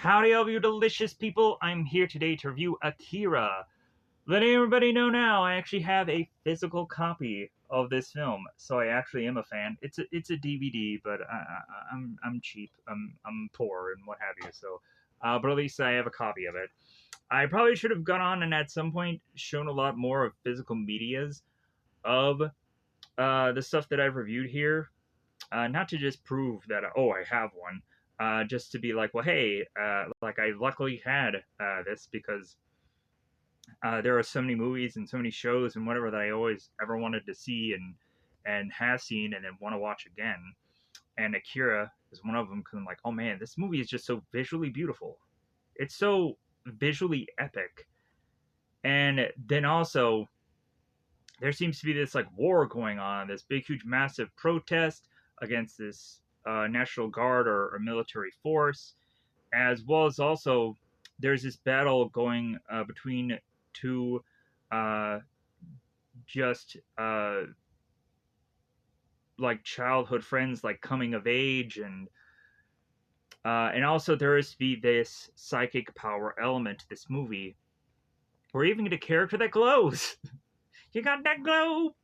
Howdy, all of you delicious people! I'm here today to review Akira. Letting everybody know now, I actually have a physical copy of this film, so I actually am a fan. It's a DVD, but I'm cheap. I'm poor and what have you. So, but at least I have a copy of it. I probably should have gone on and at some point shown a lot more of physical medias of the stuff that I've reviewed here, not to just prove that I have one, just to be like, well, hey, like I luckily had this because there are so many movies and so many shows and whatever that I always ever wanted to see and have seen and then want to watch again. And Akira is one of them because I'm like, oh man, this movie is just so visually beautiful. It's so visually epic. And then also there seems to be this like war going on, this big, huge, massive protest against this National Guard or military force, as well as also there's this battle going between two uh, just like childhood friends, like coming of age, and also there is to be this psychic power element to this movie. We're even get a character that glows. You got that glow.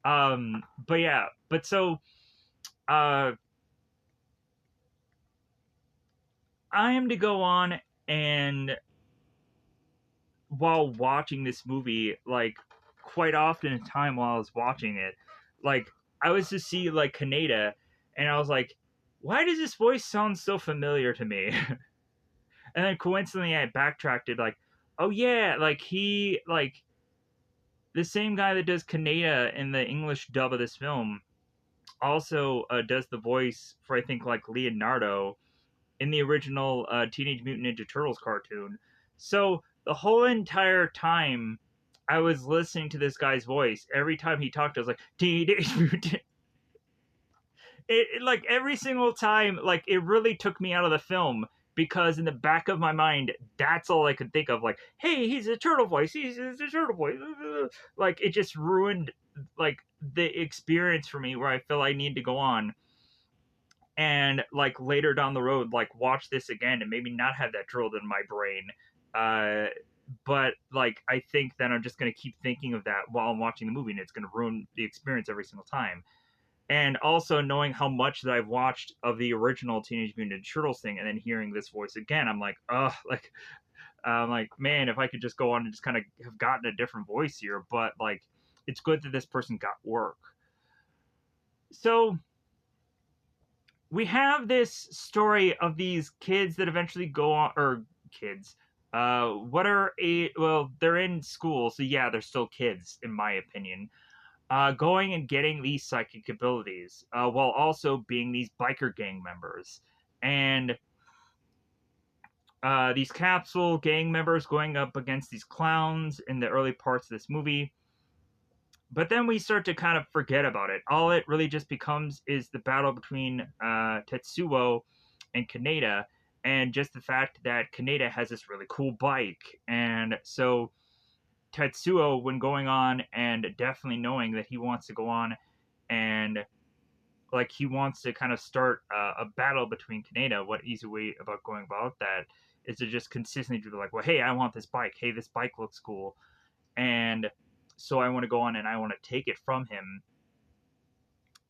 But yeah, but so uh I am to go on and while watching this movie, like quite often in time while I was watching it, like I was to see like Kaneda and I was like, why does this voice sound so familiar to me? And then coincidentally I backtracked it like, oh yeah, like he like the same guy that does Kaneda in the English dub of this film also does the voice for I think like Leonardo in the original Teenage Mutant Ninja Turtles cartoon. So the whole entire time I was listening to this guy's voice, every time he talked, I was like, Teenage Mutant. It like every single time, like it really took me out of the film because in the back of my mind, that's all I could think of. Like, hey, he's a turtle voice. He's a turtle voice. Like it just ruined like the experience for me where I feel I need to go on and like later down the road like watch this again and maybe not have that drilled in my brain, uh but like I think that I'm just going to keep thinking of that while I'm watching the movie and it's going to ruin the experience every single time. And also knowing how much that I've watched of the original Teenage Mutant Ninja Turtles thing and then hearing this voice again, I'm like, oh, like like man, if I could just go on and just kind of have gotten a different voice here. But like it's good that this person got work. So we have this story of these kids that eventually go on, or kids, what are a well, they're in school, so yeah, they're still kids in my opinion. Going and getting these psychic abilities, while also being these biker gang members, and these capsule gang members going up against these clowns in the early parts of this movie. But then we start to kind of forget about it. All it really just becomes is the battle between Tetsuo and Kaneda, and just the fact that Kaneda has this really cool bike. And so Tetsuo, when going on and definitely knowing that he wants to go on and like he wants to kind of start a battle between Kaneda, what easy way about going about that is to just consistently do like, well, hey, I want this bike. Hey, this bike looks cool. And so I want to go on and I want to take it from him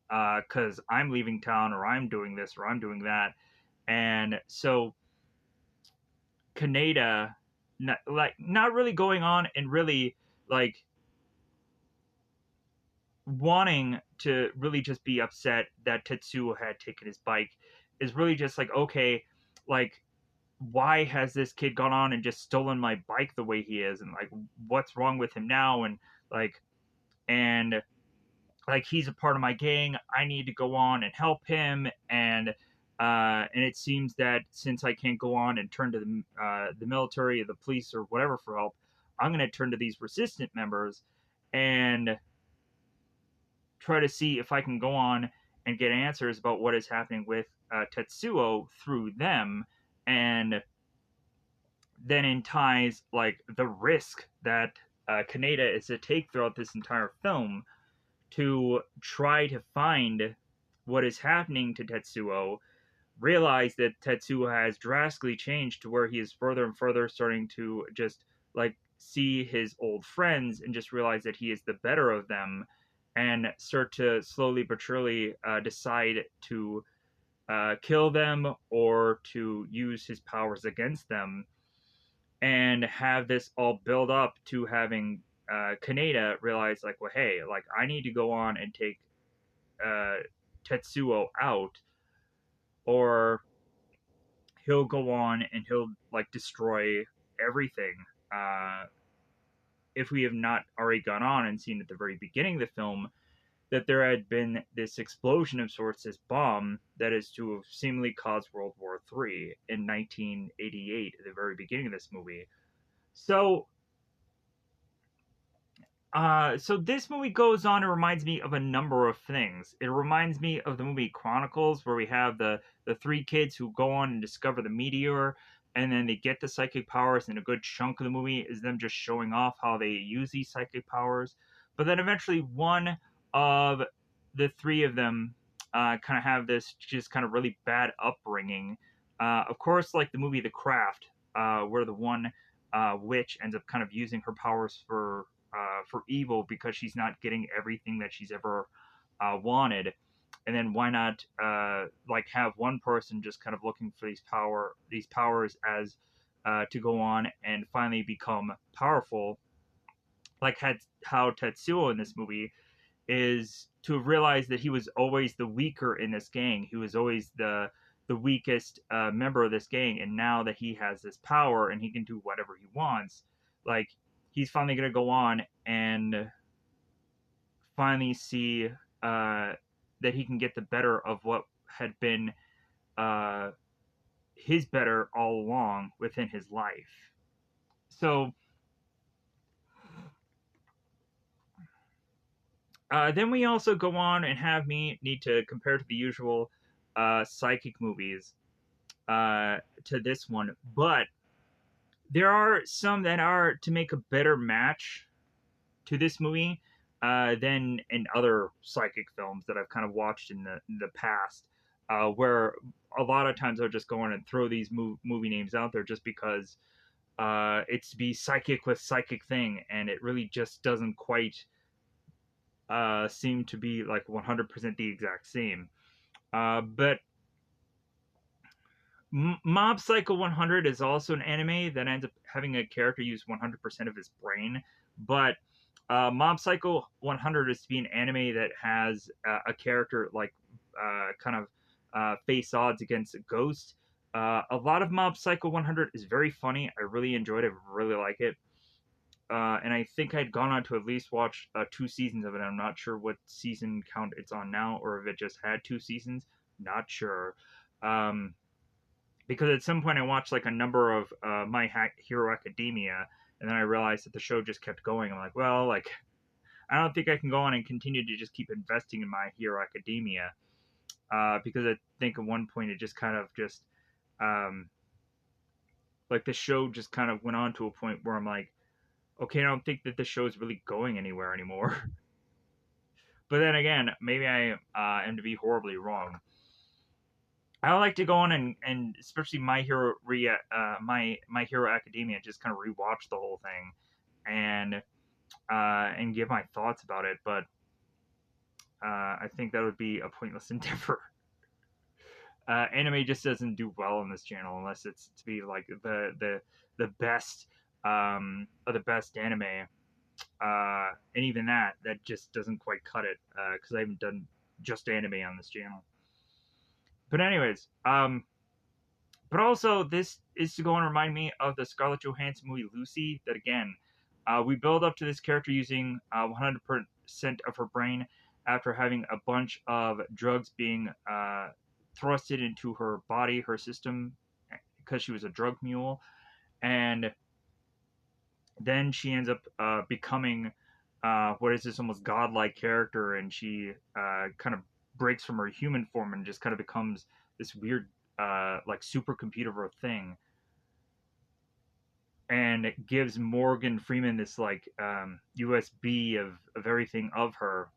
because I'm leaving town or I'm doing this or I'm doing that. And so Kaneda, not really going on and really like wanting to really just be upset that Tetsuo had taken his bike is really just like, okay, like why has this kid gone on and just stolen my bike the way he is and like what's wrong with him now like and like he's a part of my gang. I need to go on and help him, and it seems that since I can't go on and turn to the military or the police or whatever for help, I'm going to turn to these resistant members and try to see if I can go on and get answers about what is happening with Tetsuo through them, and then in ties like the risk that Kaneda is to take throughout this entire film to try to find what is happening to Tetsuo realize that Tetsuo has drastically changed to where he is further and further starting to just like see his old friends and just realize that he is the better of them, and start to slowly but surely decide to kill them or to use his powers against them, and have this all build up to having Kaneda realize, like, well, hey, like, I need to go on and take uh, Tetsuo out, or he'll go on and he'll like destroy everything. Uh, if we have not already gone on and seen at the very beginning of the film that there had been this explosion of sorts, this bomb that is to have seemingly caused World War III in 1988 at the very beginning of this movie. So so this movie goes on and reminds me of a number of things. It reminds me of the movie Chronicles, where we have the three kids who go on and discover the meteor, and then they get the psychic powers, and a good chunk of the movie is them just showing off how they use these psychic powers. But then eventually, one of the three of them kind of have this just kind of really bad upbringing. Of course, like the movie The Craft, where the one witch ends up kind of using her powers for evil because she's not getting everything that she's ever wanted. And then why not like have one person just kind of looking for these powers as to go on and finally become powerful, like how Tetsuo in this movie is to realize that he was always the weaker in this gang. He was always the weakest member of this gang, and now that he has this power and he can do whatever he wants, like he's finally gonna go on and finally see that he can get the better of what had been uh, his better all along within his life. So then we also go on and have me need to compare to the usual psychic movies to this one, but there are some that are to make a better match to this movie than in other psychic films that I've kind of watched in the past, where a lot of times I'll just go on and throw these movie names out there just because it's to be psychic with psychic thing, and it really just doesn't quite seem to be like 100% the exact same. But Mob Psycho 100 is also an anime that ends up having a character use 100% of his brain, but Mob Psycho 100 is to be an anime that has a character like kind of face odds against a ghost. A lot of Mob Psycho 100 is very funny. I really enjoyed it. I really like it. And I think I'd gone on to at least watch 2 seasons of it. I'm not sure what season count it's on now, or if it just had 2 seasons. Not sure. Because at some point I watched like a number of Hero Academia, and then I realized that the show just kept going. I'm like, well, like I don't think I can go on and continue to just keep investing in My Hero Academia, because I think at one point it just kind of just um, like the show just kind of went on to a point where I'm like, okay, I don't think that the show is really going anywhere anymore. But then again, maybe I am to be horribly wrong. I like to go on and especially My Hero Academia, just kind of rewatch the whole thing and give my thoughts about it. But I think that would be a pointless endeavor. Anime just doesn't do well on this channel unless it's to be like the best of the best anime, and even that just doesn't quite cut it because I haven't done just anime on this channel. But anyways, but also, this is to go and remind me of the Scarlett Johansson movie Lucy. That again, we build up to this character using 100% of her brain after having a bunch of drugs being thrusted into her body, her system, because she was a drug mule. And then she ends up becoming what is this almost godlike character, and she kind of breaks from her human form and just kind of becomes this weird like supercomputer of a thing, and it gives Morgan Freeman this like USB of everything of her,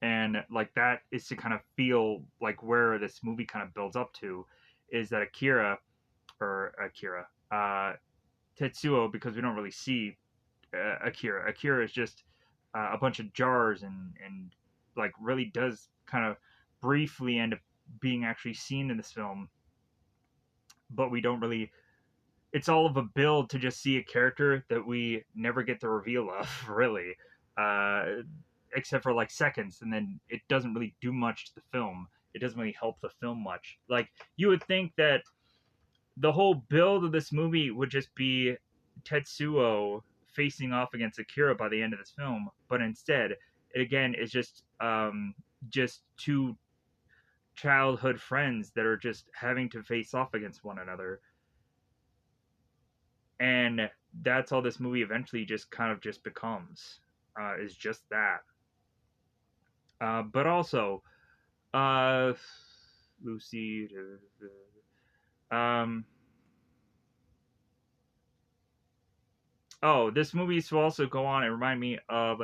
And like that is to kind of feel like where this movie kind of builds up to, is that Akira, Tetsuo, because we don't really see Akira. Akira is just a bunch of jars, and like really does kind of briefly end up being actually seen in this film, but we don't really. It's all of a build to just see a character that we never get the reveal of, really, uh, except for like seconds, and then it doesn't really do much to the film. It doesn't really help the film much. Like you would think that the whole build of this movie would just be Tetsuo facing off against Akira by the end of this film, but instead, it again is just two childhood friends that are just having to face off against one another, and that's all this movie eventually just kind of just becomes, is just that. But also, uh, Lucy, um, oh, this movie used to also go on and remind me of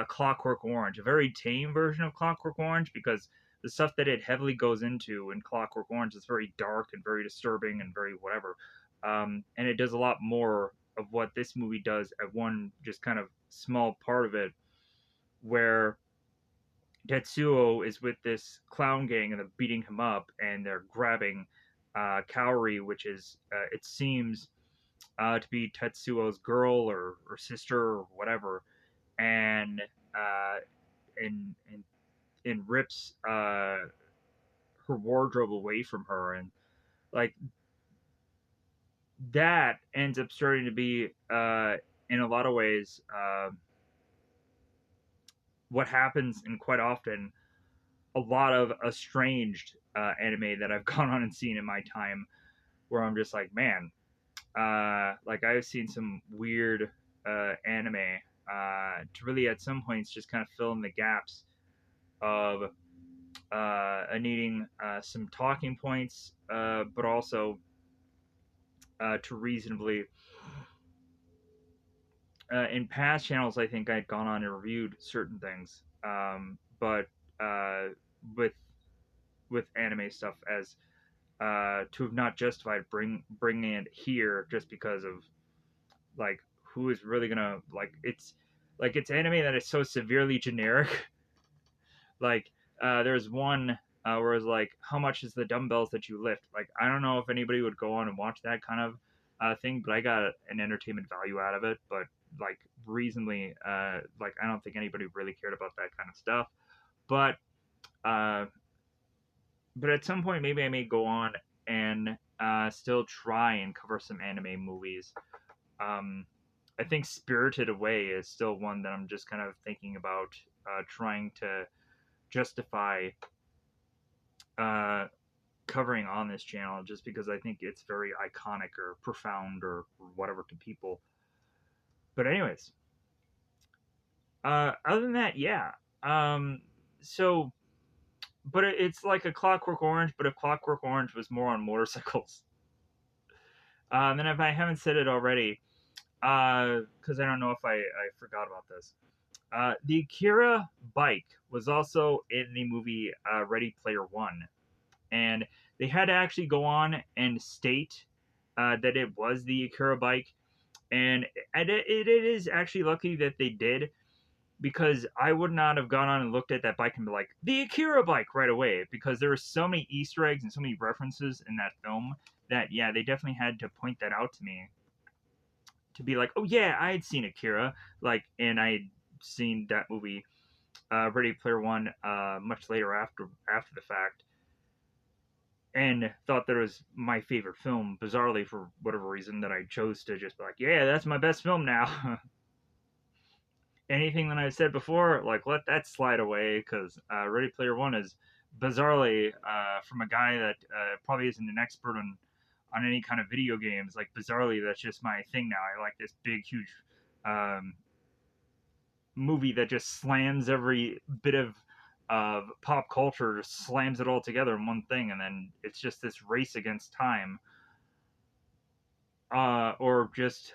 Clockwork Orange, a very tame version of Clockwork Orange, because the stuff that it heavily goes into in Clockwork Orange is very dark and very disturbing and very whatever. And it does a lot more of what this movie does at one just kind of small part of it, where Tetsuo is with this clown gang and they're beating him up and they're grabbing Kaori, which is, it seems, to be Tetsuo's girl or sister or whatever, and uh, and and rips her wardrobe away from her, and like that ends up starting to be, in a lot of ways, what happens, and quite often a lot of estranged anime that I've gone on and seen in my time, where I'm just like, man, like I've seen some weird anime to really at some points just kind of fill in the gaps of needing some talking points, but also to reasonably. In past channels, I think I'd gone on and reviewed certain things, but uh, with anime stuff, as to have not justified bringing it here just because of like who is really gonna like it's anime that is so severely generic. Like there's one where it's like, how much is the dumbbells that you lift? Like I don't know if anybody would go on and watch that kind of thing, but I got an entertainment value out of it. But like reasonably, like I don't think anybody really cared about that kind of stuff. But uh, but at some point, maybe I may go on and still try and cover some anime movies. Um, I think Spirited Away is still one that I'm just kind of thinking about trying to justify uh, covering on this channel, just because I think it's very iconic or profound or whatever to people. But anyways, other than that, yeah. Um, so, but it's like a Clockwork Orange, but if Clockwork Orange was more on motorcycles. And then if I haven't said it already, because I don't know if I forgot about this. The Akira bike was also in the movie Ready Player One, and they had to actually go on and state that it was the Akira bike, and it is actually lucky that they did, because I would not have gone on and looked at that bike and be like, the Akira bike right away, because there were so many Easter eggs and so many references in that film that, yeah, they definitely had to point that out to me, to be like, oh yeah, I had seen Akira, like, and I had seen that movie, Ready Player One, much later after the fact, and thought that it was my favorite film. Bizarrely, for whatever reason, that I chose to just be like, yeah, that's my best film now. Anything that I said before, like let that slide away, because Ready Player One is bizarrely, from a guy that probably isn't an expert on any kind of video games. Like bizarrely, that's just my thing now. I like this big, huge um, movie that just slams every bit of pop culture, just slams it all together in one thing, and then it's just this race against time, or just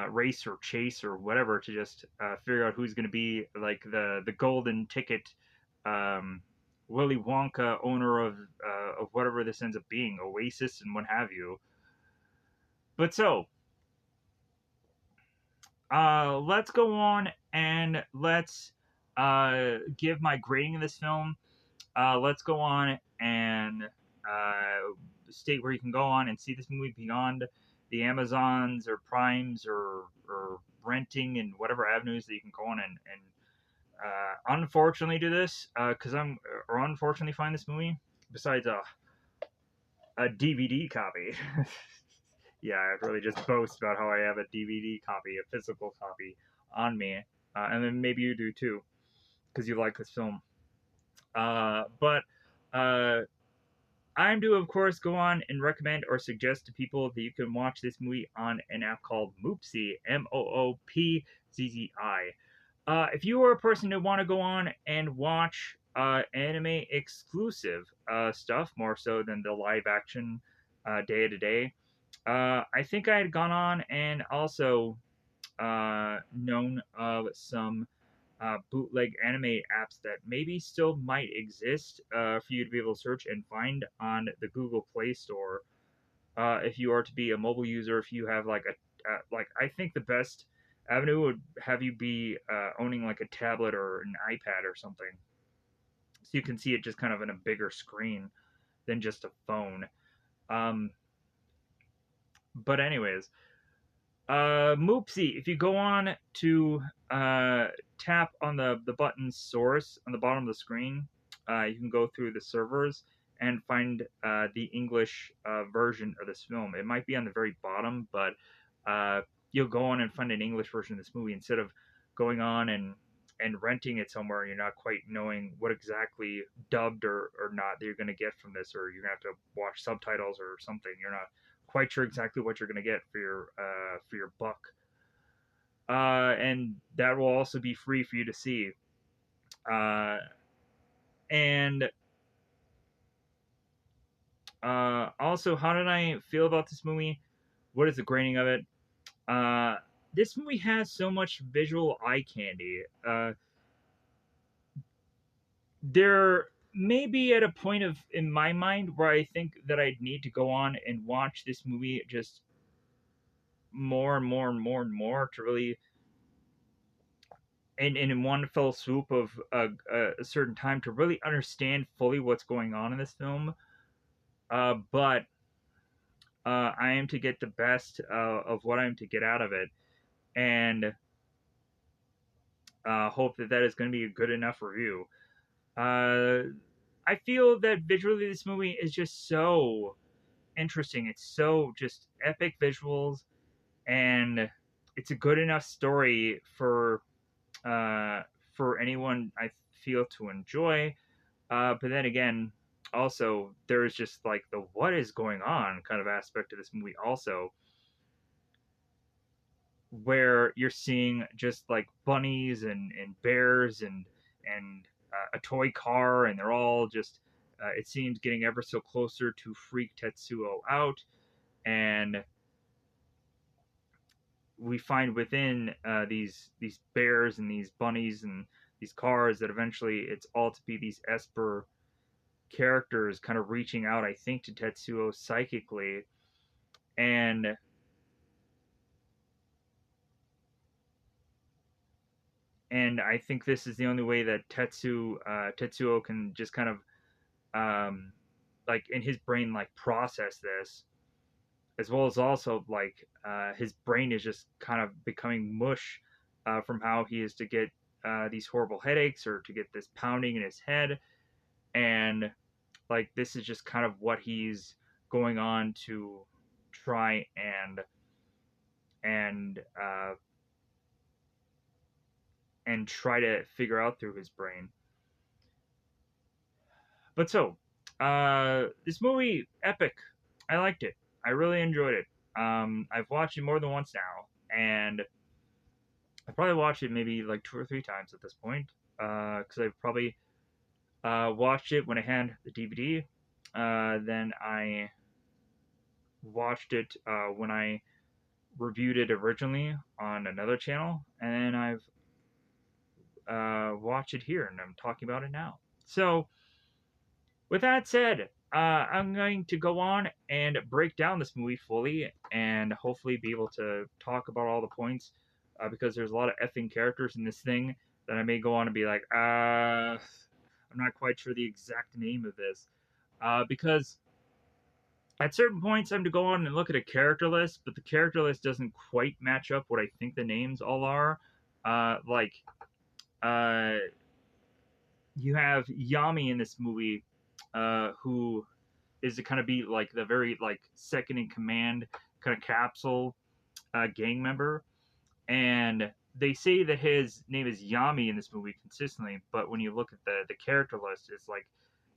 race or chase or whatever, to just figure out who's going to be like the golden ticket um, Willy Wonka, owner of whatever this ends up being, Oasis and what have you. But so, let's go on and let's give my grading of this film. Let's go on and state where you can go on and see this movie beyond the Amazons or Primes or renting and whatever avenues that you can go on and unfortunately do this because or unfortunately find this movie besides a DVD copy. Yeah, I really just boast about how I have a DVD copy, a physical copy on me, and then maybe you do too because you like this film. But uh, I'm to, of course, go on and recommend or suggest to people that you can watch this movie on an app called Moopzy, Moopzzi. If you are a person who want to go on and watch anime exclusive stuff more so than the live action day to day, I think I had gone on and also known of some bootleg anime apps that maybe still might exist for you to be able to search and find on the Google Play Store. If you are to be a mobile user, if you have like like I think the best avenue would have you be owning like a tablet or an iPad or something, so you can see it just kind of in a bigger screen than just a phone. Um, but anyways, Moopsy, if you go on to tap on the button source on the bottom of the screen, you can go through the servers and find the English version of this film. It might be on the very bottom, but uh, you'll go on and find an English version of this movie instead of going on and renting it somewhere and you're not quite knowing what exactly dubbed or not that you're going to get from this, or you're going to have to watch subtitles or something. You're not quite sure exactly what you're going to get for your buck. And that will also be free for you to see. Uh, and Also, how did I feel about this movie? What is the grading of it? Uh, this movie has so much visual eye candy. There may be at a point of in my mind where I think that I'd need to go on and watch this movie just more and more and more and more to really and in one fell swoop of a certain time to really understand fully what's going on in this film. But I am to get the best of what I'm to get out of it, and hope that that is going to be a good enough review. Uh, I feel that visually this movie is just so interesting. It's so just epic visuals, and it's a good enough story uh, for anyone I feel to enjoy. But then again, also there's just like the what is going on kind of aspect of this movie also, where you're seeing just like bunnies and bears and a toy car, and they're all just it seems getting ever so closer to freak Tetsuo out, and we find within these bears and these bunnies and these cars that eventually it's all to be these Esper characters kind of reaching out, I think, to Tetsuo psychically, and I think this is the only way that Tetsuo can just kind of um, like in his brain like process this, as well as also like his brain is just kind of becoming mush from how he is to get these horrible headaches or to get this pounding in his head, and like this is just kind of what he's going on to try and uh, and try to figure out through his brain. But so, this movie, epic. I liked it. I really enjoyed it. I've watched it more than once now, and I probably watched it maybe like two or three times at this point. Because I've probably watched it when I had the DVD. Then I watched it when I reviewed it originally on another channel, and then I've watched it here, and I'm talking about it now. So, with that said, I'm going to go on and break down this movie fully and hopefully be able to talk about all the points because there's a lot of effing characters in this thing that I may go on and be like, I'm not quite sure the exact name of this. Because at certain points, I'm to go on and look at a character list, but the character list doesn't quite match up what I think the names all are. Like, uh, you have Yami in this movie, who is to kind of be like the very like second in command kind of capsule gang member, and they say that his name is Yami in this movie consistently, but when you look at the character list, it's like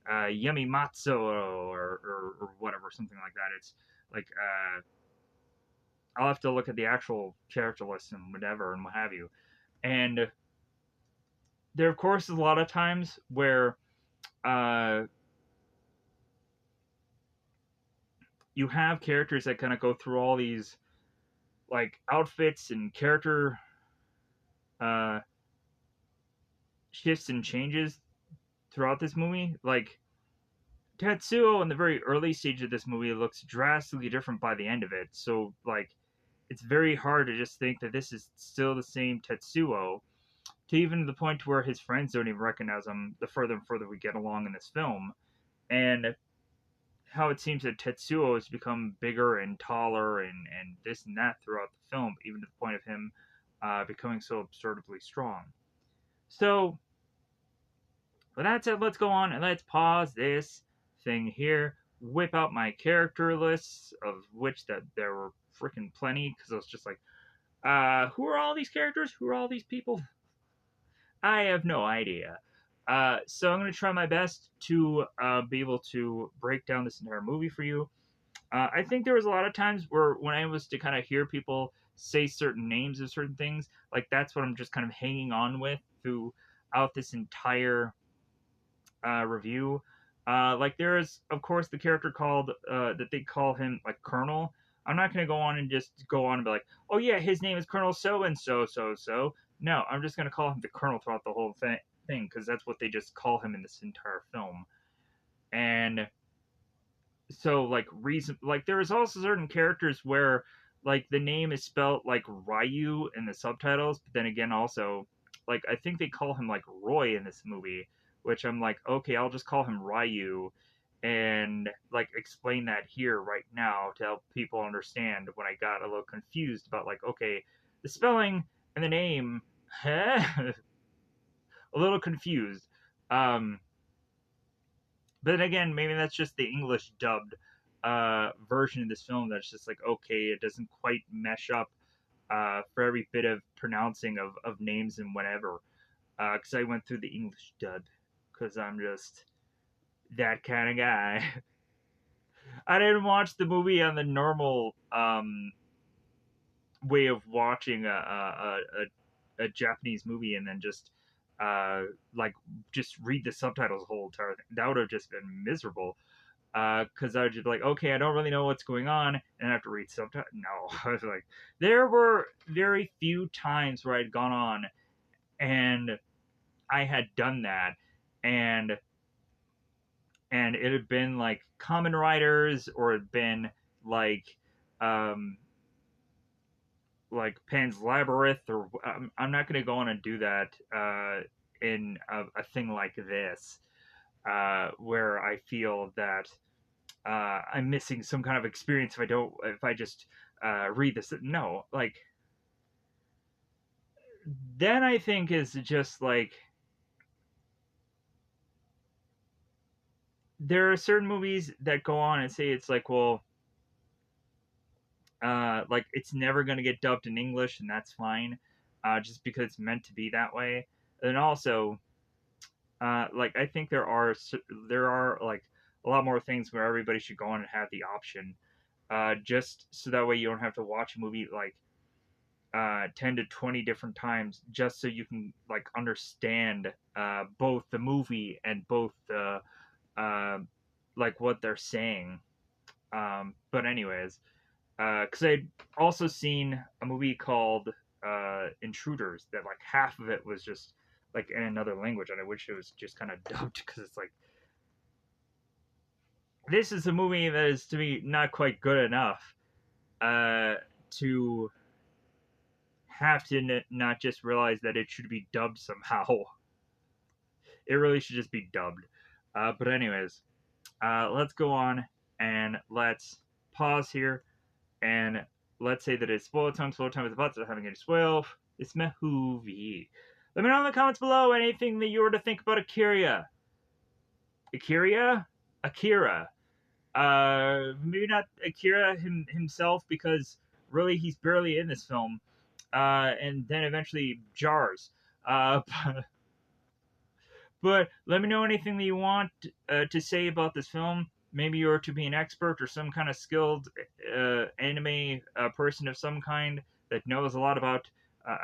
Yami Matsuo or whatever, something like that. It's like I'll have to look at the actual character list and whatever and what have you. And there, of course, is a lot of times where uh, you have characters that kind of go through all these like outfits and character uh, shifts and changes throughout this movie. Like Tetsuo in the very early stage of this movie looks drastically different by the end of it. So like it's very hard to just think that this is still the same Tetsuo to even the point where his friends don't even recognize him the further and further we get along in this film. And how it seems that Tetsuo has become bigger and taller and this and that throughout the film, even to the point of him becoming so absurdly strong. So, with that said, let's go on and let's pause this thing here, whip out my character lists, of which that there were freaking plenty, because I was just like, who are all these characters? Who are all these people? I have no idea. So I'm going to try my best to be able to break down this entire movie for you. I think there was a lot of times where when I was to kind of hear people say certain names of certain things, like that's what I'm just kind of hanging on with throughout this entire review. Like there is, of course, the character called that they call him like Colonel. I'm not going to go on and just go on and be like, oh yeah, his name is Colonel so and so so so. No, I'm just going to call him the Colonel throughout the whole thing because that's what they just call him in this entire film. And so like there is also certain characters where like the name is spelled like Ryu in the subtitles, but then again also like I think they call him like Roy in this movie, which I'm like, okay, I'll just call him Ryu and like explain that here right now to help people understand when I got a little confused about like, okay, the spelling and the name, huh? A little confused. Um but then again, maybe that's just the English dubbed version of this film that's just like, okay, it doesn't quite mesh up for every bit of pronouncing of names and whatever. Because I went through the English dub because I'm just that kind of guy. I didn't watch the movie on the normal way of watching a Japanese movie and then just uh, like just read the subtitles the whole entire thing. That would have just been miserable. Because I would just be like, okay, I don't really know what's going on, and I have to read subtitles. No, I was like, there were very few times where I'd gone on and I had done that, and it had been like Common Writers or it had been like um like Pan's Labyrinth, or I'm not going to go on and do that in a thing like this, where I feel that I'm missing some kind of experience if I just read this. No, like then I think is just like there are certain movies that go on and say it's like, well, like it's never gonna get dubbed in English and that's fine, just because it's meant to be that way. And also, like I think there are like a lot more things where everybody should go on and have the option, just so that way you don't have to watch a movie like 10 to 20 different times just so you can like understand both the movie and both the uh, like what they're saying. But anyways, because I'd also seen a movie called Intruders that like half of it was just like in another language, and I wish it was just kind of dubbed because it's like this is a movie that is to me not quite good enough uh, to have to not just realize that it should be dubbed somehow. It really should just be dubbed. But anyways, let's go on and let's pause here and let's say that it's spoiler time. Spoiler time is about to having a spoil. It's my movie. Let me know in the comments below anything that you were to think about Akira. Akira? Akira. Maybe not Akira himself because really he's barely in this film. And then eventually jars. Uh, but let me know anything that you want to say about this film. Maybe you're to be an expert or some kind of skilled anime person of some kind that knows a lot about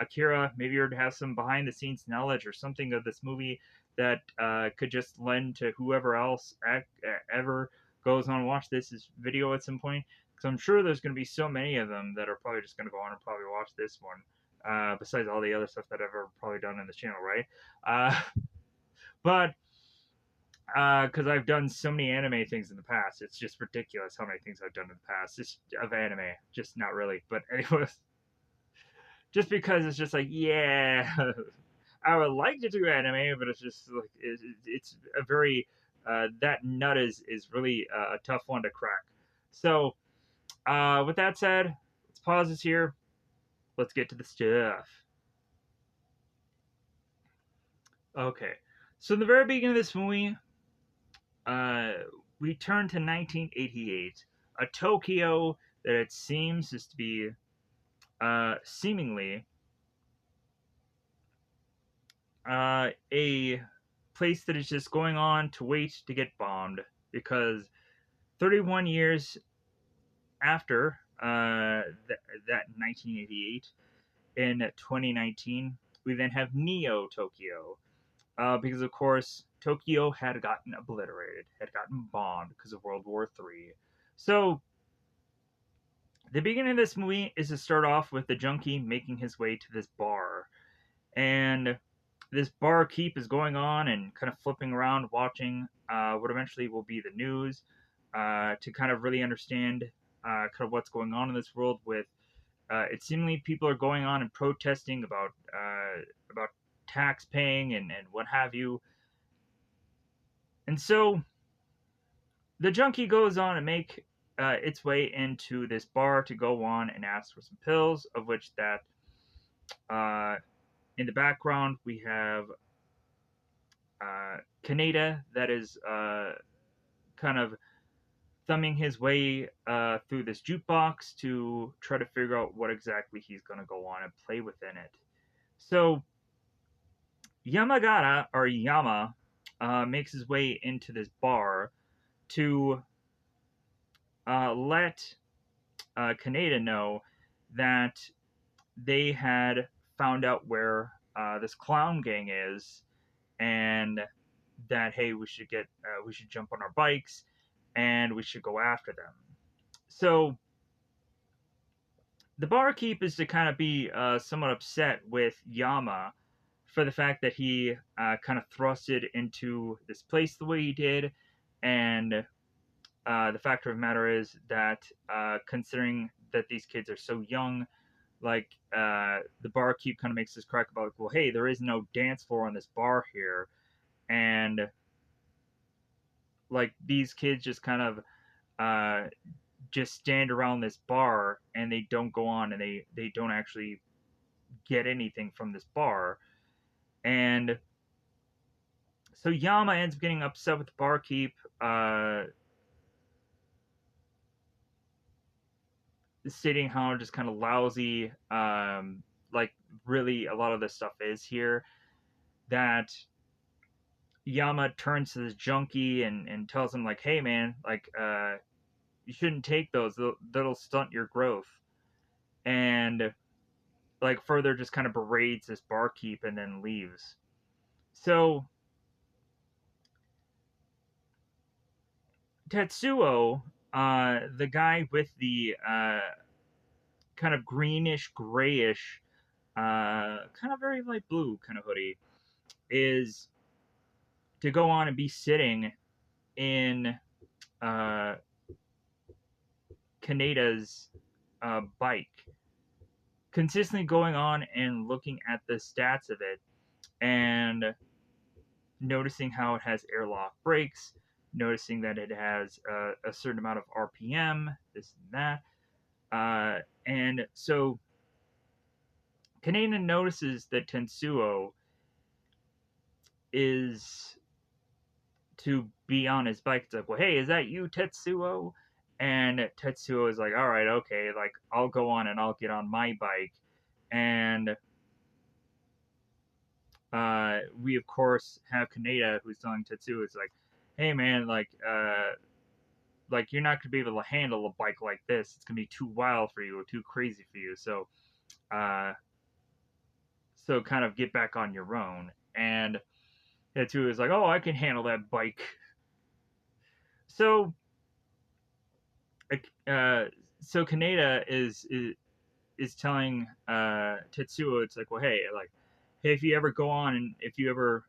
Akira. Maybe you're to have some behind the scenes knowledge or something of this movie that could just lend to whoever else ever goes on and watch this video at some point. Because I'm sure there's going to be so many of them that are probably just going to go on and probably watch this one. Besides all the other stuff that I've ever probably done in this channel, right? But because I've done so many anime things in the past, it's just ridiculous how many things I've done in the past. Just of anime, just not really. But anyways, just because it's just like, yeah, I would like to do anime, but it's just like it's a very that nut is really a tough one to crack. So with that said, let's pause this here. Let's get to the stuff. Okay, so in the very beginning of this movie, uh, we turn to 1988, a Tokyo that it seems is to be seemingly a place that is just going on to wait to get bombed because 31 years after that 1988, in 2019, we then have Neo Tokyo. Because, of course, Tokyo had gotten obliterated, had gotten bombed because of World War III. So, the beginning of this movie is to start off with the junkie making his way to this bar. And this barkeep is going on and kind of flipping around, watching what eventually will be the news to kind of really understand kind of what's going on in this world. With it seemingly people are going on and protesting about tax paying and what have you. And so the junkie goes on and make its way into this bar to go on and ask for some pills, of which that uh, in the background we have Kaneda that is kind of thumbing his way through this jukebox to try to figure out what exactly he's going to go on and play within it. So Yamagata, or Yama, makes his way into this bar to let Kaneda know that they had found out where this clown gang is, and that hey, we should jump on our bikes, and we should go after them. So the barkeep is to kind of be somewhat upset with Yama for the fact that he kind of thrusted into this place the way he did, and the fact of the matter is that considering that these kids are so young, like the barkeep kind of makes this crack about, like, well, hey, there is no dance floor on this bar here, and like these kids just kind of uh, just stand around this bar and they don't go on and they don't actually get anything from this bar. And so Yama ends up getting upset with the barkeep, stating how just kind of lousy, like really a lot of this stuff is here. That Yama turns to this junkie and tells him like, "Hey man, like you shouldn't take those. That'll stunt your growth." And like further just kind of berates this barkeep and then leaves. So Tetsuo, the guy with the kind of greenish grayish, kind of very light blue kind of hoodie, is to go on and be sitting in uh, Kaneda's bike, consistently going on and looking at the stats of it and noticing how it has airlock brakes, noticing that it has a certain amount of RPM, this and that. And so Kaneda notices that Tetsuo is to be on his bike. It's like, well, hey, is that you, Tetsuo? And Tetsuo is like, all right, okay, like I'll go on and I'll get on my bike. And we of course have Kaneda who's telling Tetsuo, it's like, hey man, like you're not gonna be able to handle a bike like this. It's gonna be too wild for you or too crazy for you. Uh, so kind of get back on your own. And Tetsuo is like, oh, I can handle that bike. So uh, so Kaneda is telling Tetsuo, it's like, well, hey, like, hey, if you ever go on and if you ever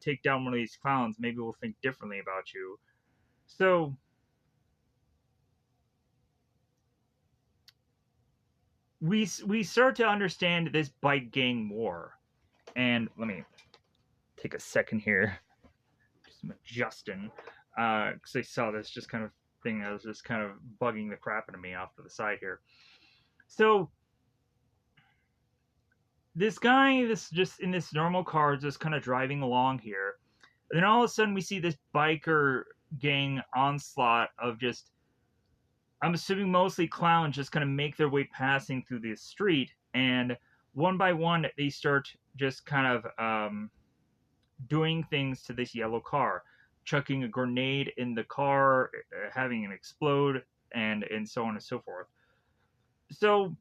take down one of these clowns, maybe we'll think differently about you. So we start to understand this bike gang more. And let me take a second here, just adjusting, because I saw this just kind of thing that was just kind of bugging the crap out of me off to the side here. So this guy, this just in this normal car, just kind of driving along here. And then all of a sudden, we see this biker gang onslaught of just, I'm assuming mostly clowns, just kind of make their way passing through this street. And one by one, they start just kind of doing things to this yellow car, chucking a grenade in the car, having it explode, and so on and so forth. So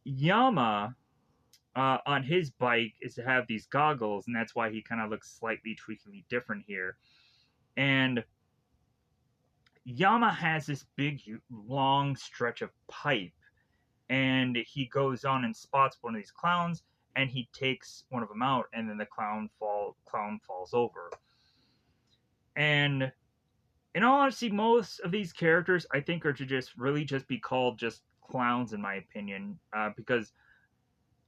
Yama on his bike is to have these goggles, and that's why he kind of looks slightly tweakingly different here. And Yama has this big, long stretch of pipe, and he goes on and spots one of these clowns, and he takes one of them out, and then the clown falls over. And in all honesty, most of these characters I think are to just really just be called just clowns, in my opinion, because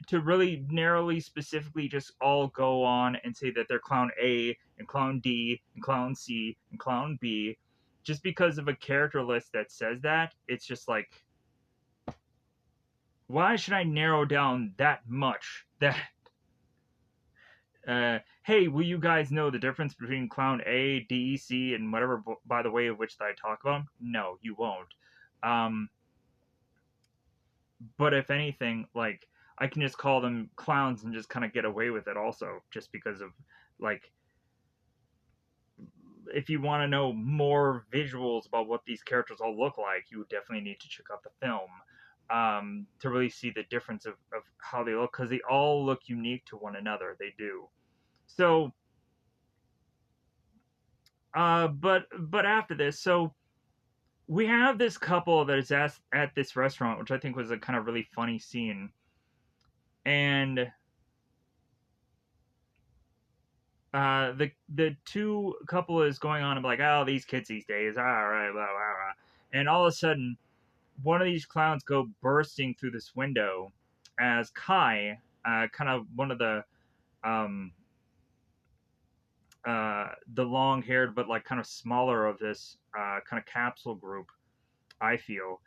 to really narrowly specifically just all go on and say that they're clown A and clown D and clown C and clown B just because of a character list that says that, it's just like, why should I narrow down that much that hey, will you guys know the difference between clown A, D, C, and whatever by the way of which that I talk about them? No, you won't. Um, but if anything, like I can just call them clowns and just kind of get away with it also, just because of like if you want to know more visuals about what these characters all look like, you definitely need to check out the film to really see the difference of how they look, because they all look unique to one another. They do. So, but after this, so we have this couple that is at this restaurant, which I think was a kind of really funny scene, and the two couple is going on and like, oh, these kids these days, all right, blah, blah, blah. And all of a sudden, one of these clowns go bursting through this window as Kai, kind of one of um, the long-haired but like kind of smaller of this kind of capsule group, I feel,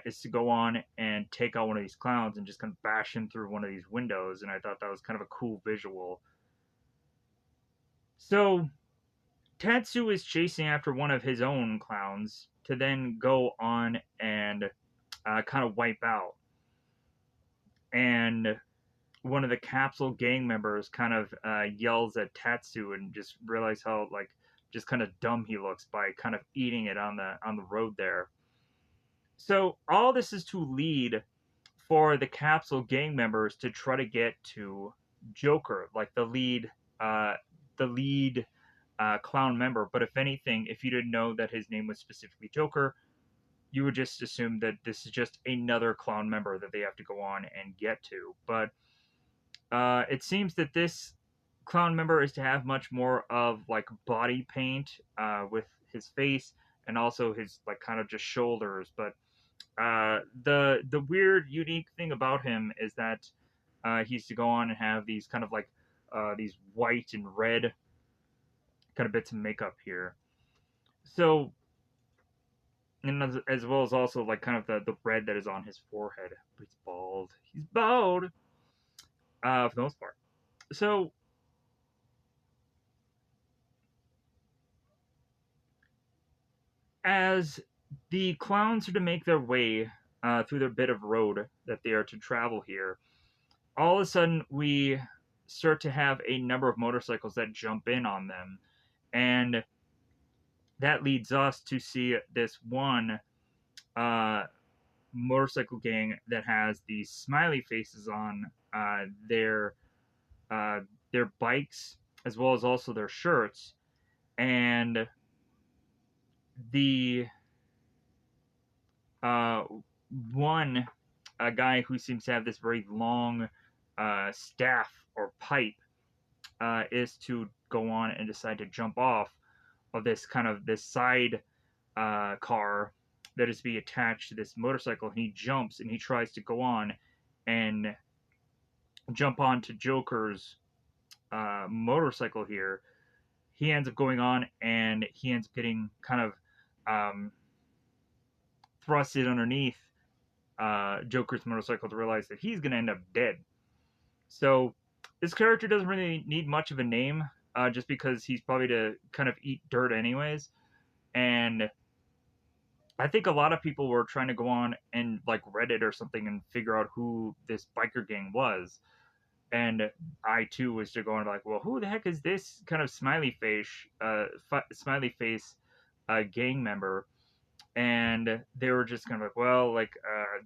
is to go on and take out one of these clowns and just kind of bash him through one of these windows. And I thought that was kind of a cool visual. So Tatsu is chasing after one of his own clowns to then go on and kind of wipe out. And one of the capsule gang members kind of yells at Tatsu and just realize how like just kind of dumb he looks by kind of eating it on the road there. So all this is to lead for the capsule gang members to try to get to Joker, like uh, the lead clown member. But if anything, if you didn't know that his name was specifically Joker, you would just assume that this is just another clown member that they have to go on and get to. But It seems that this clown member is to have much more of like body paint with his face and also his like kind of just shoulders. But the weird, unique thing about him is that he used to go on and have these kind of like these white and red kind of bits of makeup here. So, and as well as also like kind of the red that is on his forehead. But he's bald. He's bald for the most part. So as the clowns are to make their way through their bit of road that they are to travel here, all of a sudden we start to have a number of motorcycles that jump in on them. And that leads us to see this one uh, motorcycle gang that has these smiley faces on uh, their bikes as well as also their shirts. And the uh, one a guy who seems to have this very long staff or pipe is to go on and decide to jump off of this kind of this side car that is to be attached to this motorcycle. And he jumps and he tries to go on and jump onto Joker's motorcycle here. He ends up going on and he ends up getting kind of um, thrusted underneath Joker's motorcycle to realize that he's going to end up dead. So this character doesn't really need much of a name, just because he's probably to kind of eat dirt anyways. And I think a lot of people were trying to go on and like Reddit or something and figure out who this biker gang was. And I too was just going like, well, who the heck is this kind of smiley face gang member? And they were just kind of like, well, like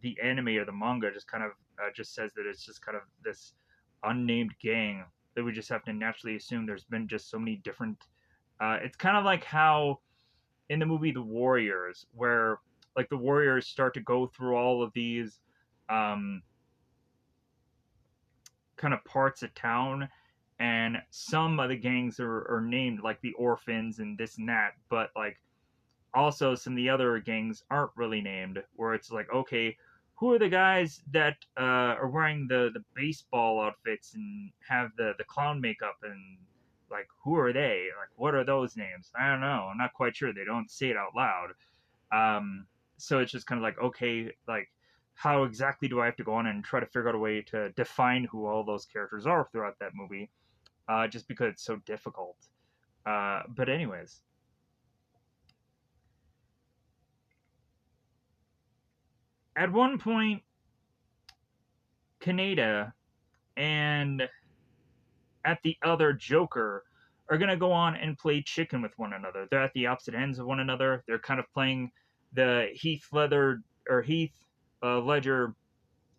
the anime or the manga just kind of just says that it's just kind of this unnamed gang that we just have to naturally assume there's been just so many different. It's kind of like how in the movie The Warriors, where like the Warriors start to go through all of these um, kind of parts of town, and some of the gangs are named like the Orphans and this and that, but like also some of the other gangs aren't really named, where it's like, okay, who are the guys that are wearing the baseball outfits and have the clown makeup, and like who are they, like what are those names? I don't know, I'm not quite sure, they don't say it out loud. So it's just kind of like, okay, like how exactly do I have to go on and try to figure out a way to define who all those characters are throughout that movie, just because it's so difficult. But anyways, at one point Kaneda and at the other Joker are going to go on and play chicken with one another. They're at the opposite ends of one another. They're kind of playing the Heath Ledger,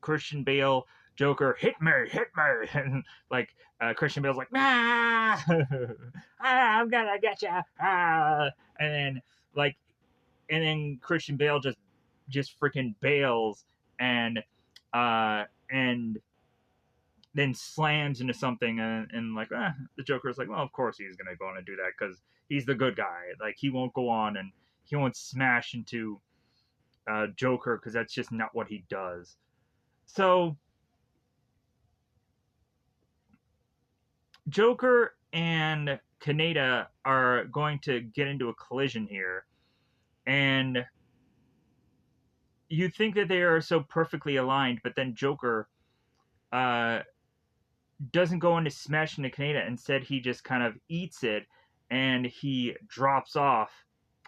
Christian Bale Joker, hit me, and like Christian Bale's like, nah, I'm gonna get you, and then like, and then Christian Bale just freaking bails and and then slams into something, and like the Joker's like, well, of course he's gonna go on and do that because he's the good guy. Like he won't go on and he won't smash into Joker because that's just not what he does. So Joker and Kaneda are going to get into a collision here, and you think that they are so perfectly aligned, but then Joker uh, doesn't go into smash into Kaneda. Instead, he just kind of eats it and he drops off.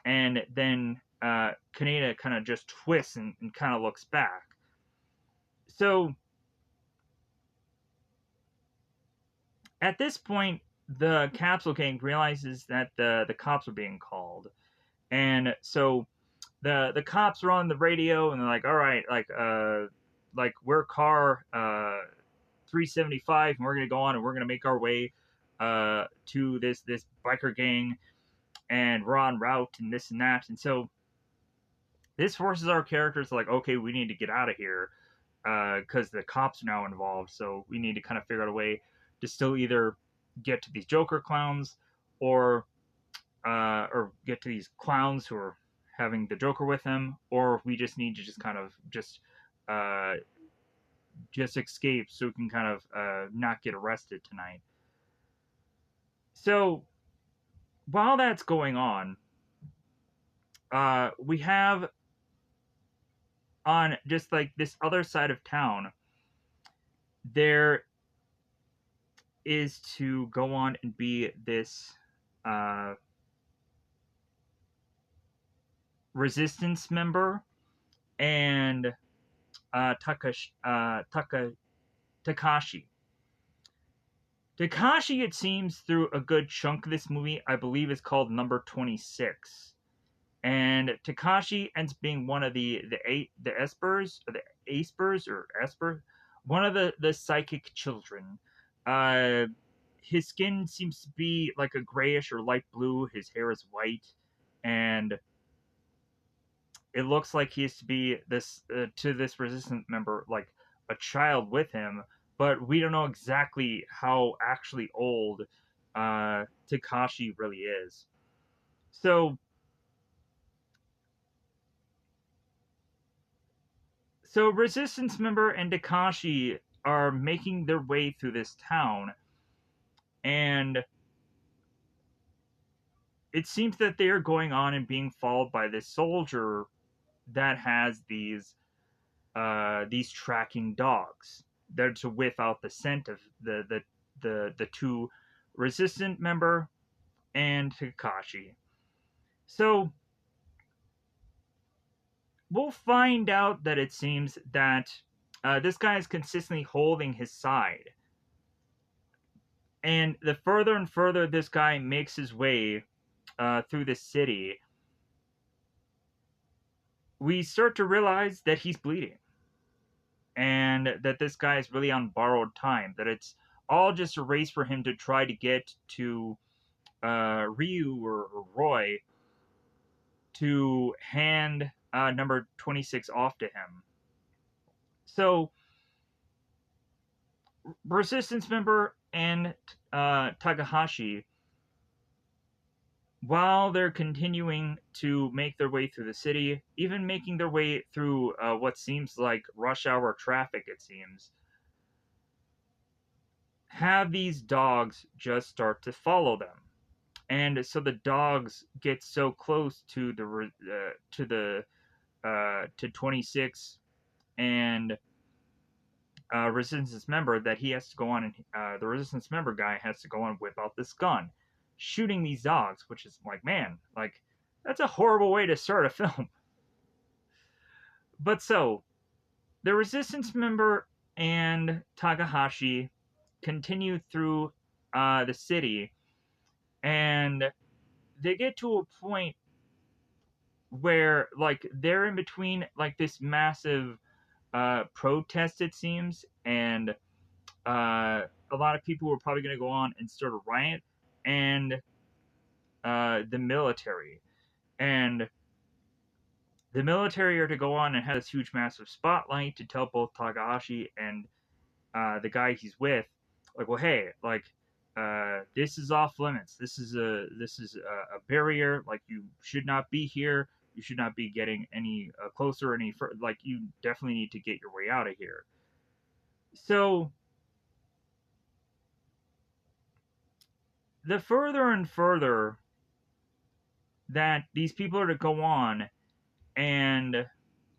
And then Kaneda kind of just twists and kind of looks back. So at this point, the Capsule Gang realizes that the cops are being called. And so the cops are on the radio and they're like, all right, like we're car 375 and we're gonna go on and we're gonna make our way to this biker gang, and we're on route and this and that. And so this forces our characters like, okay, we need to get out of here. because the cops are now involved. So we need to kind of figure out a way to still either get to these Joker clowns or get to these clowns who are having the Joker with them, or we just need to just kind of uh, just escape so we can kind of not get arrested tonight. So while that's going on, we have on just like this other side of town, there is to go on and be this uh, resistance member and Takashi. Takashi, it seems, through a good chunk of this movie, I believe is called number 26. And Takashi ends up being one of the Espers, or the Aspers, or Esper, one of the psychic children. Uh, his skin seems to be like a grayish or light blue. His hair is white, and it looks like he is to be this to this resistance member like a child with him, but we don't know exactly how actually old Takashi really is. So resistance member and Takashi are making their way through this town, and it seems that they are going on and being followed by this soldier that has these tracking dogs. They're to whiff out the scent of the two resistant member and Takashi. So we'll find out that it seems that this guy is consistently holding his side. And the further and further this guy makes his way through the city, we start to realize that he's bleeding and that this guy is really on borrowed time, that it's all just a race for him to try to get to Ryu or Roy to hand number 26 off to him. So, Resistance member and Takahashi, while they're continuing to make their way through the city, even making their way through what seems like rush hour traffic, it seems, have these dogs just start to follow them. And so the dogs get so close to to 26 and resistance member that he has to go on and the resistance member guy has to go on and whip out this gun, shooting these dogs, which is like, man, like that's a horrible way to start a film. But so the resistance member and Takahashi continue through the city, and they get to a point where like they're in between like this massive protest, it seems, and a lot of people were probably going to go on and start a riot, and the military. And the military are to go on and have this huge, massive spotlight to tell both Takahashi and the guy he's with, like, well, hey, like, this is off limits. This is a barrier. Like, you should not be here. You should not be getting any closer, any like, you definitely need to get your way out of here. So the further and further that these people are to go on and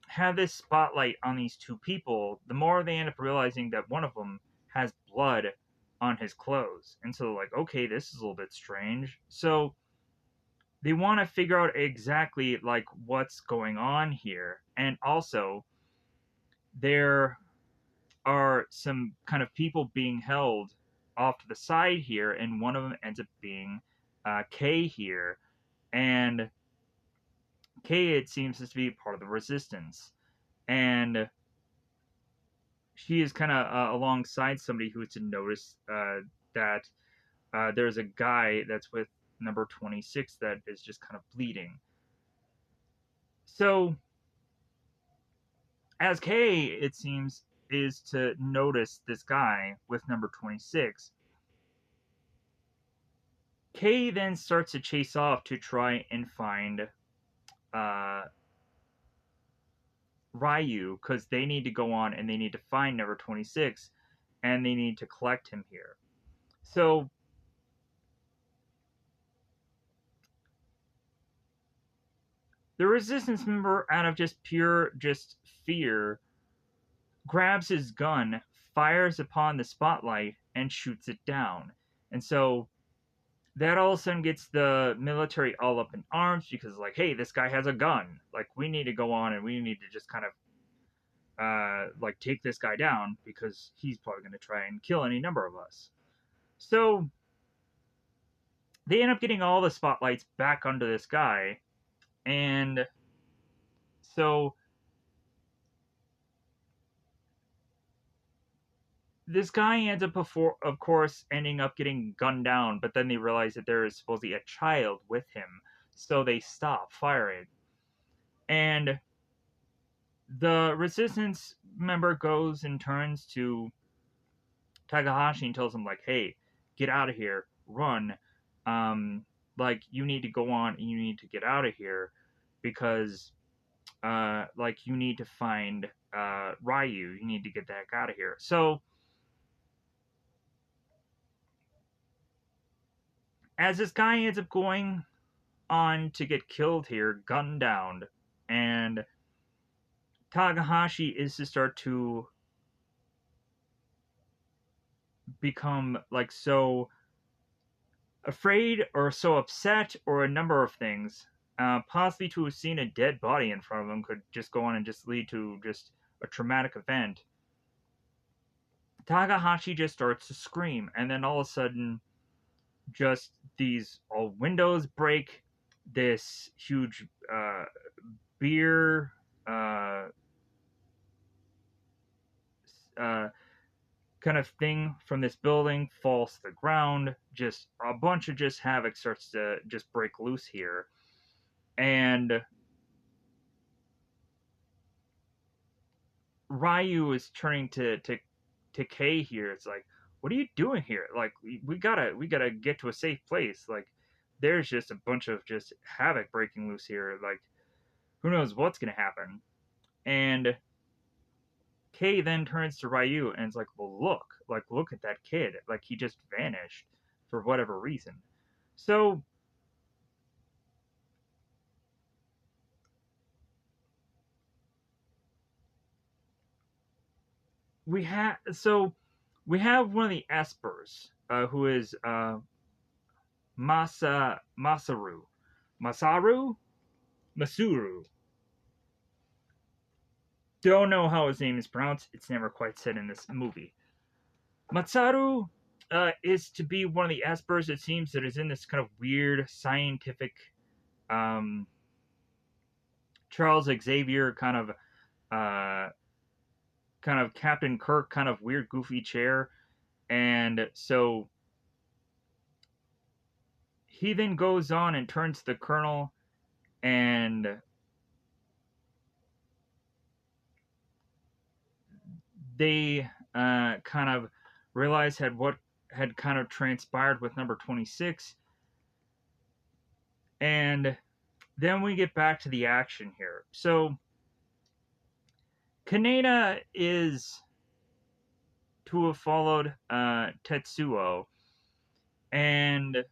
have this spotlight on these two people, the more they end up realizing that one of them has blood on his clothes. And so, like, okay, this is a little bit strange. So they want to figure out exactly like what's going on here. And also, there are some kind of people being held off to the side here, and one of them ends up being Kay here. And Kay, it seems, is to be part of the resistance. And she is kind of alongside somebody who is to notice that there's a guy that's with number 26 that is just kind of bleeding. So, as Kay, it seems, is to notice this guy with number 26. Kay then starts to chase off to try and find uh, Ryu because they need to go on and they need to find number 26 and they need to collect him here. So the resistance member, out of just pure just fear, grabs his gun, fires upon the spotlight, and shoots it down. And so that all of a sudden gets the military all up in arms because, like, hey, this guy has a gun. Like, we need to go on and we need to just kind of like take this guy down because he's probably going to try and kill any number of us. So they end up getting all the spotlights back onto this guy, and so this guy ends up, before, of course, ending up getting gunned down. But then they realize that there is supposedly a child with him, so they stop firing. And the resistance member goes and turns to Takahashi and tells him, like, hey, get out of here, run. Like, you need to go on and you need to get out of here because like, you need to find Ryu. You need to get the heck out of here. So as this guy ends up going on to get killed here, gunned down, and Takahashi is to start to become like so afraid or so upset or a number of things, possibly to have seen a dead body in front of him could just go on and just lead to just a traumatic event. Takahashi just starts to scream, and then all of a sudden, just these all windows break. This huge beer uh, uh, kind of thing from this building falls to the ground. Just a bunch of just havoc starts to just break loose here, and Ryu is turning to Kei here. It's like, what are you doing here? Like, we gotta get to a safe place. Like, there's just a bunch of just havoc breaking loose here. Like, who knows what's gonna happen? And Kei then turns to Ryu and is like, well, look at that kid. Like, he just vanished for whatever reason. So we have one of the espers, who is Masaru Masuru. Don't know how his name is pronounced. It's never quite said in this movie. Matsaru is to be one of the espers, it seems, that is in this kind of weird scientific um, Charles Xavier uh, kind of Captain Kirk kind of weird goofy chair. And so he then goes on and turns to the colonel, and they kind of realize what had kind of transpired with number 26. And then we get back to the action here. So Kaneda is to have followed Tetsuo, and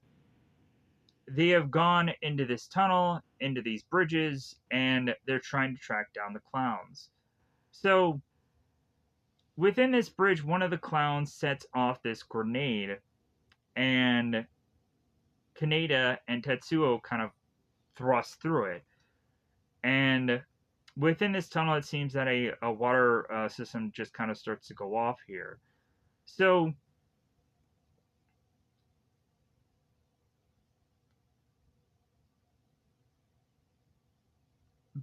they have gone into this tunnel, into these bridges, and they're trying to track down the clowns. So within this bridge, one of the clowns sets off this grenade, and Kaneda and Tetsuo kind of thrust through it. And within this tunnel, it seems that a water system just kind of starts to go off here. So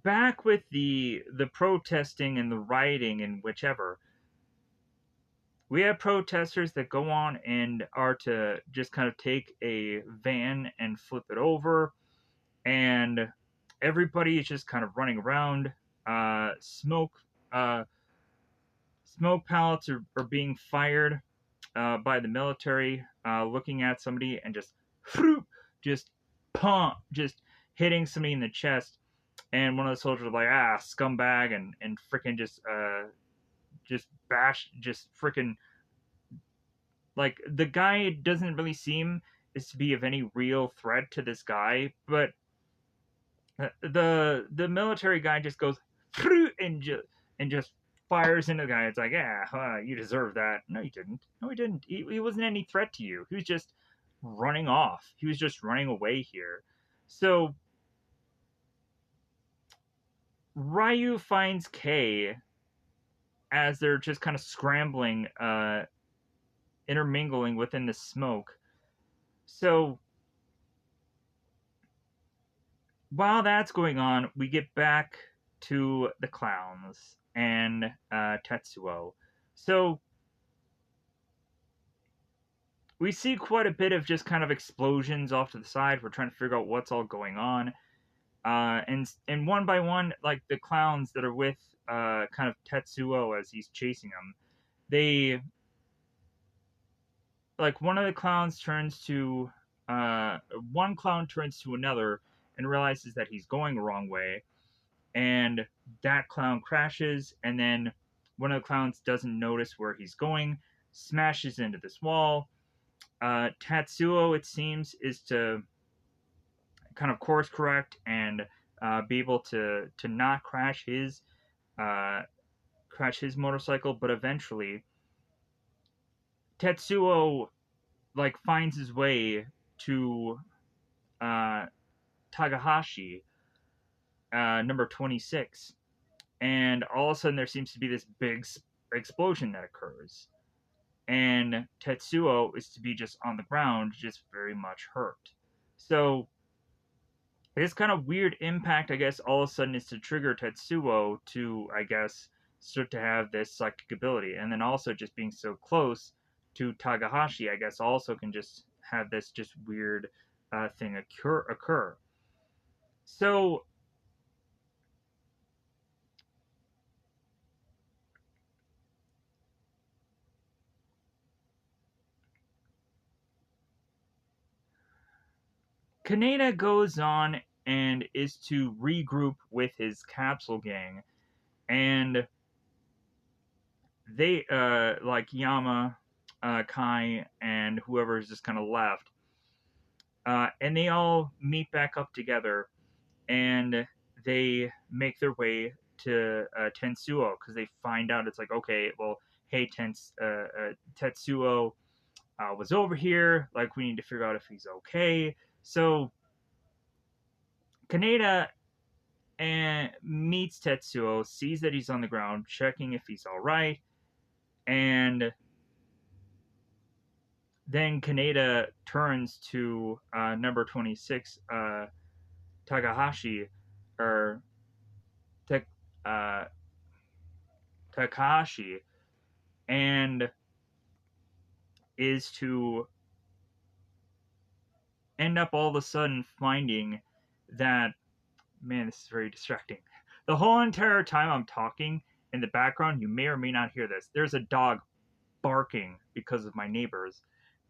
back with the protesting and the rioting and whichever, we have protesters that go on and are to just kind of take a van and flip it over, and everybody is just kind of running around. Smoke uh, Smoke pellets are being fired by the military, looking at somebody and just pump, just hitting somebody in the chest. And one of the soldiers was like, scumbag, and freaking just bash, just freaking, like, the guy doesn't really seem is to be of any real threat to this guy, but the military guy just goes and just fires into the guy. It's like, you deserve that. No, you didn't. No, he didn't. He wasn't any threat to you. He was just running off. He was just running away here. So Ryu finds Kei as they're just kind of scrambling, intermingling within the smoke. So while that's going on, we get back to the clowns and Tetsuo. So we see quite a bit of just kind of explosions off to the side. We're trying to figure out what's all going on. And one by one, like the clowns that are with kind of Tetsuo as he's chasing them, they, like, one of the clowns turns to one clown turns to another and realizes that he's going the wrong way, and that clown crashes, and then one of the clowns doesn't notice where he's going, smashes into this wall. Tatsuo, it seems, is to kind of course correct and be able to not uh, crash his motorcycle, but eventually Tetsuo, like, finds his way to uh, Takahashi, number 26, and all of a sudden there seems to be this big explosion that occurs, and Tetsuo is to be just on the ground, just very much hurt. So this kind of weird impact, I guess, all of a sudden is to trigger Tetsuo to, I guess, start to have this psychic ability, and then also just being so close to Takahashi, I guess, also can just have this just weird thing occur. So Kaneda goes on and is to regroup with his capsule gang, and they, like Yama, Kai, and whoever is just kind of left, and they all meet back up together, and they make their way to Tetsuo because they find out, it's like, okay, well, hey, Tetsuo was over here. Like, we need to figure out if he's okay. So Kaneda and meets Tetsuo, sees that he's on the ground, checking if he's all right, and then Kaneda turns to number 26, Takahashi, or Tek, uh, Takahashi, and is to end up all of a sudden finding that, man, this is very distracting. The whole entire time I'm talking, in the background, you may or may not hear this. There's a dog barking because of my neighbors,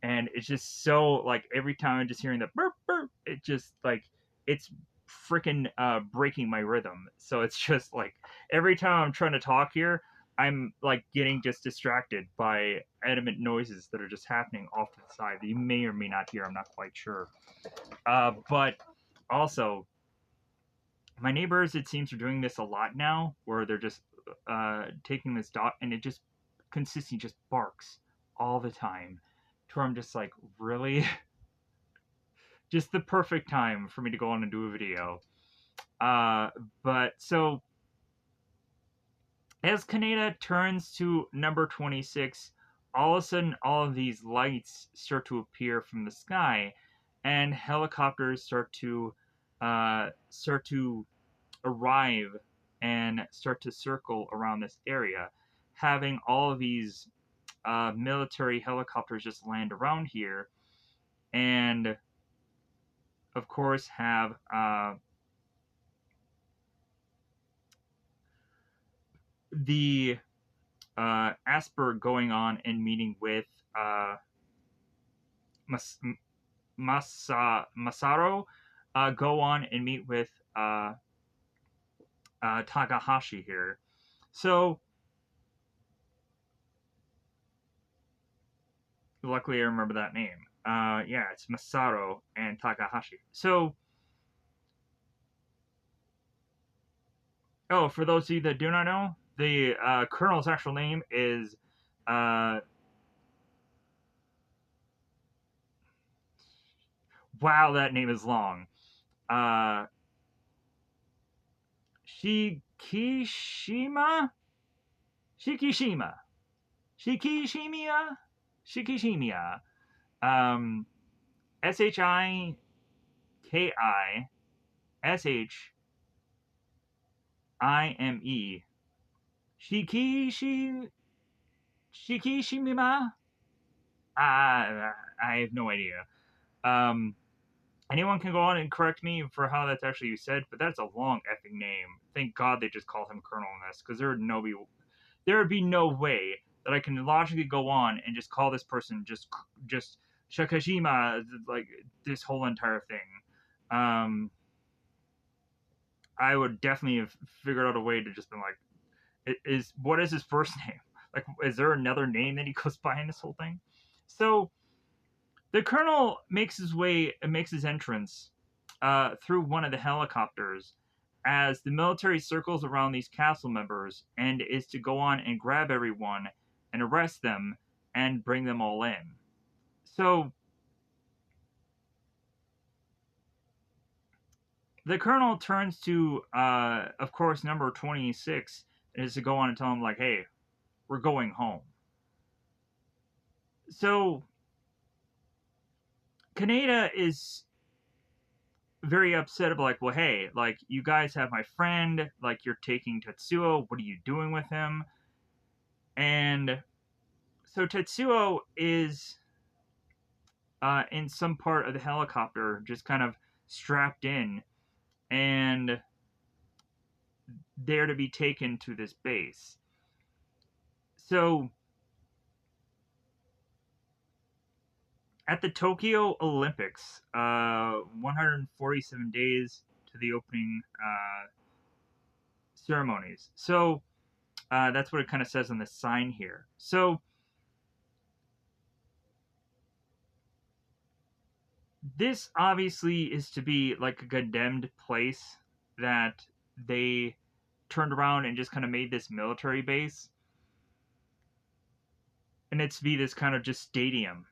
and it's just so, like, every time I'm just hearing the burp burp, it just, like, it's freaking breaking my rhythm. So it's just like every time I'm trying to talk here, I'm like getting just distracted by adamant noises that are just happening off to the side that you may or may not hear. I'm not quite sure. But also, my neighbors, it seems, are doing this a lot now, where they're just taking this dog and it just consistently just barks all the time. To where I'm just like, really? Just the perfect time for me to go on and do a video. But so as Kaneda turns to number 26, all of a sudden all of these lights start to appear from the sky, and helicopters start to arrive and start to circle around this area, having all of these military helicopters just land around here, and of course have the Asper going on and meeting with Mas- Masaru, go on and meet with Takahashi here. So luckily I remember that name. Yeah, it's Masaru and Takahashi. So, oh, for those of you that do not know, the Colonel's actual name is uh, wow, that name is long. Uh, Shikishima, Shikishima, Shikishimiya, Shikishimiya. Shikishime. Shikishi Shikishima. I have no idea. Um, Anyone can go on and correct me for how that's actually said, but that's a long effing name. Thank God they just called him Colonel in this, because there would be no way that I can logically go on and just call this person just Shikishima, like this whole entire thing. Um, I would definitely have figured out a way to just be like, is what is his first name? Like, is there another name that he goes by in this whole thing? So the colonel makes his entrance through one of the helicopters as the military circles around these castle members and is to go on and grab everyone and arrest them and bring them all in. So the colonel turns to, of course, number 26 is to go on and tell him, like, hey, we're going home. So Kaneda is very upset about, like, well, hey, like, you guys have my friend, like, you're taking Tetsuo, what are you doing with him? And so Tetsuo is in some part of the helicopter, just kind of strapped in, and there to be taken to this base. So at the Tokyo Olympics, 147 days to the opening ceremonies. So that's what it kind of says on the sign here. So this obviously is to be like a condemned place that they turned around and just kind of made this military base. And it's to be this kind of just stadium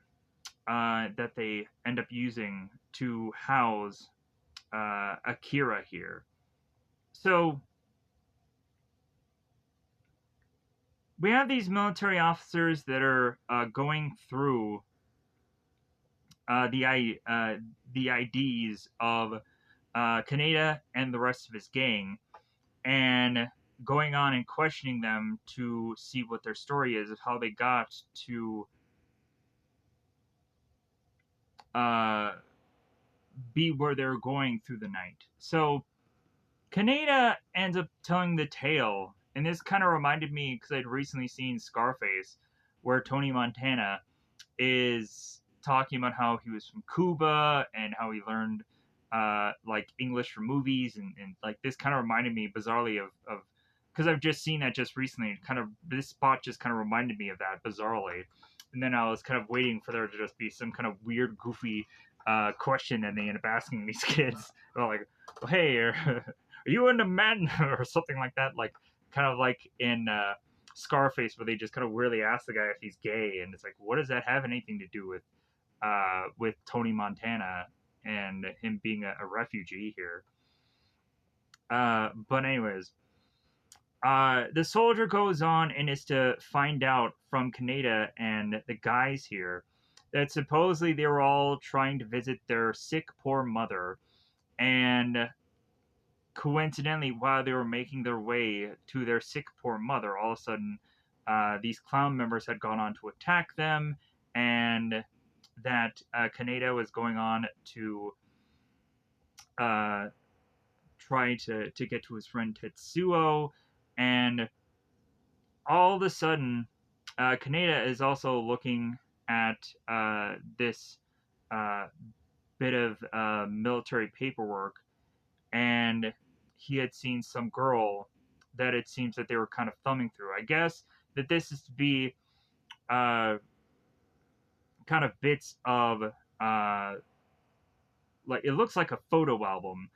that they end up using to house Akira here. So we have these military officers that are going through the IDs of Kaneda and the rest of his gang, and going on and questioning them to see what their story is of how they got to uh, be where they're going through the night. So Kaneda ends up telling the tale, and this kind of reminded me because I'd recently seen Scarface, where Tony Montana is talking about how he was from Cuba and how he learned like English from movies, and like this kind of reminded me bizarrely of because I've just seen that just recently. Kind of this spot just kind of reminded me of that bizarrely, and then I was kind of waiting for there to just be some kind of weird, goofy question, and they end up asking these kids, well, like, well, hey, are you into men or something like that, like kind of like in Scarface, where they just kind of weirdly ask the guy if he's gay, and it's like, what does that have anything to do with Tony Montana and him being a refugee here? But anyways, the soldier goes on and is to find out from Kaneda and the guys here that supposedly they were all trying to visit their sick poor mother, and coincidentally, while they were making their way to their sick poor mother, all of a sudden, these clown members had gone on to attack them, and that Kaneda was going on to uh, try to get to his friend Tetsuo, and all of a sudden, Kaneda is also looking at this uh, bit of military paperwork, and he had seen some girl that it seems that they were kind of thumbing through. I guess that this is to be uh, kind of bits of uh, like it looks like a photo album,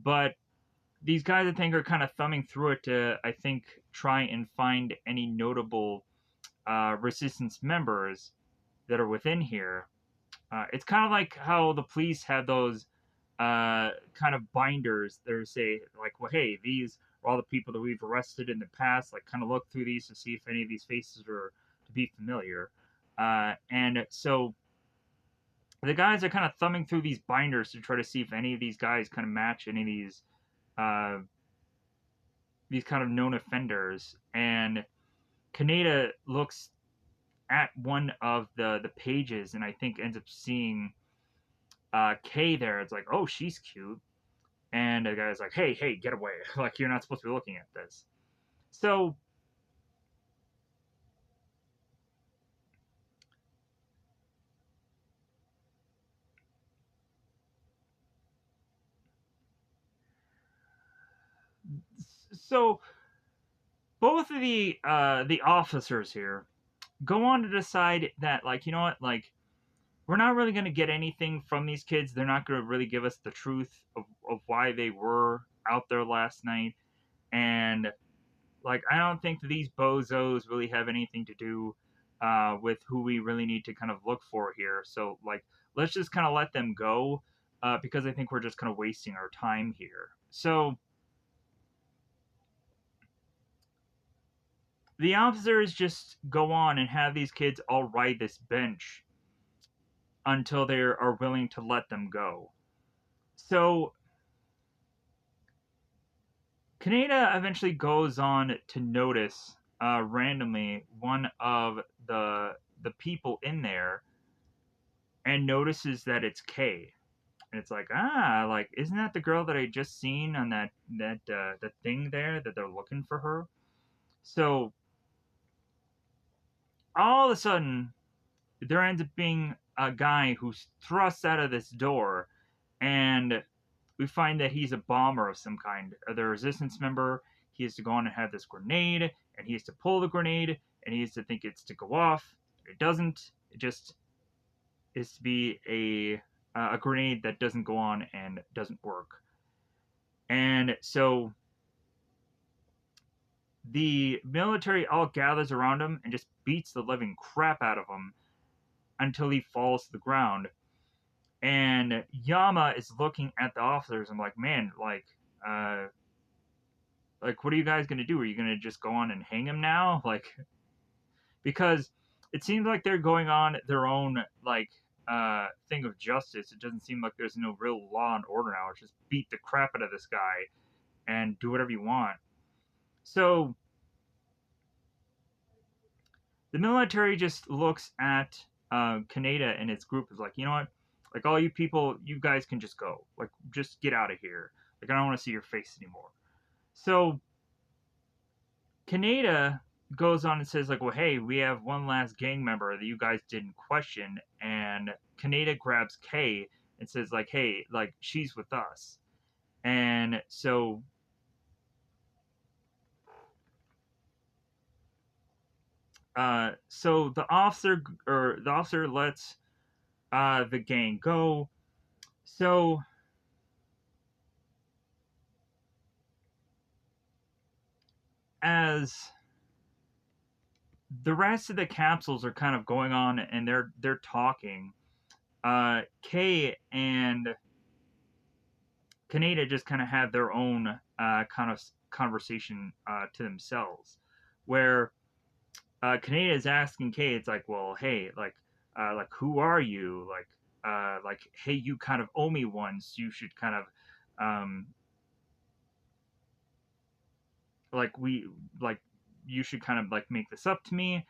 but these guys I think are kind of thumbing through it to I think try and find any notable resistance members that are within here. It's kind of like how the police have those kind of binders that say like, well, hey, these are all the people that we've arrested in the past. Like, kind of look through these to see if any of these faces are to be familiar. And so the guys are kind of thumbing through these binders to try to see if any of these guys kind of match any of uh, these kind of known offenders. And Kaneda looks at one of the pages and I think ends up seeing Kay there. It's like, oh, she's cute. And the guy's like, hey, hey, get away. Like, you're not supposed to be looking at this. So, so both of the officers here go on to decide that, like, you know what, like, we're not really going to get anything from these kids. They're not going to really give us the truth of why they were out there last night. And like, I don't think that these bozos really have anything to do with who we really need to kind of look for here. So, like, let's just kind of let them go because I think we're just kind of wasting our time here. So, the officers just go on and have these kids all ride this bench until they are willing to let them go. So, Kaneda eventually goes on to notice randomly one of the people in there and notices that it's Kay. And it's like, ah, like isn't that the girl that I just seen on that thing there that they're looking for her? So all of a sudden, there ends up being a guy who's thrust out of this door, and we find that he's a bomber of some kind, or the resistance member. He has to go on and have this grenade, and he has to pull the grenade, and he has to think it's to go off. It doesn't. It just is to be a grenade that doesn't go on and doesn't work. And so the military all gathers around him and just beats the living crap out of him until he falls to the ground. And Yama is looking at the officers and like, man, uh, like, what are you guys gonna do? Are you gonna just go on and hang him now? Like, because it seems like they're going on their own like thing of justice. It doesn't seem like there's no real law and order now. It's just beat the crap out of this guy and do whatever you want. So the military just looks at Kaneda and his group is like, you know what? Like all you people, you guys can just go. Like just get out of here. Like I don't want to see your face anymore. So Kaneda goes on and says like, well, hey, we have one last gang member that you guys didn't question, and Kaneda grabs Kay and says like, hey, like she's with us, and so the officer lets the gang go. So as the rest of the capsules are kind of going on and they're talking, Kay and Kaneda just kind of have their own kind of conversation to themselves, where Kaneda is asking Kay, it's like, well, hey, like who are you? Like, hey, you kind of owe me one, so you should kind of, um, like we, like you should kind of like make this up to me.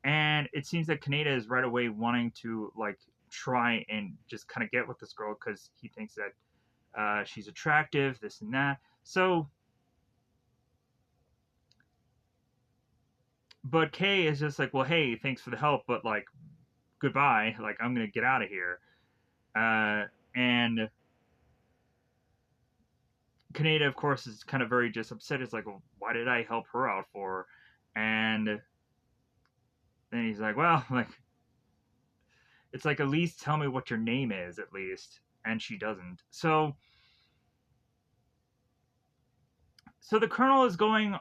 And it seems that Kaneda is right away wanting to like try and just kind of get with this girl because he thinks that she's attractive, this and that. So but Kay is just like, well, hey, thanks for the help, but like, goodbye. Like, I'm gonna get out of here. And Kaneda, of course, is kind of very just upset. It's like, well, why did I help her out for? And then he's like, well, like, it's like, at least tell me what your name is, at least. And she doesn't. So the colonel is going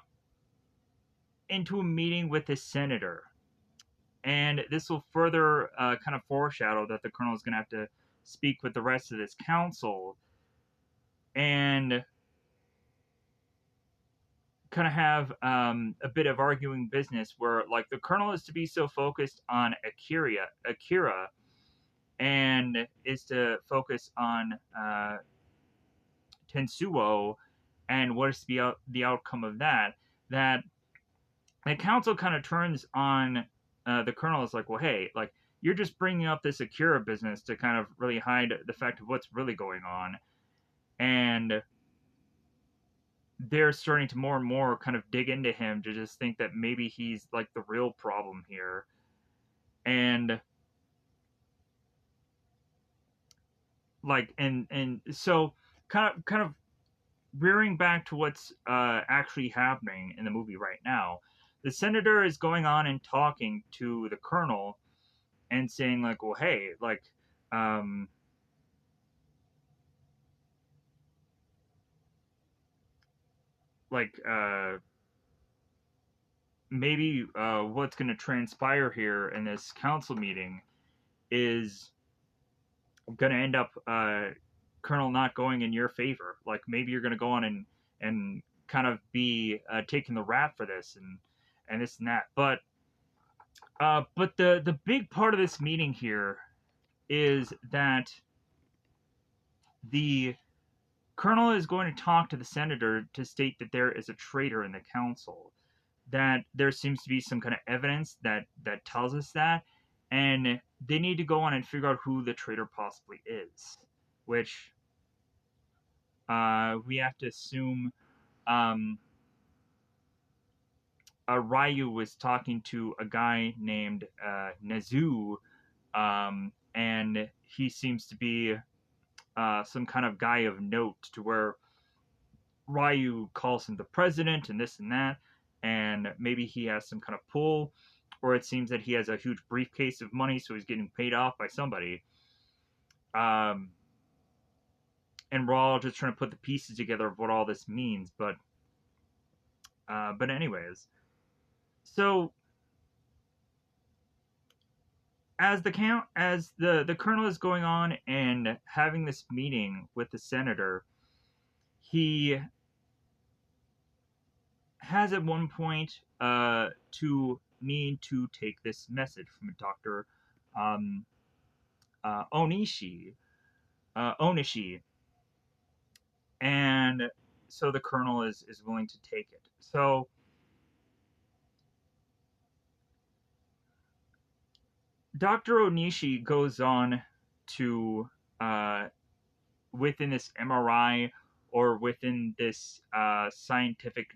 into a meeting with his senator, and this will further kind of foreshadow that the colonel is going to have to speak with the rest of this council and kind of have a bit of arguing business where like the colonel is to be so focused on Akira, and is to focus on Tensuo and what is to be the outcome of that. That the council kind of turns on the colonel. Is like, well, hey, like you're just bringing up this Akira business to kind of really hide the fact of what's really going on, and they're starting to more and more kind of dig into him to just think that maybe he's like the real problem here. And like and so kind of rearing back to what's actually happening in the movie right now, the senator is going on and talking to the colonel and saying like, well, hey, um like maybe what's going to transpire here in this council meeting is going to end up Colonel not going in your favor. Like maybe you're going to go on and kind of be taking the rap for this and this and that. But the big part of this meeting here is that the colonel is going to talk to the senator to state that there is a traitor in the council. That there seems to be some kind of evidence that tells us that, and they need to go on and figure out who the traitor possibly is, which we have to assume um, Ryu was talking to a guy named Nezu, and he seems to be some kind of guy of note to where Ryu calls him the president and this and that, and maybe he has some kind of pull, or it seems that he has a huge briefcase of money, so he's getting paid off by somebody. Um, and we're all just trying to put the pieces together of what all this means, but anyways, so as the colonel is going on and having this meeting with the senator, he has at one point to need to take this message from Dr. Um, Onishi, and so the colonel is willing to take it. So Dr. Onishi goes on to within this MRI or within this scientific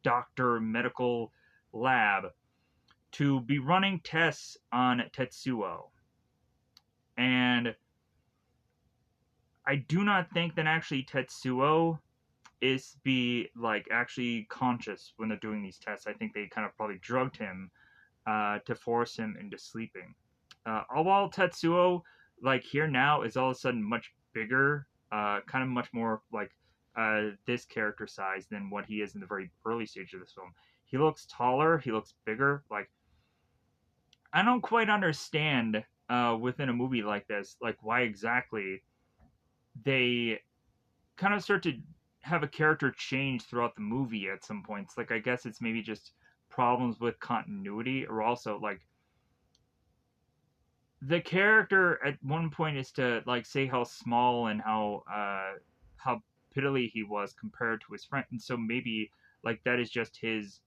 doctor medical lab to be running tests on Tetsuo. And I do not think that actually Tetsuo is be like actually conscious when they're doing these tests. I think they kind of probably drugged him to force him into sleeping. While Tetsuo, like here now, is all of a sudden much bigger, kind of much more like this character size than what he is in the very early stage of this film. He looks taller, he looks bigger. Like I don't quite understand within a movie like this, like why exactly they kind of start to have a character change throughout the movie at some points. Like I guess it's maybe just problems with continuity, or also like the character at one point is to like say how small and how piddly he was compared to his friend, and so maybe like that is just his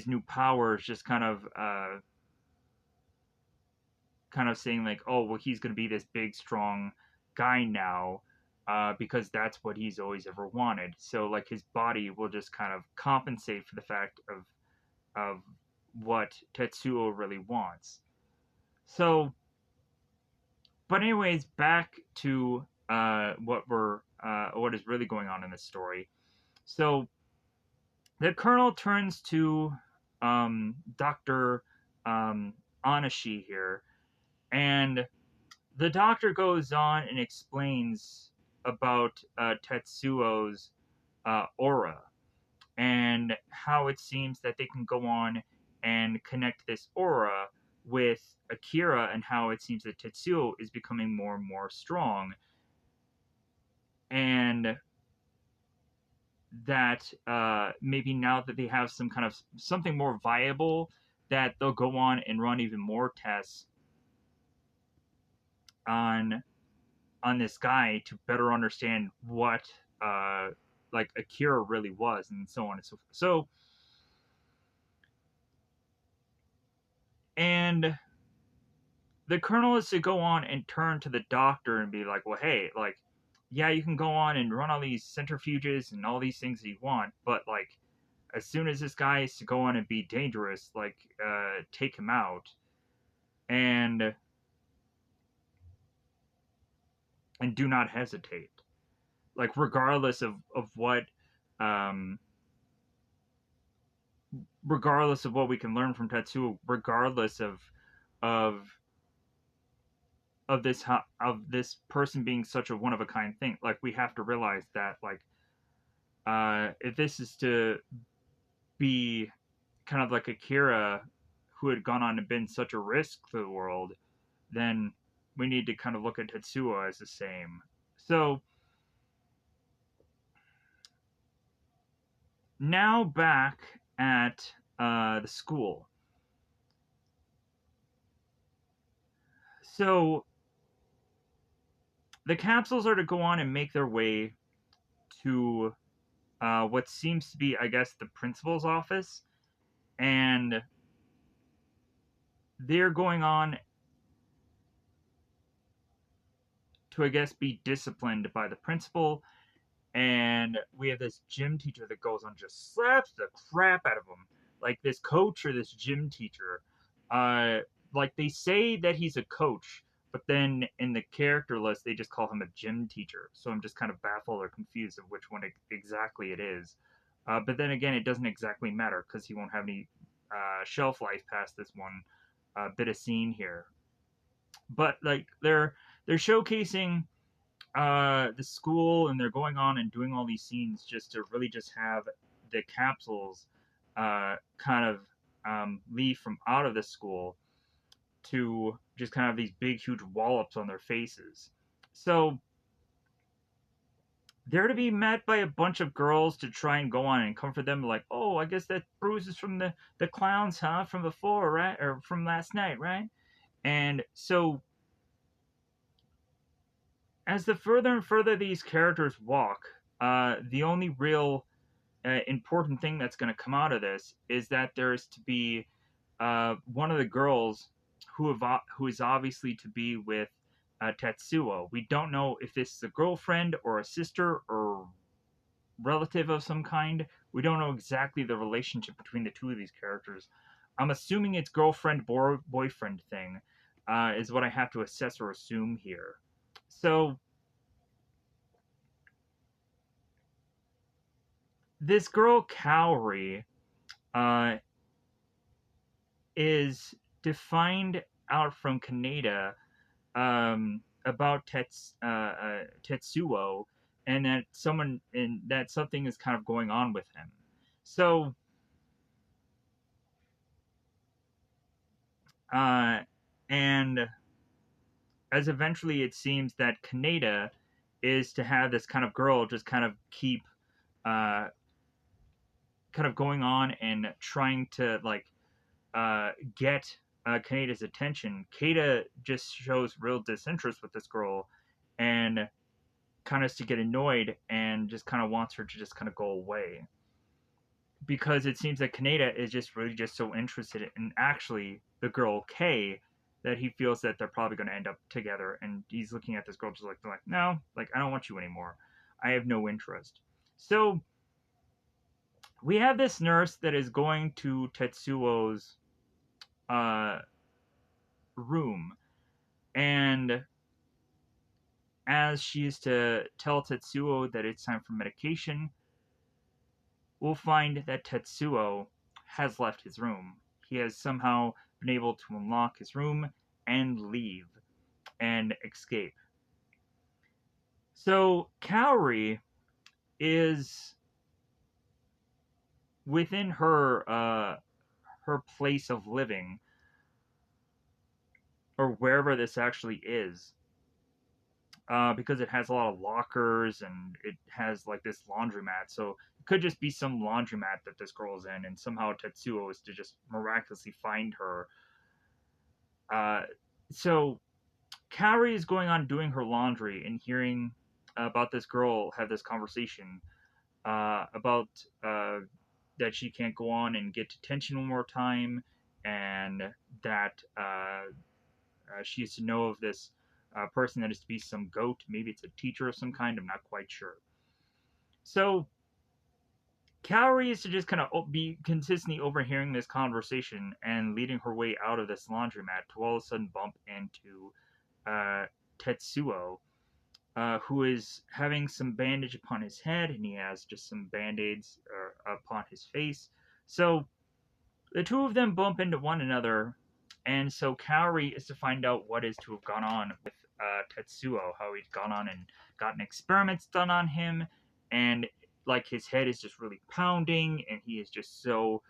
new powers, just kind of saying like, oh well, he's gonna be this big strong guy now, because that's what he's always ever wanted. So like his body will just kind of compensate for the fact of what Tetsuo really wants. So, but anyways, back to what is really going on in this story. So the colonel turns to Doctor Anashi here, and the doctor goes on and explains about Tetsuo's aura and how it seems that they can go on and connect this aura with Akira, and how it seems that Tetsuo is becoming more and more strong, and that maybe now that they have some kind of something more viable, that they'll go on and run even more tests on this guy to better understand what uh, like Akira really was, and so on and so forth. So, and the colonel is to go on and turn to the doctor and be like, well, hey, like, yeah, you can go on and run all these centrifuges and all these things that you want, but like, as soon as this guy is to go on and be dangerous, like, take him out, and do not hesitate. Like, um, regardless of what we can learn from Tetsuo, regardless of of this person being such a one of a kind thing, like we have to realize that like if this is to be kind of like Akira, who had gone on and been such a risk to the world, then we need to kind of look at Tetsuo as the same. So now back at the school. So the capsules are to go on and make their way to what seems to be, I guess, the principal's office, and they're going on to, I guess, be disciplined by the principal. And we have this gym teacher that goes on just slaps the crap out of him, like this coach or this gym teacher. Uh, like they say that he's a coach, but then in the character list they just call him a gym teacher. So I'm just kind of baffled or confused of which one exactly it is. But then again, it doesn't exactly matter because he won't have any shelf life past this one bit of scene here. But like they're showcasing the school, and they're going on and doing all these scenes just to really just have the capsules kind of leave from out of the school to just kind of these big huge wallops on their faces. So they're to be met by a bunch of girls to try and go on and comfort them, like, oh, I guess that bruise is from the clowns, huh, from before, right, or from last night, right? And so as the further and further these characters walk, the only real important thing that's going to come out of this is that there's to be one of the girls who is obviously to be with Tetsuo. We don't know if this is a girlfriend or a sister or relative of some kind. We don't know exactly the relationship between the two of these characters. I'm assuming it's girlfriend boyfriend thing, is what I have to assess or assume here. So this girl Kaori uh, is defined out from Kaneda about Tetsuo, and that something is kind of going on with him. So, uh, and as eventually it seems that Kaneda is to have this kind of girl just kind of keep uh, kind of going on and trying to like get Kaneda's attention. Kada just shows real disinterest with this girl, and kind of to get annoyed and just kind of wants her to just kind of go away, because it seems that Kaneda is just really just so interested in actually the girl Kay, that he feels that they're probably going to end up together, and he's looking at this girl just like no, like I don't want you anymore. I have no interest. So we have this nurse that is going to Tetsuo's uh, room, and as she is to tell Tetsuo that it's time for medication, we'll find that Tetsuo has left his room. He has somehow been able to unlock his room and leave and escape. So Kaori is within her place of living, or wherever this actually is, because it has a lot of lockers and it has like this laundromat. So it could just be some laundromat that this girl's in, and somehow Tetsuo is to just miraculously find her. Uh, so Kaori is going on doing her laundry and hearing about this girl have this conversation about that she can't go on and get detention one more time, and that she is to know of this person that is to be some goat. Maybe it's a teacher of some kind. I'm not quite sure. So Kaori is to just kind of be consistently overhearing this conversation and leading her way out of this laundromat to all of a sudden bump into uh, Tetsuo, who is having some bandage upon his head, and he has just some band-aids upon his face. So the two of them bump into one another, and so Kaori is to find out what is to have gone on with Tetsuo, how he's gone on and gotten experiments done on him, and like his head is just really pounding, and he is just so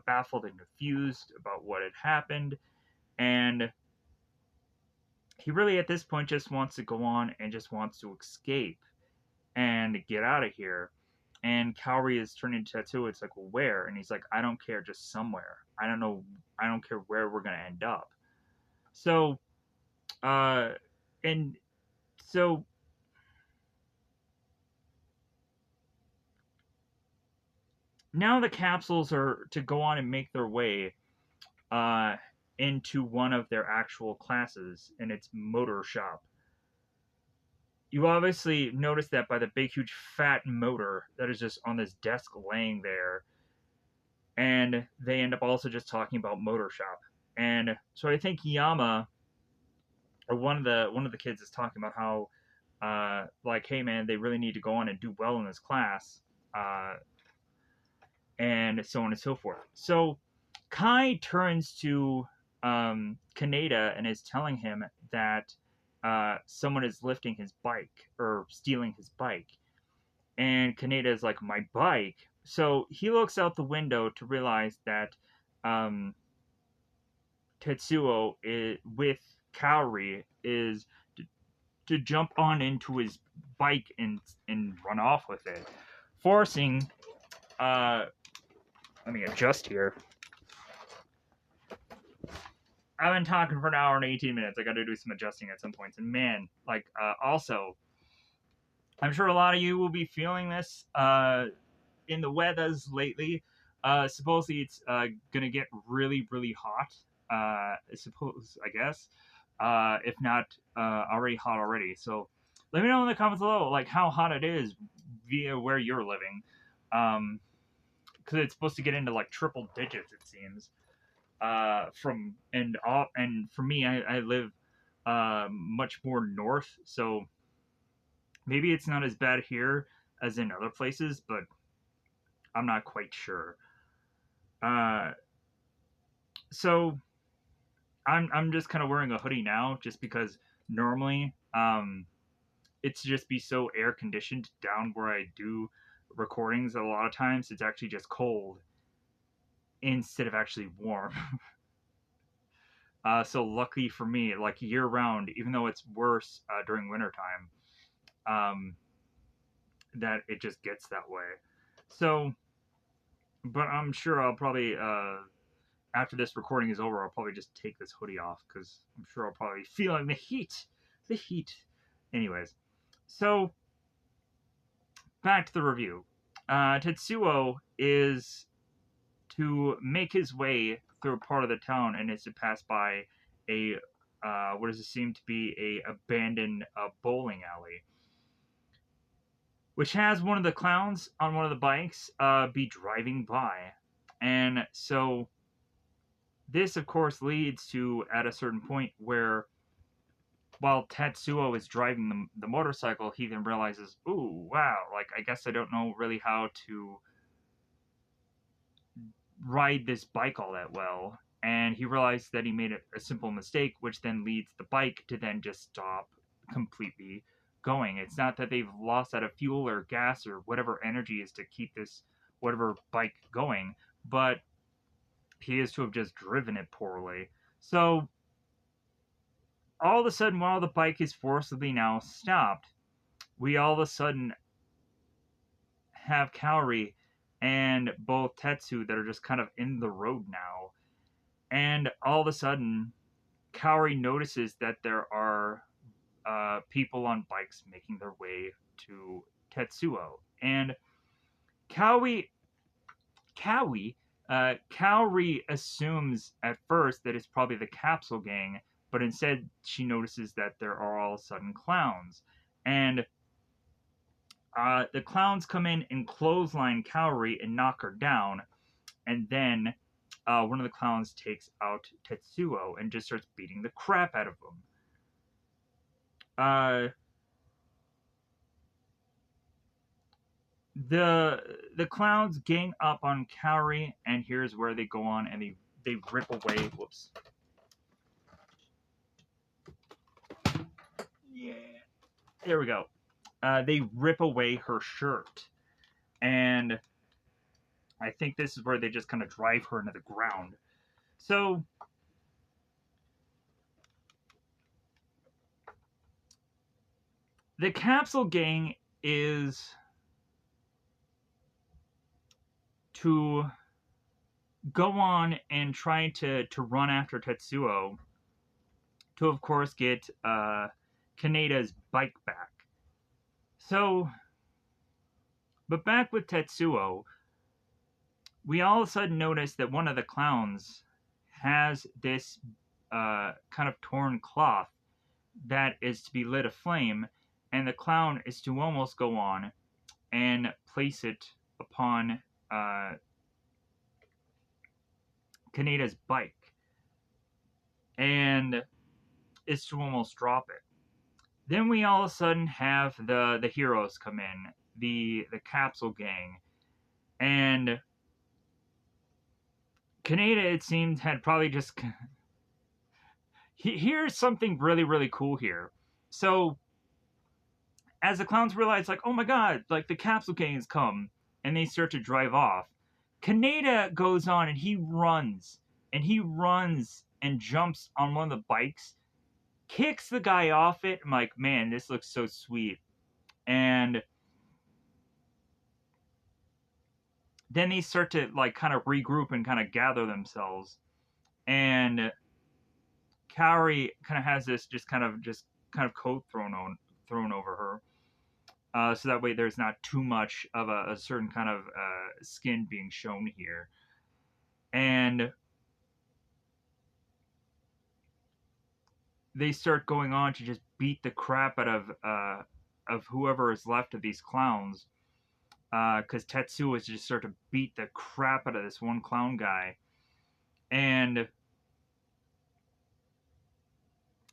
baffled and confused about what had happened, and he really at this point just wants to go on and just wants to escape and get out of here. And Kaori is turning to Tetsuo. It's like, well, where? And he's like, I don't care, just somewhere. I don't know. I don't care where we're gonna end up. So, uh, and so now the capsules are to go on and make their way uh, into one of their actual classes, and it's motor shop. You obviously notice that by the big, huge, fat motor that is just on this desk laying there, and they end up also just talking about motor shop. And so I think Yama, or one of the kids, is talking about how like, hey man, they really need to go on and do well in this class, uh, and so on and so forth. So Kai turns to Kaneda and is telling him that someone is lifting his bike or stealing his bike, and Kaneda is like, my bike. So he looks out the window to realize that um, Tetsuo is, with Kaori, is to jump on into his bike and run off with it, forcing. Let me adjust here. I've been talking for an hour and 18 minutes. I got to do some adjusting at some points, and man, like also, I'm sure a lot of you will be feeling this in the weathers lately. Supposedly it's gonna get really, really hot. I guess, if not already hot already. So let me know in the comments below, like how hot it is via where you're living, because it's supposed to get into like triple digits, it seems. And for me, I live much more north, so maybe it's not as bad here as in other places, but I'm not quite sure. Uh, so I'm just kind of wearing a hoodie now, just because normally it's just be so air conditioned down where I do recordings. A lot of times it's actually just cold instead of actually warm. So lucky for me, like year round, even though it's worse during wintertime, um, that it just gets that way. So, but I'm sure I'll probably after this recording is over, I'll probably just take this hoodie off because I'm sure I'll probably be feeling the heat. The heat. Anyways, so back to the review. Tetsuo is to make his way through a part of the town and is to pass by what does it seem to be a abandoned bowling alley, which has one of the clowns on one of the bikes be driving by. And so this, of course, leads to at a certain point where while Tetsuo is driving the motorcycle, he then realizes, ooh, wow, like, I guess I don't know really how to ride this bike all that well. And he realized that he made a simple mistake, which then leads the bike to then just stop completely going. It's not that they've lost out of fuel or gas or whatever energy is to keep this whatever bike going, but he is to have just driven it poorly. So all of a sudden, while the bike is forcibly now stopped, we all of a sudden have Kaori and both Tetsu that are just kind of in the road now. And all of a sudden, Kaori notices that there are people on bikes making their way to Tetsuo. And Kaori, Kaori assumes at first that it's probably the capsule gang, but instead she notices that there are all of a sudden clowns. And the clowns come in and clothesline Kaori and knock her down. And then one of the clowns takes out Tetsuo and just starts beating the crap out of him. The clowns gang up on Kaori, and here's where they go on and they rip away. Whoops. Yeah. There we go. They rip away her shirt, and I think this is where they just kind of drive her into the ground. So the capsule gang is to go on and try to run after Tetsuo to, of course, get Kaneda's bike back. So, but back with Tetsuo, we all of a sudden notice that one of the clowns has this kind of torn cloth that is to be lit aflame, and the clown is to almost go on and place it upon Kaneda's bike, and is to almost drop it. Then we all of a sudden have the heroes come in, the capsule gang, and Kaneda, it seems, had probably just. Here's something really, really cool here. So, as the clowns realize, like, oh my god, like, the capsule gang has come, and they start to drive off, Kaneda goes on and he runs. And he runs and jumps on one of the bikes, kicks the guy off it. I'm like, man, this looks so sweet. And then they start to, like, kind of regroup and kind of gather themselves. And Kaori kind of has this just kind of coat thrown over her, so that way there's not too much of a certain kind of skin being shown here. And they start going on to just beat the crap out of whoever is left of these clowns, because Tetsuo is just start to beat the crap out of this one clown guy, and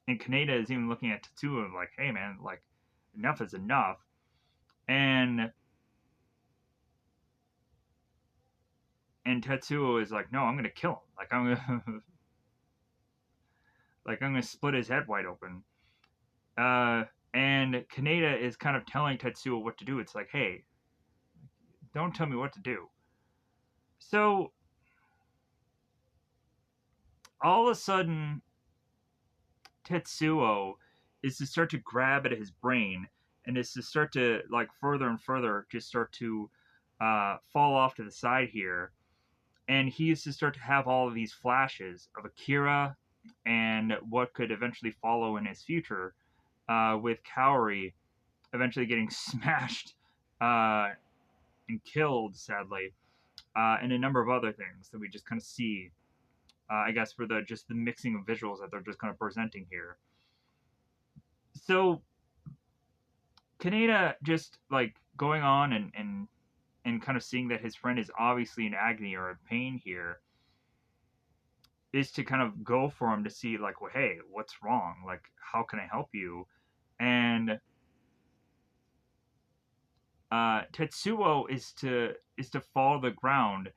Kaneda is even looking at Tetsuo like, hey man, like, enough is enough. And Tetsuo is like, no, I'm gonna kill him. Like, I'm gonna like, I'm gonna split his head wide open. And Kaneda is kind of telling Tetsuo what to do. It's like, hey, don't tell me what to do. So all of a sudden, Tetsuo is to start to grab at his brain, and is to start to, like, further and further just start to fall off to the side here. And he is to start to have all of these flashes of Akira and what could eventually follow in his future, with Kaori eventually getting smashed and killed, sadly, and a number of other things that we just kind of see I guess for the just the mixing of visuals that they're just kind of presenting here. So Kaneda just like going on and kind of seeing that his friend is obviously in agony or in pain here is to kind of go for him to see like, well, hey, what's wrong? Like, how can I help you? And Tetsuo is to fall to the ground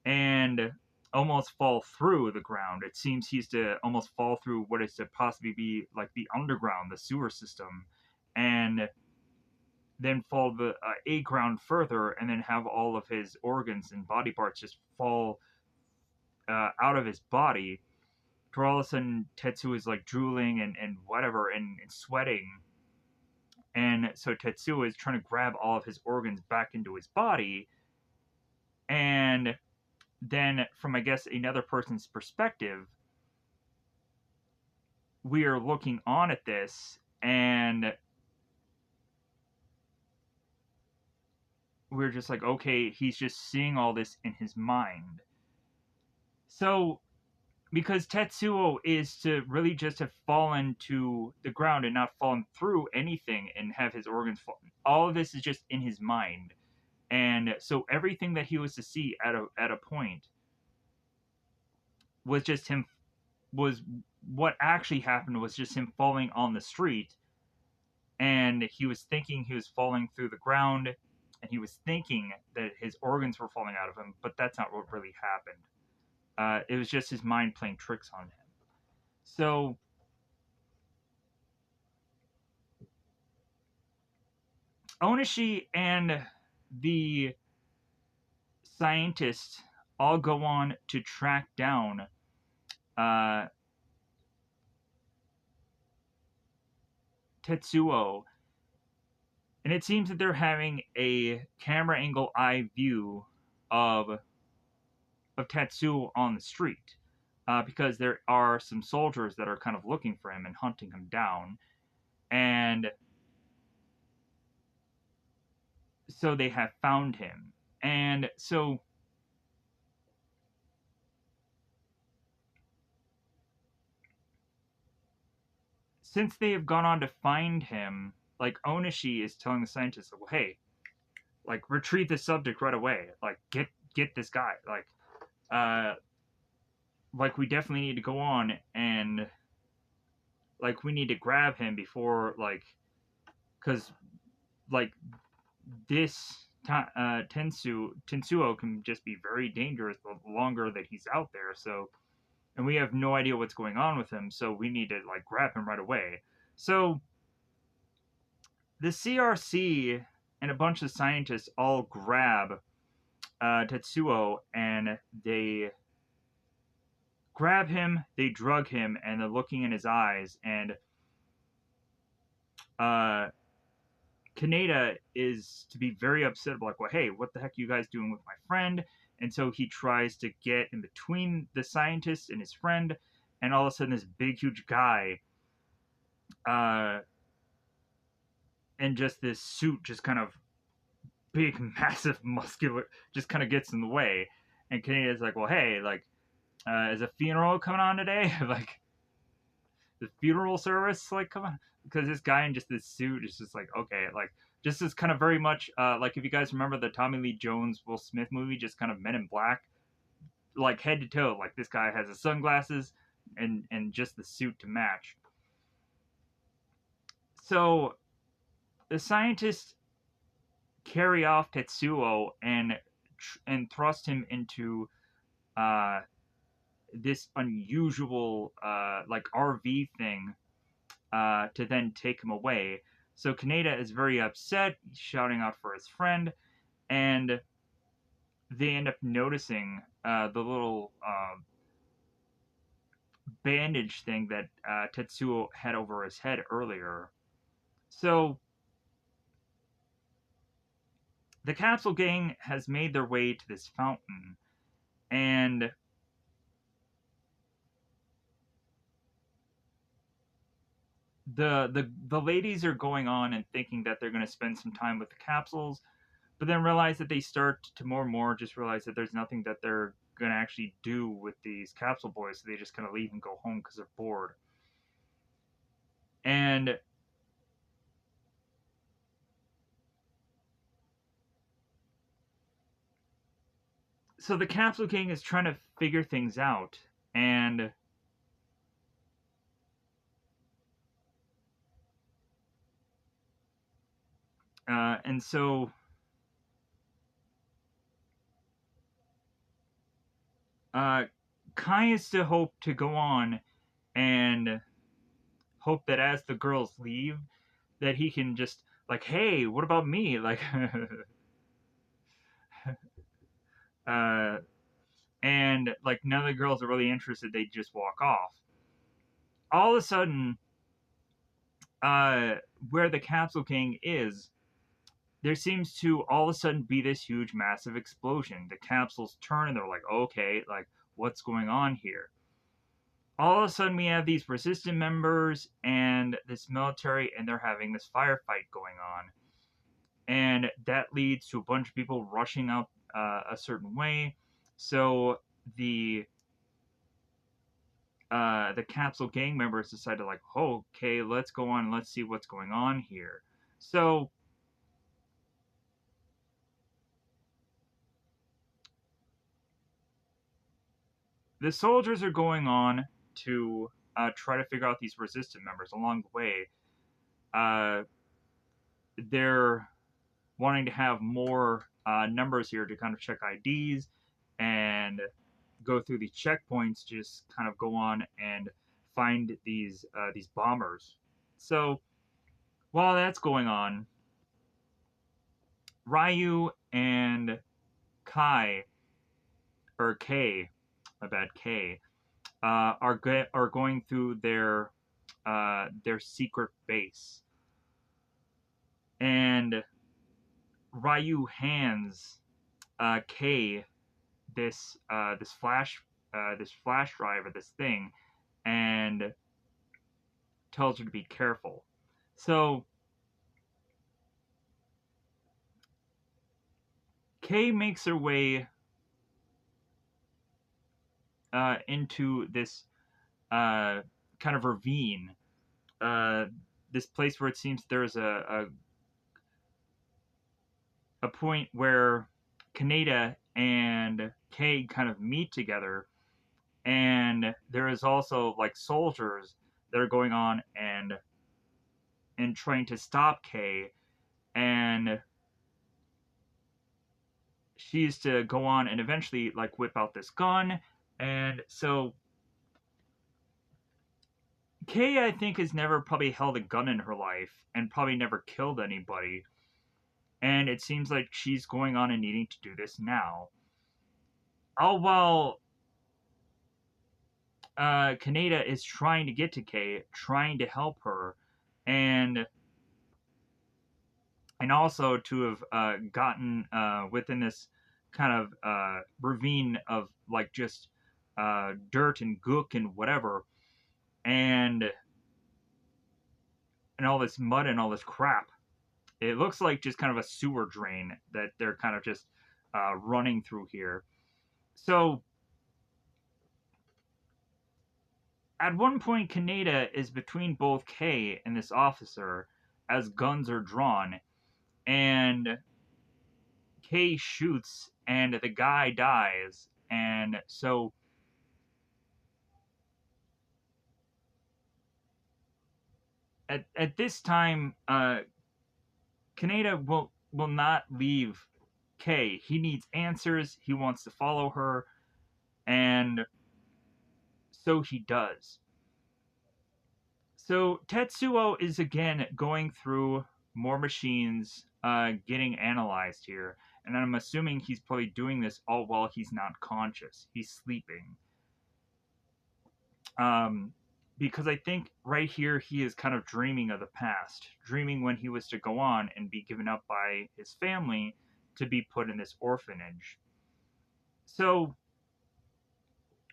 and almost fall through the ground. It seems he's to almost fall through what is to possibly be like the underground, the sewer system, and then fall the a ground further, and then have all of his organs and body parts just fall out of his body. For all of a sudden, Tetsuo is like drooling and whatever and sweating, and so Tetsuo is trying to grab all of his organs back into his body, and then from I guess another person's perspective, we are looking on at this and we're just like, okay, he's just seeing all this in his mind. So because Tetsuo is to really just have fallen to the ground and not fallen through anything and have his organs fall, all of this is just in his mind. And so everything that he was to see at a point was just him, was what actually happened was just him falling on the street, and he was thinking he was falling through the ground, and he was thinking that his organs were falling out of him, but that's not what really happened. It was just his mind playing tricks on him. So Onishi and the scientist all go on to track down uh, Tetsuo, and it seems that they're having a camera angle eye view of Tetsuo on the street, because there are some soldiers that are kind of looking for him and hunting him down, and so they have found him, and so since they have gone on to find him, like Onishi is telling the scientists, well, hey, like retrieve the subject right away, like get this guy, uh, like we definitely need to go on and like we need to grab him before like because like this Tensuo can just be very dangerous the longer that he's out there. So, and we have no idea what's going on with him, so we need to like grab him right away. So the CRC and a bunch of scientists all grab Tetsuo and they grab him, they drug him, and they're looking in his eyes. And uh, Kaneda is to be very upset, like, well, hey, what the heck are you guys doing with my friend? And so he tries to get in between the scientist and his friend, and all of a sudden, this big, huge guy, uh, and just this suit, just kind of big, massive, muscular, just kind of gets in the way. And Kaneda's like, well, hey, like, is a funeral coming on today? Like, the funeral service, like, come on, because this guy in just this suit is just like, okay, like, just is kind of very much like if you guys remember the Tommy Lee Jones Will Smith movie, just kind of Men in Black, like head to toe, like this guy has his sunglasses and just the suit to match. So the scientists carry off Tetsuo and thrust him into uh, this unusual like RV thing to then take him away. So Kaneda is very upset, shouting out for his friend, and they end up noticing the little bandage thing that Tetsuo had over his head earlier. So the capsule gang has made their way to this fountain, and the ladies are going on and thinking that they're going to spend some time with the capsules, but then realize that they start to more and more just realize that there's nothing that they're gonna actually do with these capsule boys. So they just kind of leave and go home because they're bored. And so the capsule gang is trying to figure things out, and so uh, Kai is to hope to go on and hope that as the girls leave, that he can just like, hey, what about me? Like, uh, and like none of the girls are really interested. They just walk off. All of a sudden, uh, where the Capsule King is, there seems to all of a sudden be this huge, massive explosion. The capsules turn and they're like, okay, like, what's going on here? All of a sudden, we have these resistant members and this military, and they're having this firefight going on. And that leads to a bunch of people rushing out a certain way. So the the capsule gang members decide to like, oh, okay, let's go on and let's see what's going on here. So the soldiers are going on to try to figure out these resistant members along the way. Uh, they're wanting to have more numbers here to kind of check IDs and go through the checkpoints, just kind of go on and find these bombers. So while that's going on, Ryu and Kai or K, my bad K, are going through their secret base, and Ryu hands K this flash drive or this thing, and tells her to be careful. So Kay makes her way into this kind of ravine, uh, this place where it seems there's a point where Kaneda and Kay kind of meet together, and there is also like soldiers that are going on and trying to stop Kay, and she's to go on and eventually like whip out this gun, and so Kay, I think, has never probably held a gun in her life and probably never killed anybody. And it seems like she's going on and needing to do this now. All while Kaneda is trying to get to Kay, trying to help her, and and also to have gotten within this kind of ravine of like just dirt and gook and whatever, and and all this mud and all this crap. It looks like just kind of a sewer drain that they're kind of just running through here. So at one point, Kaneda is between both Kay and this officer as guns are drawn, and Kay shoots, and the guy dies. And so at this time, Kaneda will not leave Kay. He needs answers. He wants to follow her, and so he does. So Tetsuo is again going through more machines, getting analyzed here, and I'm assuming he's probably doing this all while he's not conscious. He's sleeping, um, because I think right here he is kind of dreaming of the past, dreaming when he was to go on and be given up by his family to be put in this orphanage. So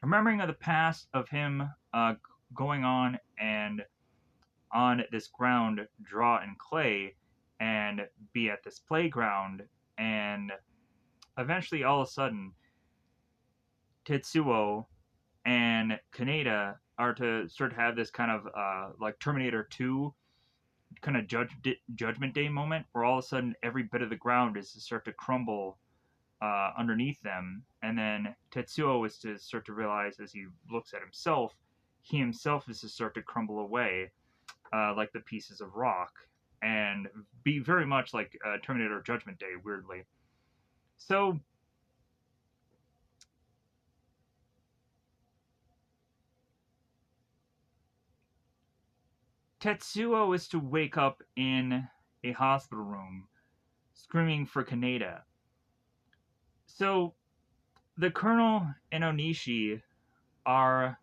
remembering of the past of him going on and on this ground draw in clay and be at this playground, and eventually all of a sudden Tetsuo and Kaneda are to sort of have this kind of like Terminator 2 kind of Judgment Day moment where all of a sudden every bit of the ground is to start to crumble underneath them, and then Tetsuo is to start to realize as he looks at himself, he himself is to start to crumble away like the pieces of rock, and be very much like Terminator Judgment Day, weirdly. So Tetsuo is to wake up in a hospital room screaming for Kaneda. So the Colonel and Onishi are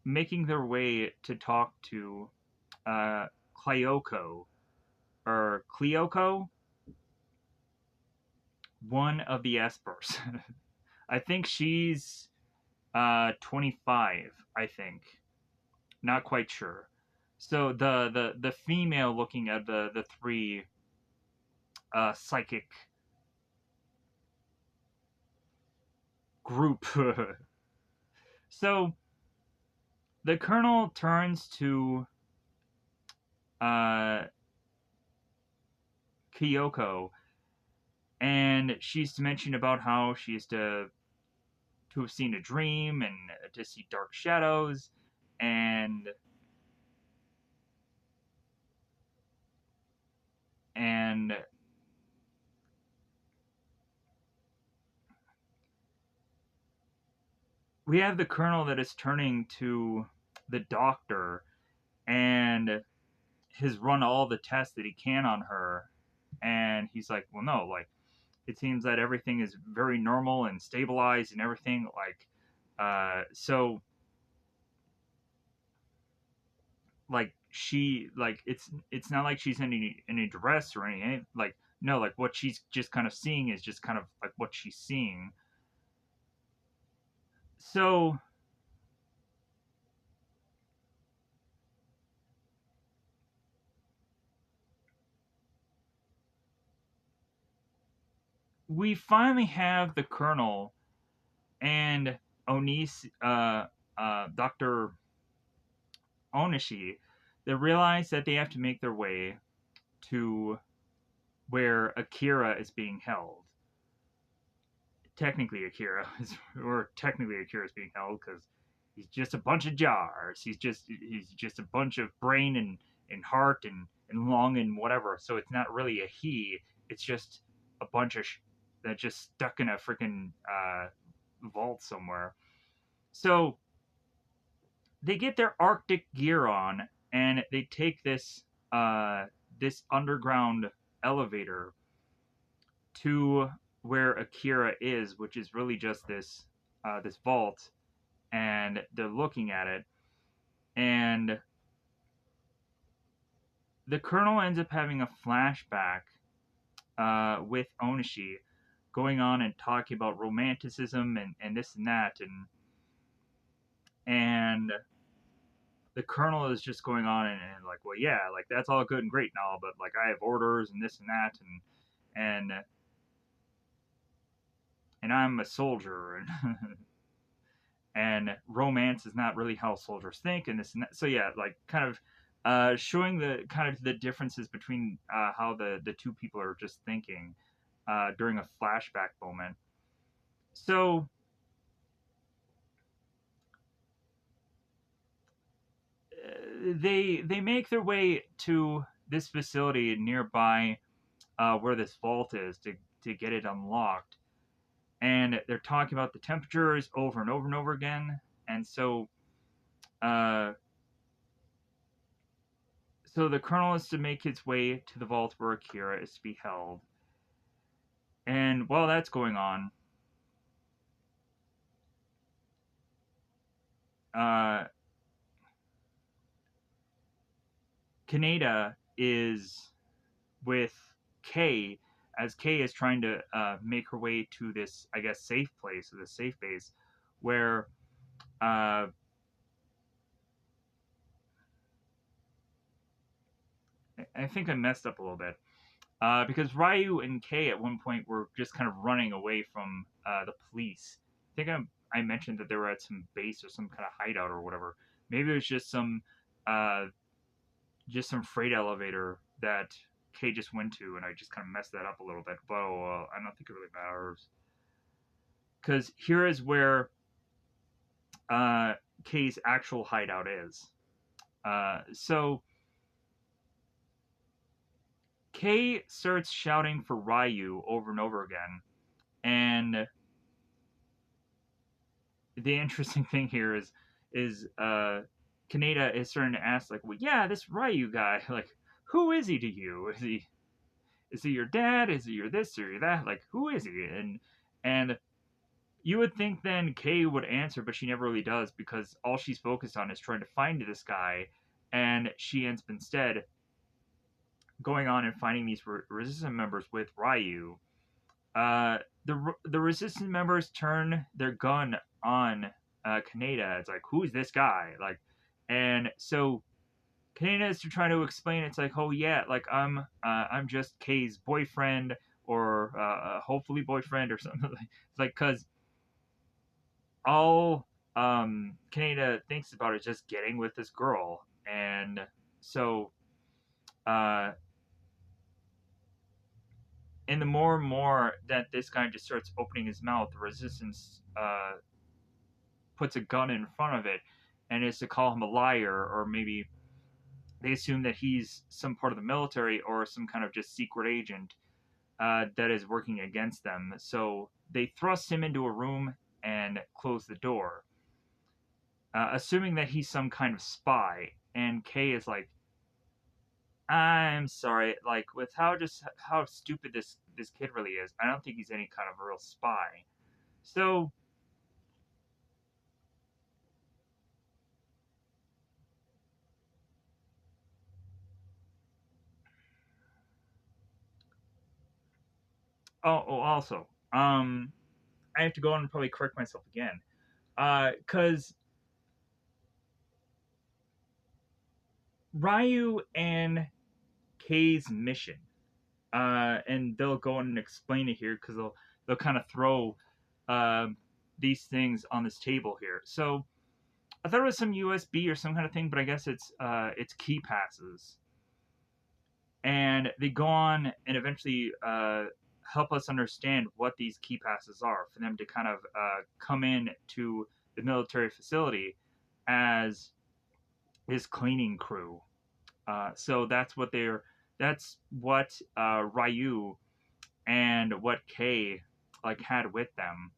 making their way to talk to uh, Kyoko, or Cleoko, one of the Espers. I think she's 25, I think. Not quite sure. So the female looking at the three psychic group. So the colonel turns to uh, Kyoko, and she's to mention about how she used to have seen a dream and to see dark shadows, and and we have the colonel that is turning to the doctor and has run all the tests that he can on her, and he's like, well, no, like it seems that everything is very normal and stabilized and everything, like so like she like it's not like she's in any duress or anything, like no, like what she's just kind of seeing is just kind of like what she's seeing. So we finally have the colonel and Onis Dr. Onishi, they realize that they have to make their way to where Akira is being held. Technically, Akira is being held because he's just a bunch of jars. He's just a bunch of brain and heart and lung and whatever. So it's not really a he. It's just a bunch of that just stuck in a freaking vault somewhere. So they get their Arctic gear on and they take this underground elevator to where Akira is, which is really just this vault, and they're looking at it, and the colonel ends up having a flashback with Onishi, going on and talking about romanticism and this and that, and the colonel is just going on and like, well, yeah, like that's all good and great and all, but like I have orders and this and that, and and I'm a soldier, and and romance is not really how soldiers think, and this and that. So yeah, like kind of showing the kind of the differences between how the two people are just thinking during a flashback moment. So they make their way to this facility nearby where this vault is to get it unlocked, and they're talking about the temperatures over and over and over again, and uh, so the colonel is to make his way to the vault where Akira is to be held. And while that's going on, uh, Kaneda is with Kay as Kay is trying to make her way to this, I guess, safe place, or the safe base, where uh, I think I messed up a little bit. Because Ryu and Kay at one point were just kind of running away from the police, think I mentioned that they were at some base or some kind of hideout or whatever. Maybe it was uh, just some freight elevator that Kay just went to, and I just kind of messed that up a little bit. But I don't think it really matters because here is where uh, Kay's actual hideout is. So Kay starts shouting for Ryu over and over again, and the interesting thing here is Kaneda is starting to ask like, well, yeah, this Ryu guy, like, who is he to you? Is he your dad? Is he your this or your that? Like, who is he? And you would think then Kay would answer, but she never really does because all she's focused on is trying to find this guy, and she ends up instead going on and finding these resistance members with Ryu. Uh, the resistance members turn their gun on Kaneda. It's like, who's this guy? Like, and so Kaneda is trying to explain. It's like, oh yeah, like I'm just Kay's boyfriend or hopefully boyfriend or something. It's like because all Kaneda thinks about is just getting with this girl, and so uh, and the more and more that this guy just starts opening his mouth, the resistance puts a gun in front of it and is to call him a liar, or maybe they assume that he's some part of the military or some kind of just secret agent that is working against them. So they thrust him into a room and close the door, assuming that he's some kind of spy. And Kay is like, I'm sorry, like with how stupid this kid really is, I don't think he's any kind of real spy. So also, I have to go on and probably correct myself again, because Ryu and Kay's mission, and they'll go on and explain it here because they'll kind of throw um, these things on this table here. So I thought it was some USB or some kind of thing, but I guess it's key passes, and they go on and eventually help us understand what these key passes are for them to kind of come in to the military facility as his cleaning crew. So that's what Ryu and what Kay like had with them.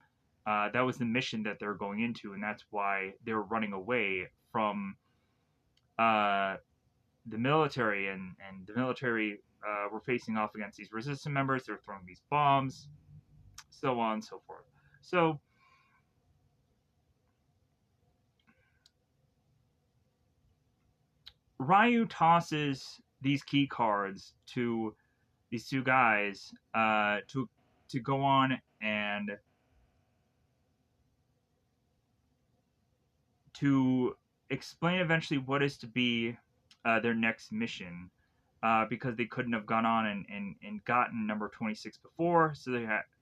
That was the mission that they're going into, and that's why they were running away from uh, the military, and the military were facing off against these resistance members. They're throwing these bombs, so on and so forth. So Ryu tosses these key cards to these two guys to go on and to explain eventually what is to be their next mission, because they couldn't have gone on and gotten number 26 before, so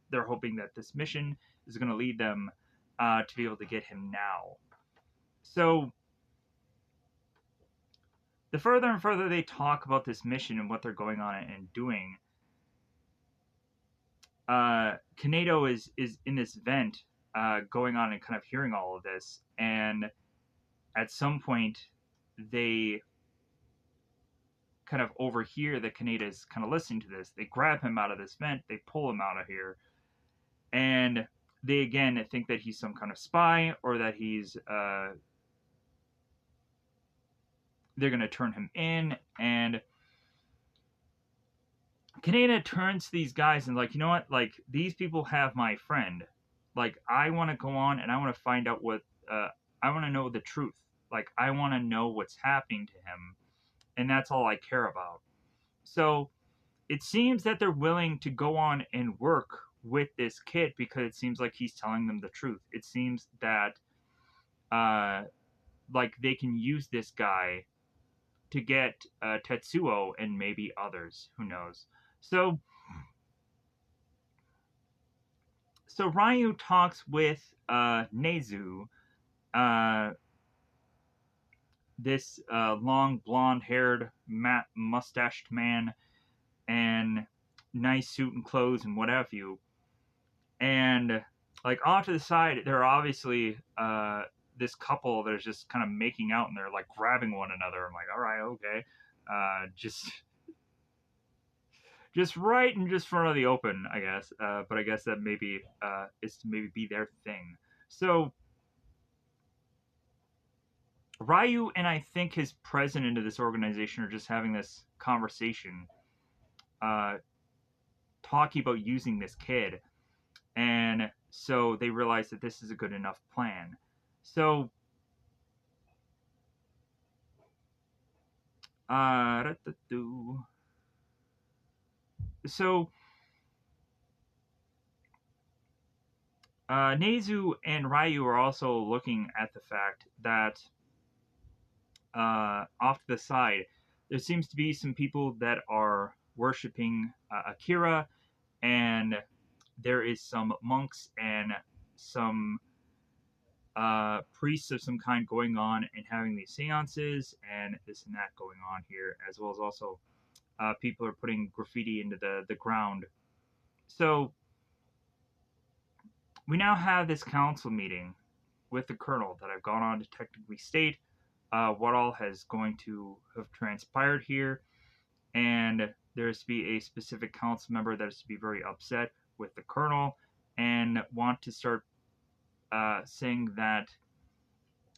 they're hoping that this mission is going to lead them to be able to get him now. So the further and further they talk about this mission and what they're going on and doing, Kaneda is in this vent, going on and kind of hearing all of this, and at some point they kind of overhear that Kaneda is kind of listening to this. They grab him out of this vent, they pull him out of here, and they again think that he's some kind of spy or that they're going to turn him in. And Kaneda turns to these guys and like, you know what? Like these people have my friend. Like I want to go on and I want to find out what I want to know the truth. Like I want to know what's happening to him, and that's all I care about. So it seems that they're willing to go on and work with this kid because it seems like he's telling them the truth. It seems that uh, like they can use this guy to get Tetsuo and maybe others. Who knows? So So Ryu talks with Nezu, uh, this long blonde-haired, mustached man, and nice suit and clothes and what have you. And like off to the side, there are obviously this couple that is just kind of making out and they're like grabbing one another. I'm like, all right, okay, just right in just front of the open, I guess. But I guess that maybe is to maybe be their thing. So Ryu and I think his president of this organization are just having this conversation, uh, talking about using this kid, and so they realize that this is a good enough plan. So, uh, so Nezu and Ryu are also looking at the fact that off to the side, there seems to be some people that are worshiping Akira, and there is some monks and some priests of some kind going on and having these seances and this and that going on here, as well as also people are putting graffiti into the ground. So we now have this council meeting with the colonel that I've gone on to technically state what all has going to have transpired here, and there is to be a specific council member that is to be very upset with the colonel and want to start saying that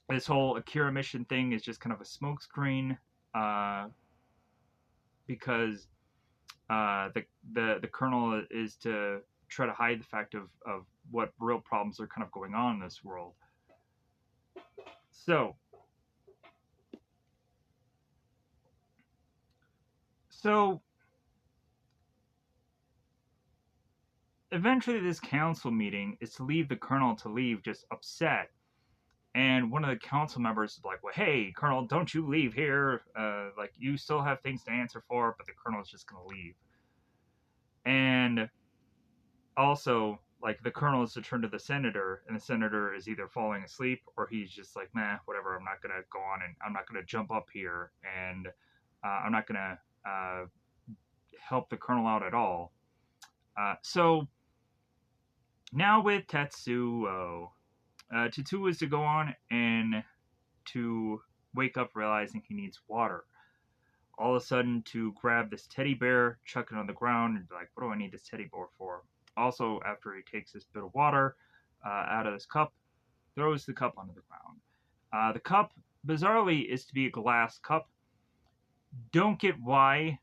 this whole Akira mission thing is just kind of a smokescreen uh, because the colonel is to try to hide the fact of what real problems are kind of going on in this world. So so eventually this council meeting is to leave the colonel to leave just upset. And one of the council members is like, well, hey, Colonel, don't you leave here. Like, you still have things to answer for, but the colonel is just going to leave. And also, like, the colonel is to turn to the senator, and the senator is either falling asleep or he's just like, nah, whatever, I'm not going to go on and I'm not going to jump up here and I'm not going to help the colonel out at all. So now with Tetsuo, Tetsuo is to go on and to wake up realizing he needs water. All of a sudden, to grab this teddy bear, chuck it on the ground, and be like, what do I need this teddy bear for? Also, after he takes this bit of water out of this cup, throws the cup onto the ground. The cup, bizarrely, is to be a glass cup. Don't get why,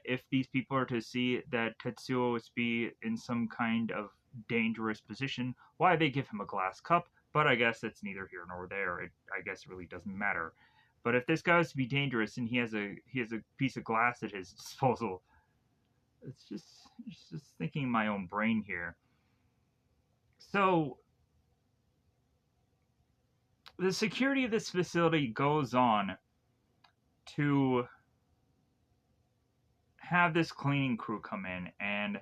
if these people are to see that Tetsuo is to be in some kind of dangerous position, why they give him a glass cup, but I guess that's neither here nor there. I guess it really doesn't matter. But if this guy is to be dangerous and he has a piece of glass at his disposal, it's just thinking in my own brain here. So the security of this facility goes on to have this cleaning crew come in, and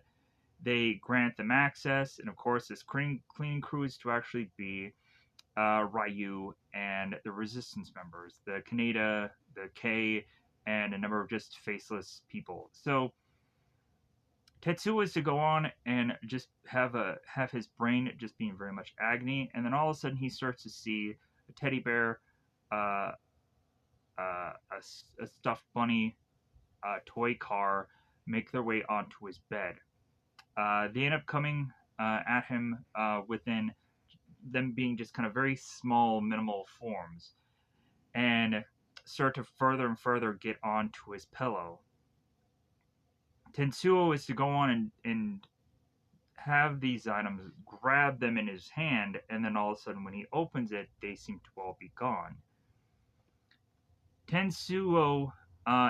they grant them access. And of course, this cleaning crew is to actually be Ryu and the resistance members, the Kaneda, the K, and a number of just faceless people. So Tetsuo is to go on and just have his brain just being very much agony, and then all of a sudden he starts to see a teddy bear, uh, a stuffed bunny, toy car make their way onto his bed. They end up coming at him within them being just kind of very small, minimal forms, and start to further and further get onto his pillow. Tetsuo is to go on and have these items, grab them in his hand, and then all of a sudden, when he opens it, they seem to all be gone. Tetsuo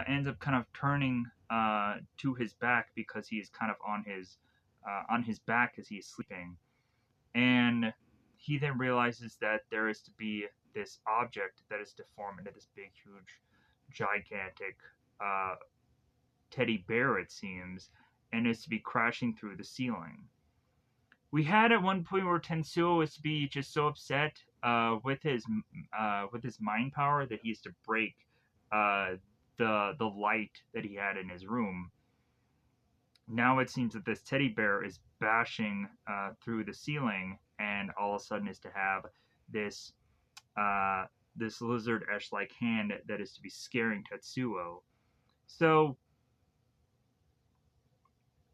ends up kind of turning to his back because he is kind of on his back as he is sleeping, and he then realizes that there is to be this object that is to form into this big, huge, gigantic uh, teddy bear, it seems, and is to be crashing through the ceiling. We had at one point where Tetsuo was to be just so upset with his mind power that he used to break uh, the light that he had in his room. Now it seems that this teddy bear is bashing through the ceiling, and all of a sudden is to have this uh, this lizard-esh like hand that is to be scaring Tetsuo. So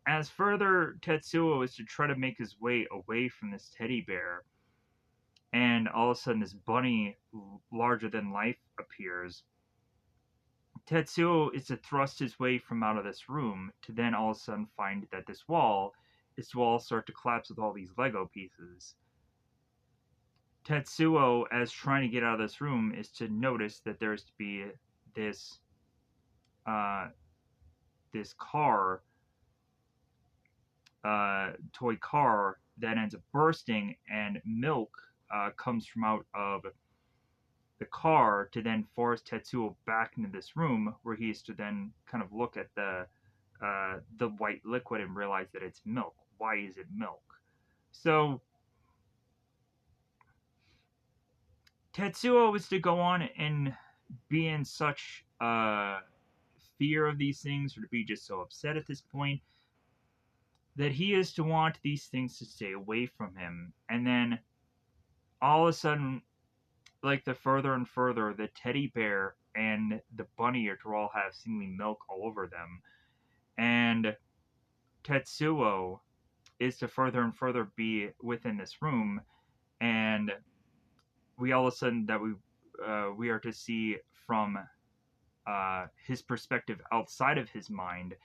as further Tetsuo is to try to make his way away from this teddy bear, and all of a sudden this bunny larger than life appears. Tetsuo is to thrust his way from out of this room to then all of a sudden find that this wall start to collapse with all these Lego pieces. Tetsuo, as trying to get out of this room, is to notice that there's to be this uh, this car, toy car that ends up bursting, and milk comes from out of the car to then force Tetsuo back into this room, where he is to then kind of look at the white liquid and realize that it's milk. Why is it milk? So Tetsuo is to go on and be in such fear of these things, or to be just so upset at this point, that he is to want these things to stay away from him. And then all of a sudden, like the further and further, the teddy bear and the bunny are to all have seemingly milk all over them. And Tetsuo is to further and further be within this room, and we all of a sudden that we are to see from his perspective outside of his mind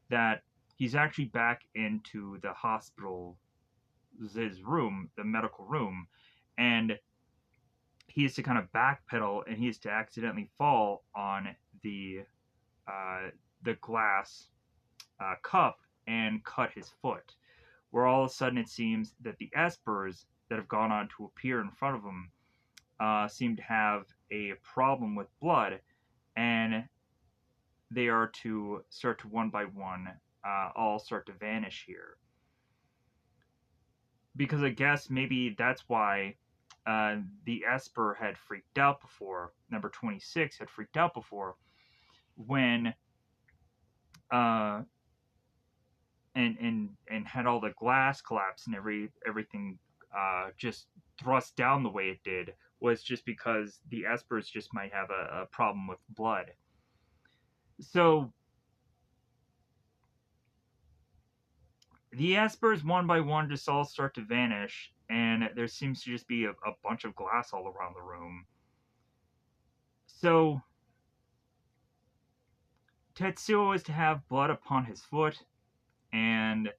that he's actually back into the hospital's room, the medical room, and he is to kind of backpedal, and he is to accidentally fall on uh, the glass cup and cut his foot. Where all of a sudden it seems that the espers that have gone on to appear in front of him seem to have a problem with blood, and they are to start to one by one all start to vanish here. Because I guess maybe that's why the Esper had freaked out before. Number 26 had freaked out before when uh, and had all the glass collapse and everything just thrust down the way it did, was just because the espers just might have a problem with blood. So the espers one by one just all start to vanish, and there seems to just be a bunch of glass all around the room. So Tetsuo is to have blood upon his foot, and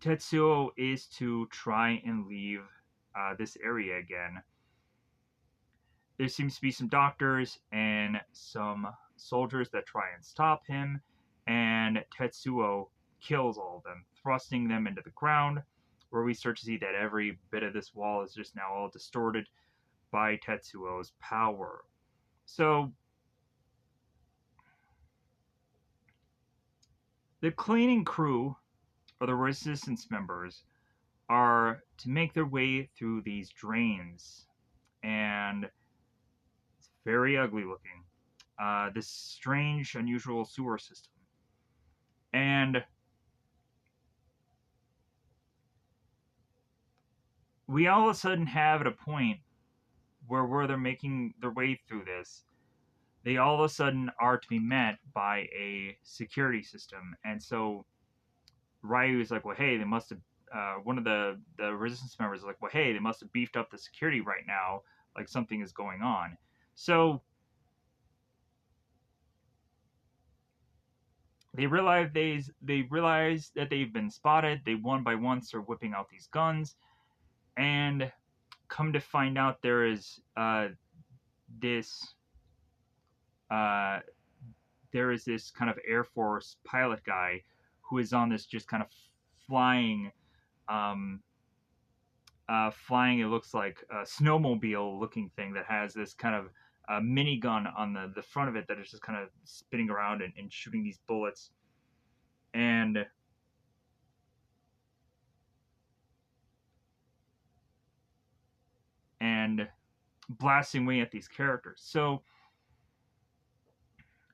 Tetsuo is to try and leave this area again. There seems to be some doctors and some soldiers that try and stop him, and Tetsuo kills all of them, thrusting them into the ground, where we start to see that every bit of this wall is just now all distorted by Tetsuo's power. So the cleaning crew, or the resistance members, are to make their way through these drains, and it's very ugly looking. This strange, unusual sewer system. And we all of a sudden have at a point where they're making their way through this, they all of a sudden are to be met by a security system. And so Ryu is like, well, hey, they must have, one of the resistance members is like, well, hey, they must have beefed up the security right now, like something is going on. So they realize that they've been spotted. They one by one start whipping out these guns, and come to find out there is this uh, there is this kind of Air Force pilot guy who is on this just kind of flying, um, flying. It looks like a snowmobile looking thing that has this kind of minigun on the front of it that is just kind of spinning around and shooting these bullets. and and blasting away at these characters. So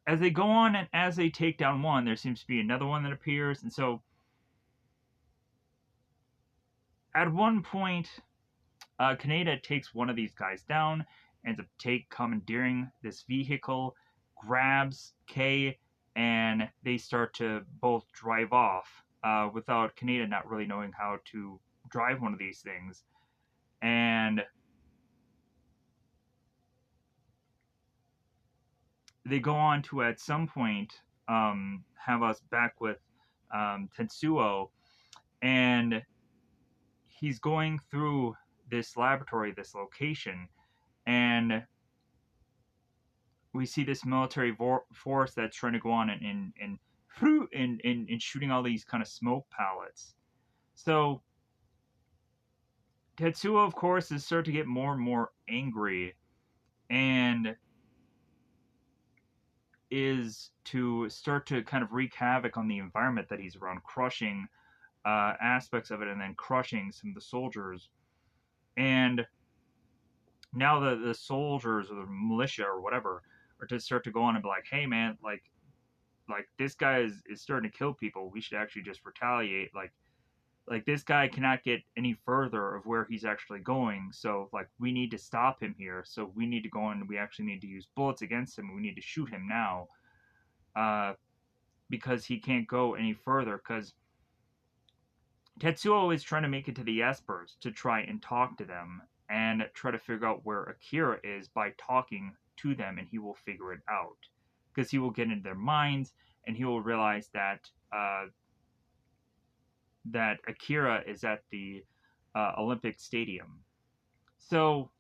as they go on and as they take down one, there seems to be another one that appears, and so at one point, Kaneda takes one of these guys down, ends up commandeering this vehicle, grabs Kay, and they start to both drive off without Kaneda not really knowing how to drive one of these things. And they go on to at some point have us back with Tetsuo, and he's going through this laboratory, this location, and we see this military force that's trying to go on and shooting all these kind of smoke pellets. So Tetsuo, of course, is starting to get more and more angry, and is to start to kind of wreak havoc on the environment that he's around, crushing aspects of it, and then crushing some of the soldiers. And now the soldiers or the militia or whatever are to start to go on and be like, hey man, like this guy is starting to kill people. We should actually just retaliate. Like this guy cannot get any further of where he's actually going. So like we need to stop him here. So we need to go on. We actually need to use bullets against him. We need to shoot him now, uh, because he can't go any further. Because Tetsuo is trying to make it to the Espers to try and talk to them and try to figure out where Akira is by talking to them, and he will figure it out because he will get into their minds and he will realize that Akira is at the Olympic Stadium. So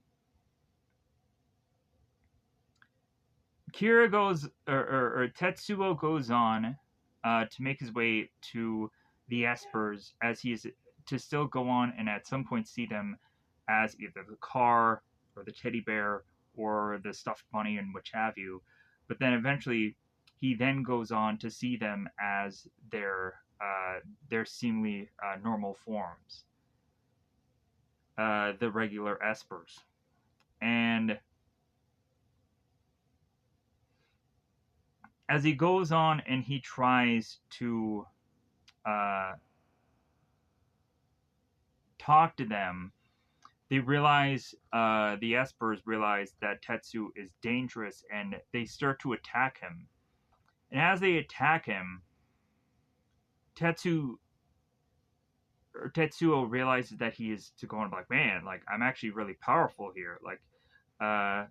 Kira goes, or Tetsuo goes on to make his way to the Espers, as he is to still go on and at some point see them as either the car or the teddy bear or the stuffed bunny and which have you. But then eventually he then goes on to see them as their seemingly normal forms, the regular Espers. And as he goes on and he tries to uh, talk to them, they realize, the Espers realize that Tetsu is dangerous and they start to attack him. And as they attack him, Tetsu Tetsuo realizes that he is to go on like, man, like I'm actually really powerful here, like, uh,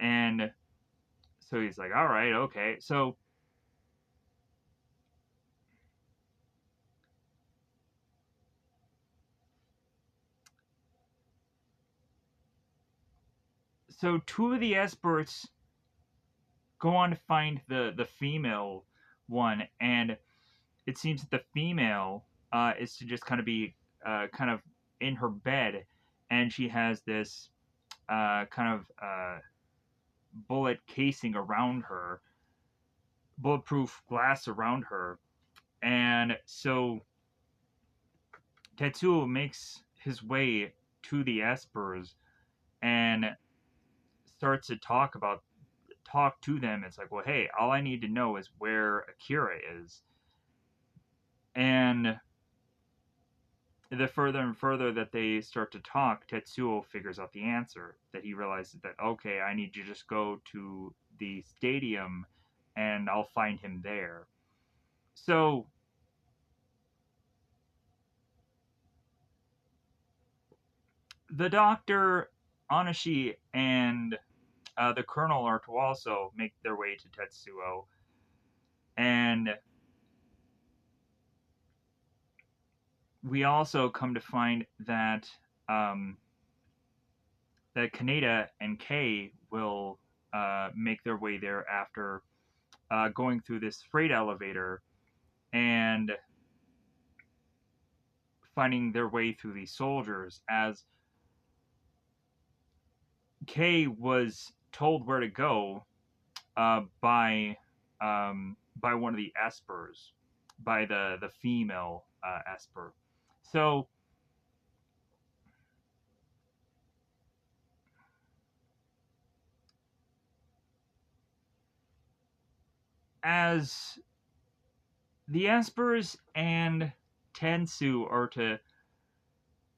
and so he's like, all right, okay, so two of the Espers go on to find the female one, and it seems that the female is to just kind of be kind of in her bed, and she has this kind of bullet casing around her, bulletproof glass around her, and so Tetsuo makes his way to the Espers and starts to talk to them. It's like, well, hey, all I need to know is where Akira is, and the further and further that they start to talk, Tetsuo figures out the answer. That he realizes that, okay, I need to just go to the stadium and I'll find him there. So the doctor, Anashi, and the colonel are to also make their way to Tetsuo. And we also come to find um, that Kaneda and Kei will make their way there after going through this freight elevator and finding their way through these soldiers, as Kay was told where to go by one of the Espers, by the female Esper. So as the Espers and Tensu are to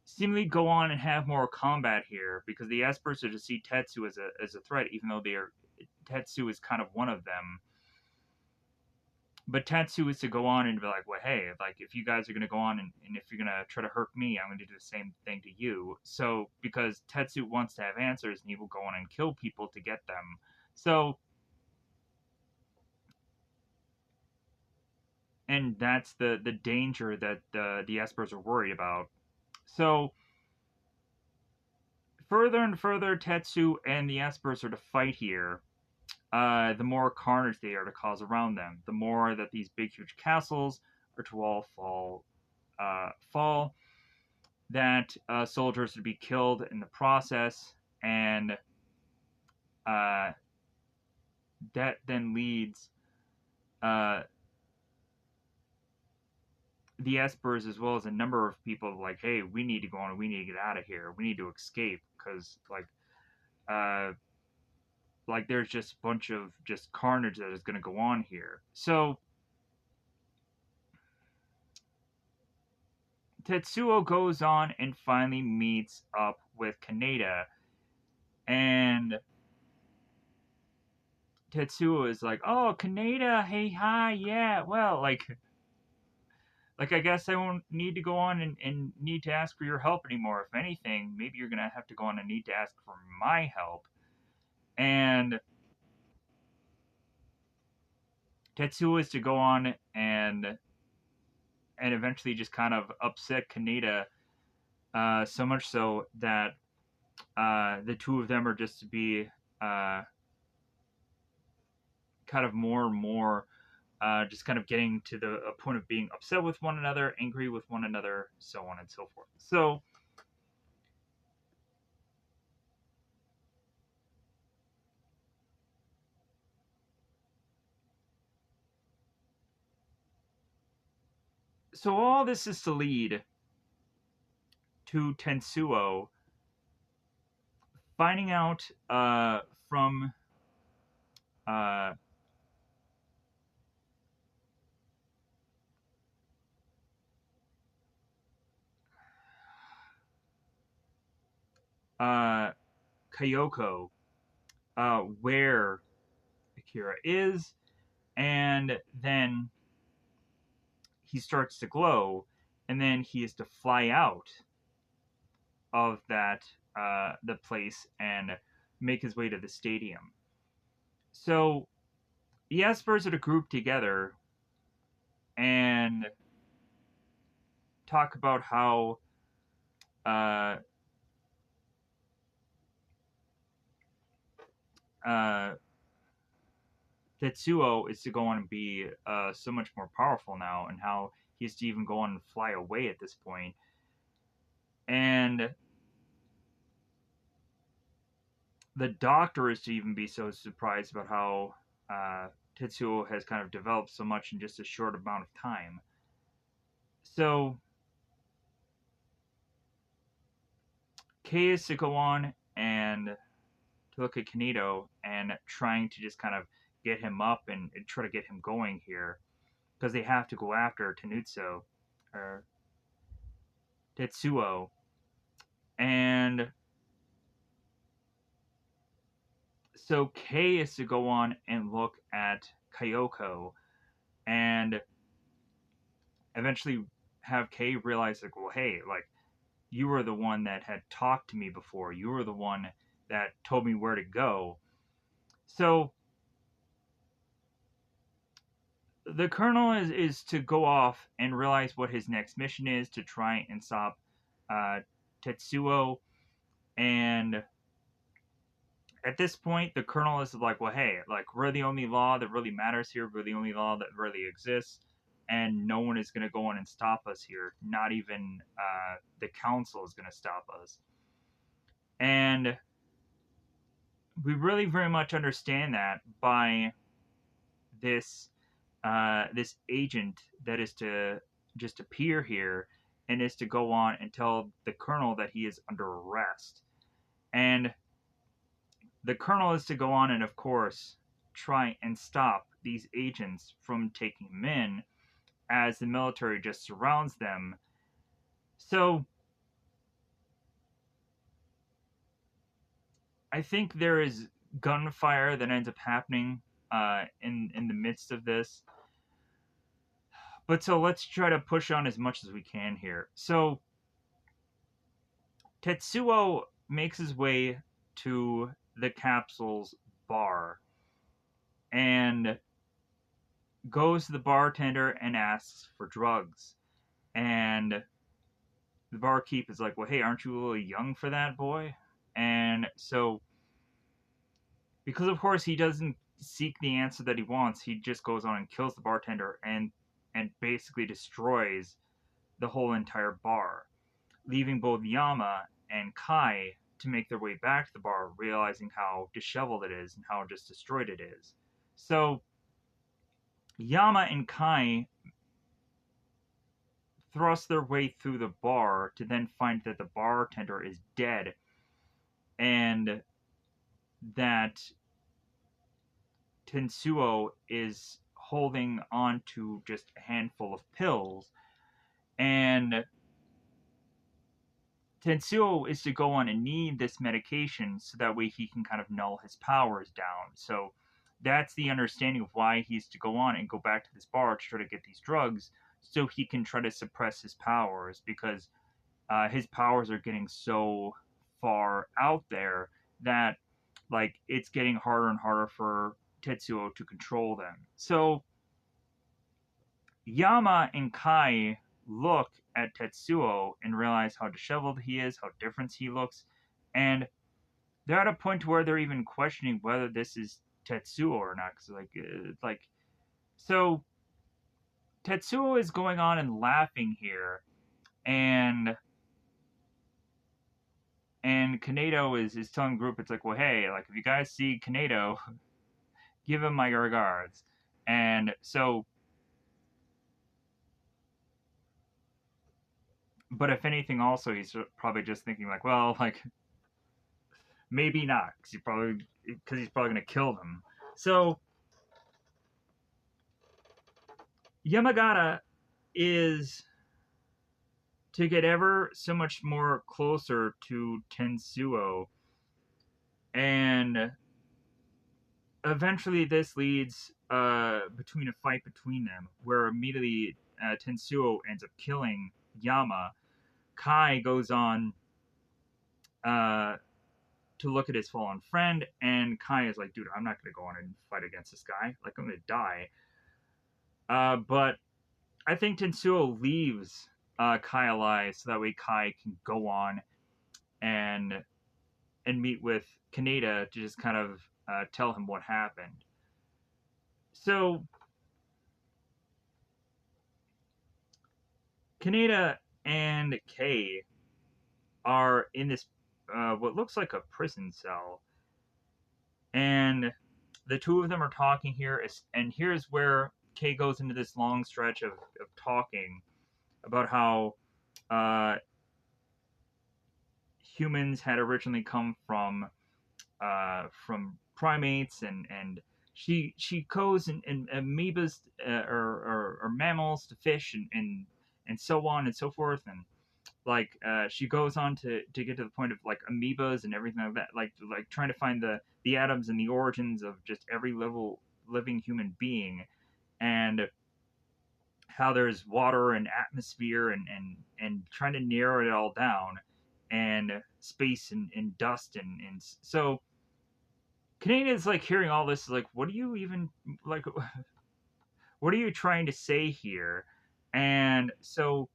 seemingly go on and have more combat here because the Espers are to see Tetsu as a threat, even though they are Tetsu is kind of one of them. But Tetsu is to go on and be like, well, hey, like if you guys are gonna go on and if you're gonna try to hurt me, I'm gonna do the same thing to you. So because Tetsu wants to have answers and he will go on and kill people to get them. So and that's the danger that the Espers are worried about. So further and further Tetsu and the Espers are to fight here, the more carnage they are to cause around them, the more that these big, huge castles are to all fall, that soldiers would be killed in the process, and uh, that then leads uh, the Espers as well as a number of people like, hey, we need to go on, we need to get out of here, we need to escape because uh, like there's just a bunch of just carnage that is going to go on here. So Tetsuo goes on and finally meets up with Kaneda, and Tetsuo is like, "Oh, Kaneda, hey, hi, yeah, well, like I guess I won't need to go on and need to ask for your help anymore. If anything, maybe you're gonna have to go on and need to ask for my help." And Tetsuo is to go on and eventually just kind of upset Kaneda, so much so that the two of them are just to be uh, kind of more and more just kind of getting to the a point of being upset with one another, angry with one another, so on and so forth. So all this is to lead to Tensuo finding out from uh, uh, Kyoko where Akira is, and then he starts to glow, and then he is to fly out of that the place and make his way to the stadium. So the Espers are to group together and talk about how uh, uh, Tetsuo is to go on and be so much more powerful now, and how he's to even go on and fly away at this point. And the doctor is to even be so surprised about how Tetsuo has kind of developed so much in just a short amount of time. So Kei is to go on and to look at Kanito and trying to just kind of get him up and try to get him going here because they have to go after Tenutsu or Tetsuo. And so Kei is to go on and look at Kyoko and eventually have Kei realize like, well, hey, like you were the one that had talked to me before. You were the one that told me where to go. So the colonel is to go off and realize what his next mission is to try and stop uh, Tetsuo. And at this point, the colonel is like, well, hey, like we're the only law that really matters here. We're the only law that really exists. And no one is going to go in and stop us here. Not even the council is going to stop us. And we really very much understand that by this this agent that is to just appear here and is to go on and tell the colonel that he is under arrest. And the colonel is to go on and, of course, try and stop these agents from taking him in as the military just surrounds them. So I think there is gunfire that ends up happening in the midst of this. But so let's try to push on as much as we can here. So Tetsuo makes his way to the capsule's bar and goes to the bartender and asks for drugs. And the barkeep is like, "Well, hey, aren't you a little young for that, boy?" And so, because of course he doesn't seek the answer that he wants, he just goes on and kills the bartender and basically destroys the whole entire bar, leaving both Yama and Kai to make their way back to the bar, realizing how disheveled it is and how just destroyed it is. So Yama and Kai thrust their way through the bar to then find that the bartender is dead and that Tensuo is holding on to just a handful of pills. And Tensuo is to go on and need this medication so that way he can kind of null his powers down. So that's the understanding of why he's to go on and go back to this bar to try to get these drugs so he can try to suppress his powers because his powers are getting so far out there that like it's getting harder and harder for Tetsuo to control them. So Yama and Kai look at Tetsuo and realize how disheveled he is, how different he looks, and they're at a point where they're even questioning whether this is Tetsuo or not. Cause like so Tetsuo is going on and laughing here, and Kaneko is telling the group, it's like, well, hey, like if you guys see Kaneko, give him my regards. And so, but if anything, also he's probably just thinking like, well, like maybe not, because he's probably gonna kill them. So Yamagata is to get ever so much more closer to Tensuo, and eventually this leads between a fight between them, where immediately Tensuo ends up killing Yama. Kai goes on uh, to look at his fallen friend, and Kai is like, "Dude, I'm not gonna go on and fight against this guy. Like, I'm gonna die." But I think Tensuo leaves Kai alive so that way Kai can go on and meet with Kaneda to just kind of tell him what happened. So Kaneda and Kei are in this what looks like a prison cell, and the two of them are talking here. And here's where Kei goes into this long stretch of talking about how uh, humans had originally come from primates, and she goes and amoebas or mammals to fish and so on and so forth, and like she goes on to get to the point of like amoebas and everything like that, like trying to find the atoms and the origins of just every level living human being, and how there's water and atmosphere and trying to narrow it all down, and space and dust and so Canadians like hearing all this like, what do you even like, what are you trying to say here? And so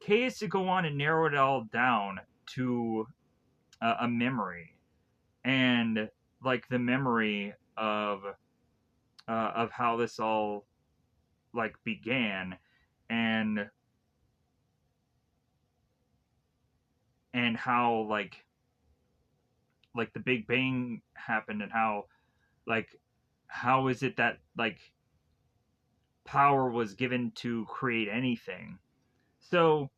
Kay is to go on and narrow it all down to a memory, and like the memory of how this all like began, and how like the Big Bang happened, and how like how is it that like power was given to create anything. So,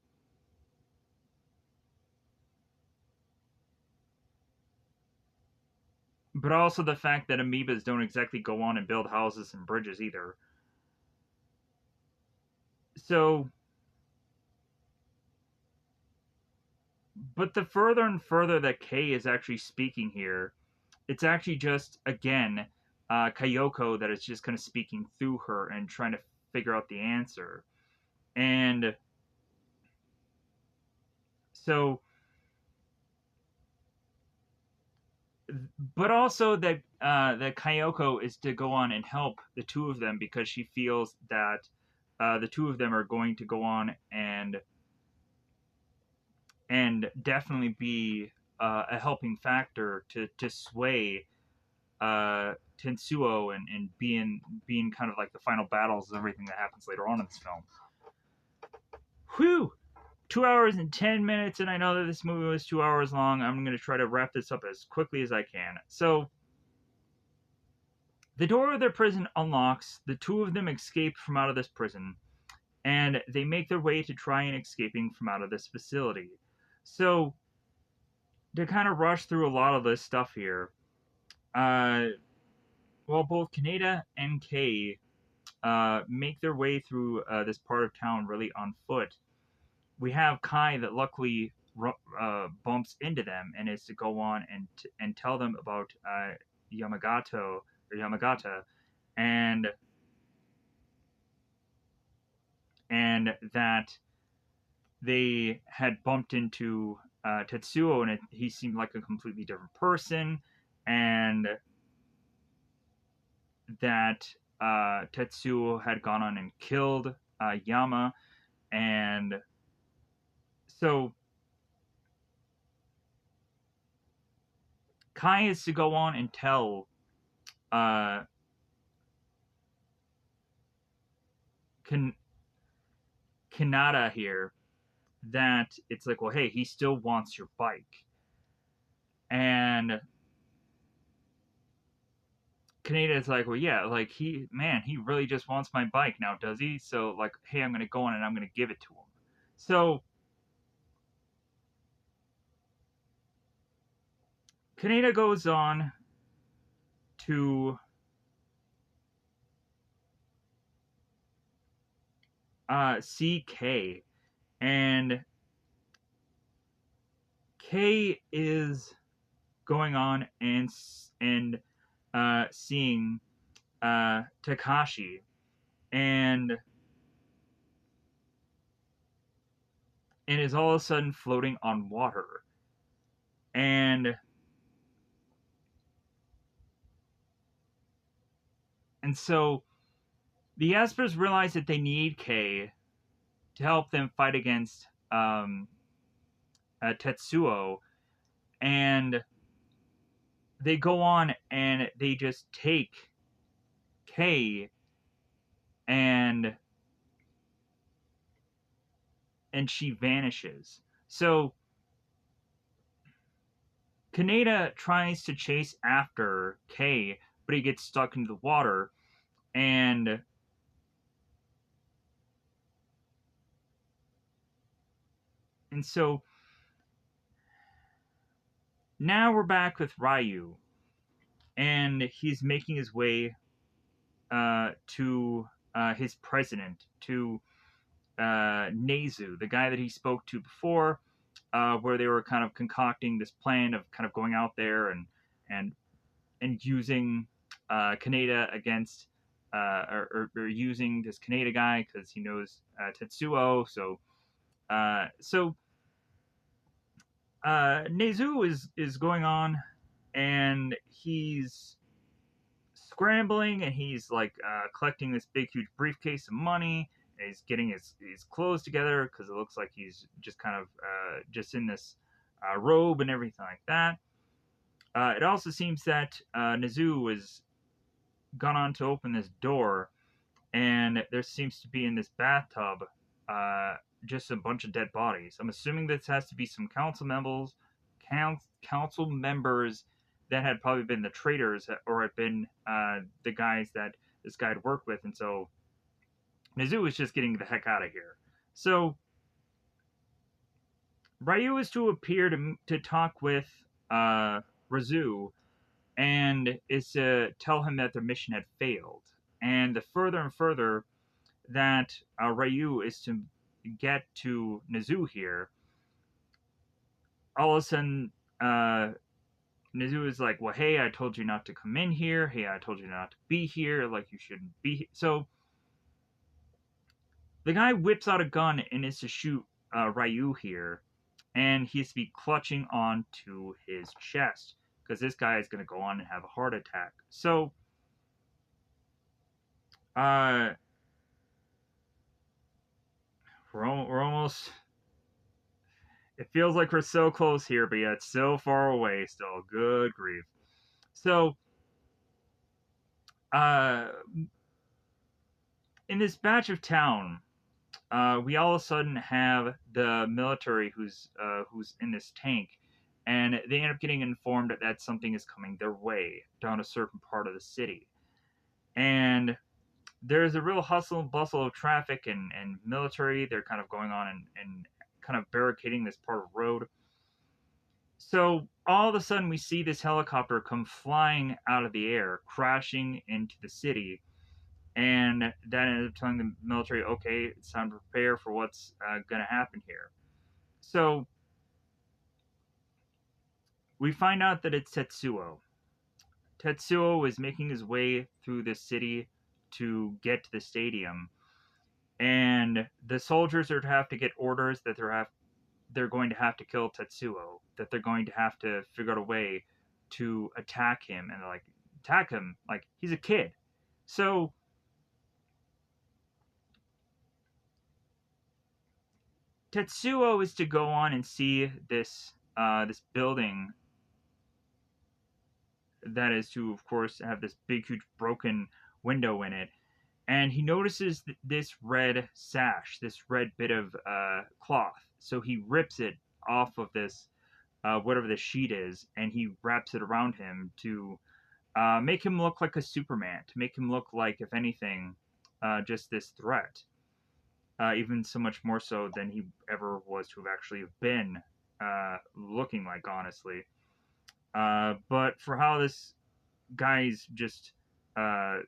but also the fact that amoebas don't exactly go on and build houses and bridges either. So, but the further and further that Kay is actually speaking here, it's actually just, again, Kayoko that is just kind of speaking through her and trying to figure out the answer. And so, but also that Kayoko is to go on and help the two of them because she feels that the two of them are going to go on and definitely be a helping factor to sway Tetsuo and being kind of like the final battles of everything that happens later on in this film. Whew! 2 hours and 10 minutes, and I know that this movie was 2 hours long. I'm going to try to wrap this up as quickly as I can. So, the door of their prison unlocks. The two of them escape from out of this prison, and they make their way to try and escaping from out of this facility. So, to kind of rush through a lot of this stuff here, uh, well, both Kaneda and Kei make their way through this part of town really on foot. We have Kai that luckily bumps into them and is to go on and tell them about Yamagato or Yamagata and that they had bumped into Tetsuo and he seemed like a completely different person and that Tetsuo had gone on and killed Yama and so Kai is to go on and tell uh, Kan- Kanata here that it's like, well, hey, he still wants your bike. And Kanata is like, well, yeah, like he really just wants my bike now, does he? So, like, hey, I'm going to go on and I'm going to give it to him. So, Kanata goes on to see Kay. And Kay is going on and seeing Takashi, and is all of a sudden floating on water. And so the Espers realize that they need Kay to help them fight against Tetsuo, and they go on and they just take Kay and she vanishes. So Kaneda tries to chase after Kay, but he gets stuck into the water, and so now we're back with Ryu, and he's making his way to his president, to Nezu, the guy that he spoke to before, where they were kind of concocting this plan of kind of going out there and using Kaneda against or using this Kaneda guy because he knows Tetsuo. So Nezu is going on, and he's scrambling, and he's like collecting this big huge briefcase of money. And he's getting his clothes together because it looks like he's just kind of just in this robe and everything like that. It also seems that Nezu was gone on to open this door, and there seems to be in this bathtub uh, just a bunch of dead bodies. I'm assuming this has to be some council members that had probably been the traitors or had been the guys that this guy had worked with, and so Nizu is just getting the heck out of here. So Ryu is to appear to talk with Razu and is to tell him that their mission had failed. And the further and further that Ryu is to get to Nizu here, all of a sudden uh, Nizu is like, "Well, hey, I told you not to come in here. Hey, I told you not to be here. Like, you shouldn't be here." So the guy whips out a gun and is to shoot Ryu here, and he's to be clutching onto his chest because this guy is going to go on and have a heart attack. So, uh, we're almost. It feels like we're so close here, but yet so far away still. Good grief. So, uh, in this batch of town, we all of a sudden have the military who's in this tank, and they end up getting informed that something is coming their way down a certain part of the city, and there's a real hustle and bustle of traffic and military. They're kind of going on and kind of barricading this part of the road. So all of a sudden, we see this helicopter come flying out of the air, crashing into the city, and that ended up telling the military, okay, it's time to prepare for what's going to happen here. So we find out that it's Tetsuo. Tetsuo is making his way through the city to get to the stadium, and the soldiers are to have to get orders that they're going to have to kill Tetsuo, that they're going to have to figure out a way to attack him, and they're like, attack him like he's a kid. So Tetsuo is to go on and see this building that is to, of course, have this big, huge broken window in it. And he notices this red sash, this red bit of cloth. So he rips it off of this, whatever the sheet is, and he wraps it around him to make him look like a Superman, to make him look like, if anything, just this threat. Even so much more so than he ever was to have actually been looking like, honestly. But for how this guy's just uh,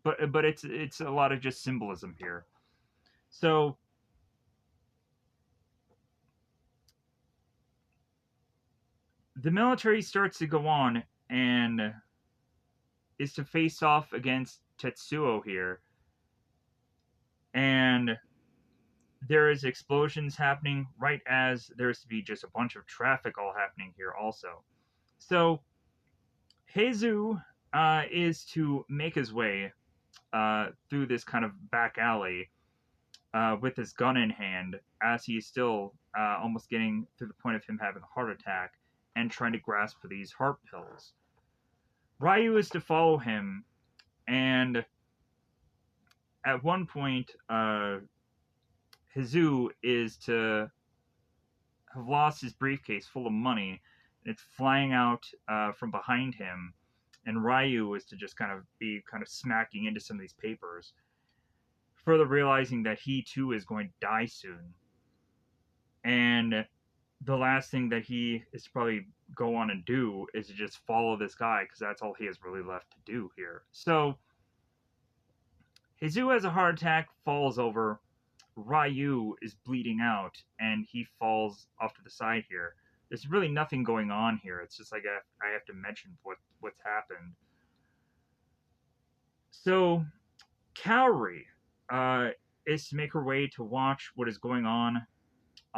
but it's a lot of just symbolism here. So the military starts to go on and is to face off against Tetsuo here, and there is explosions happening right as there's to be just a bunch of traffic all happening here also. So Heizu is to make his way through this kind of back alley with his gun in hand as he's still almost getting to the point of him having a heart attack and trying to grasp for these heart pills. Ryu is to follow him, and at one point, Hizu is to have lost his briefcase full of money. And it's flying out from behind him, and Ryu is to just kind of be kind of smacking into some of these papers, further realizing that he too is going to die soon. And the last thing that he is to probably go on and do is to just follow this guy because that's all he has really left to do here. So Hizu has a heart attack, falls over. Ryu is bleeding out, and he falls off to the side here. There's really nothing going on here. It's just like I have to mention what's happened. So Kaori is to make her way to watch what is going on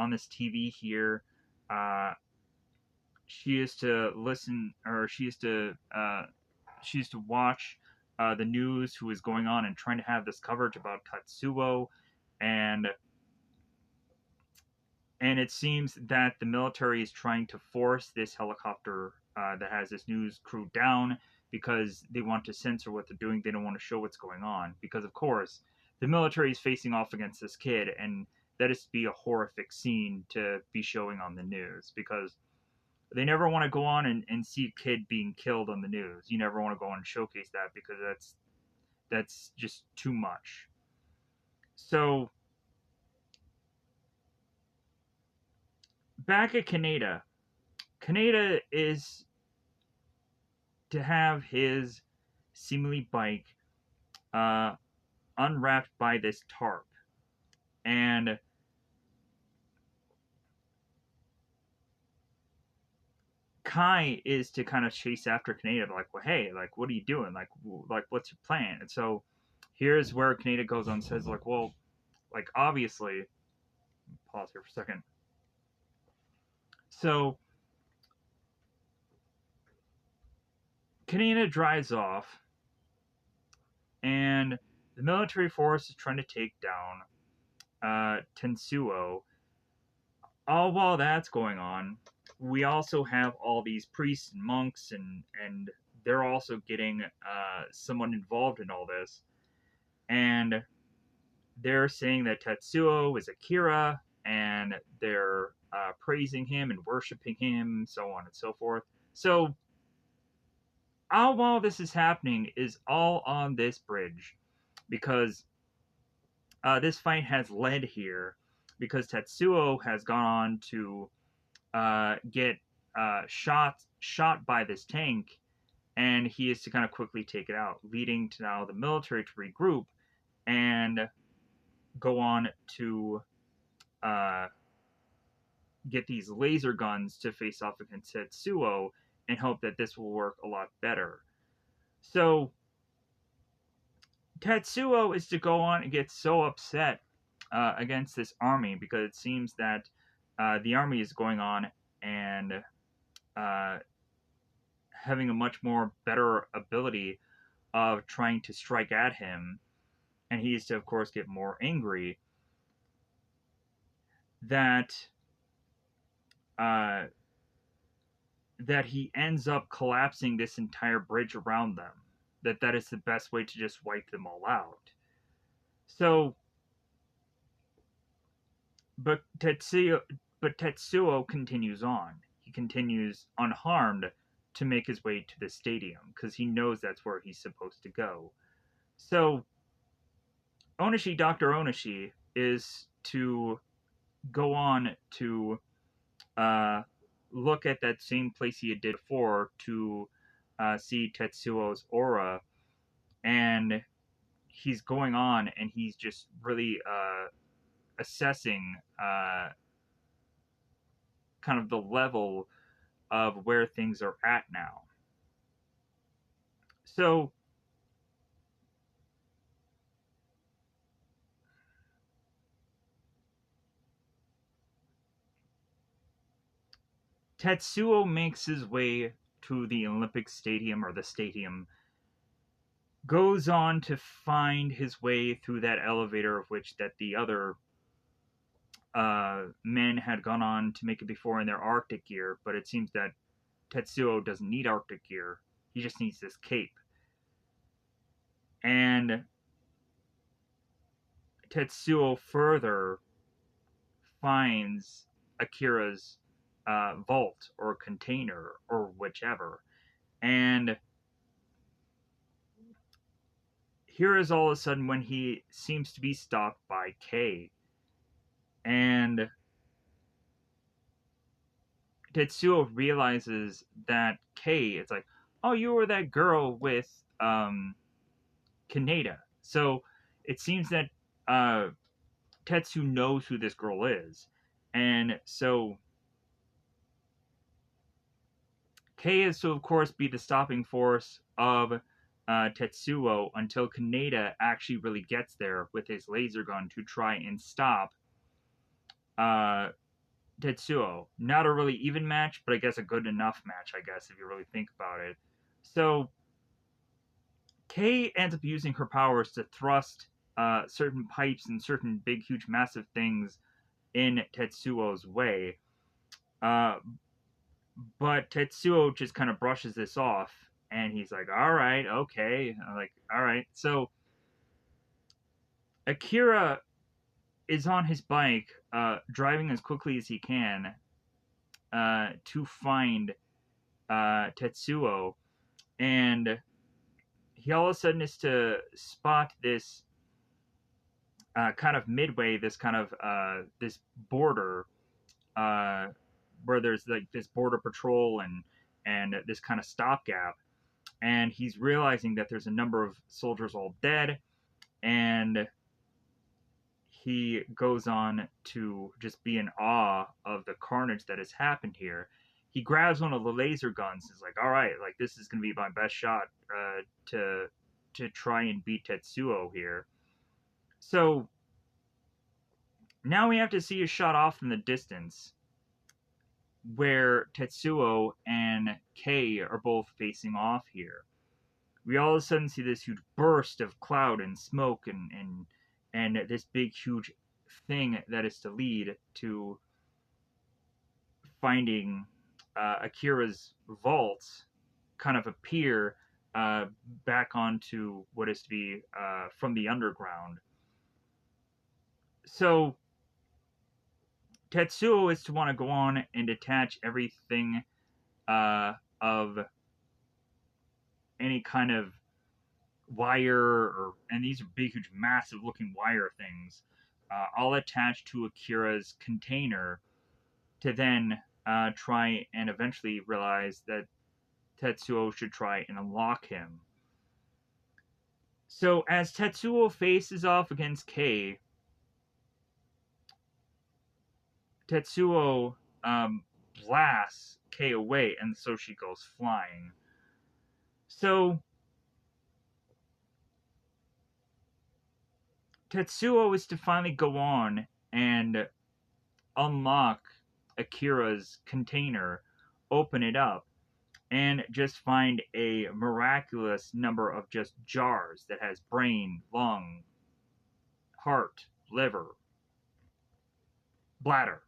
this TV here. Uh, she is to listen, or she is to watch the news, who is going on and trying to have this coverage about Tatsuo, and it seems that the military is trying to force this helicopter that has this news crew down because they want to censor what they're doing. They don't want to show what's going on because, of course, the military is facing off against this kid, and that is to be a horrific scene to be showing on the news because they never want to go on and see a kid being killed on the news. You never want to go on and showcase that because that's just too much. So back at Kaneda, Kaneda is to have his seemingly bike uh, unwrapped by this tarp, and Kai is to kind of chase after Kaneda, like, well, hey, like, what are you doing? Like, what's your plan? And so here's where Kaneda goes on and says, like, well, like, obviously, pause here for a second. So Kaneda drives off, and the military force is trying to take down Tetsuo. All while that's going on, we also have all these priests and monks, and they're also getting someone involved in all this, and they're saying that Tetsuo is Akira, and they're praising him and worshiping him, so on and so forth. So all while this is happening is all on this bridge, because this fight has led here because Tetsuo has gone on to get shot by this tank, and he is to kind of quickly take it out, leading to now the military to regroup and go on to uh, get these laser guns to face off against Tetsuo and hope that this will work a lot better. So Tetsuo is to go on and get so upset against this army because it seems that the army is going on and uh, having a much more better ability of trying to strike at him, and he is to, of course, get more angry that uh, that he ends up collapsing this entire bridge around them. That is the best way to just wipe them all out. So, but Tetsuo continues on. He continues unharmed to make his way to the stadium because he knows that's where he's supposed to go. So, Dr. Onishi is to go on to uh, look at that same place he had did before to see Tetsuo's aura, and he's going on and he's just really assessing kind of the level of where things are at now. So Tetsuo makes his way to the Olympic Stadium, or the stadium, goes on to find his way through that elevator of which that the other men had gone on to make it before in their Arctic gear, but it seems that Tetsuo doesn't need Arctic gear. He just needs this cape. And Tetsuo further finds Akira's vault or container or whichever. And here is all of a sudden when he seems to be stopped by Kei. And Tetsuo realizes that Kei is like, oh, you were that girl with Kaneda. So it seems that Tetsu knows who this girl is. And so Kei is to, of course, be the stopping force of Tetsuo until Kaneda actually really gets there with his laser gun to try and stop uh, Tetsuo. Not a really even match, but I guess a good enough match, I guess, if you really think about it. So Kei ends up using her powers to thrust certain pipes and certain big, huge, massive things in Tetsuo's way. Uh, but Tetsuo just kind of brushes this off, and he's like, "All right, okay." I'm like, "All right." So Akira is on his bike, driving as quickly as he can to find Tetsuo, and he all of a sudden is to spot this kind of midway, this kind of this border uh, where there's like this border patrol and this kind of stopgap, and he's realizing that there's a number of soldiers all dead, and he goes on to just be in awe of the carnage that has happened here. He grabs one of the laser guns. He's like, "All right, like this is gonna be my best shot to try and beat Tetsuo here." So now we have to see a shot off in the distance where Tetsuo and Kei are both facing off here. We all of a sudden see this huge burst of cloud and smoke and this big huge thing that is to lead to finding Akira's vault kind of appear uh, back onto what is to be from the underground. So Tetsuo is to want to go on and detach everything of any kind of wire and these are big, huge, massive looking wire things, all attached to Akira's container to then try and eventually realize that Tetsuo should try and unlock him. So as Tetsuo faces off against Kei, Tetsuo blasts Kei away, and so she goes flying. So Tetsuo is to finally go on and unlock Akira's container, open it up, and just find a miraculous number of just jars that has brain, lung, heart, liver, bladder,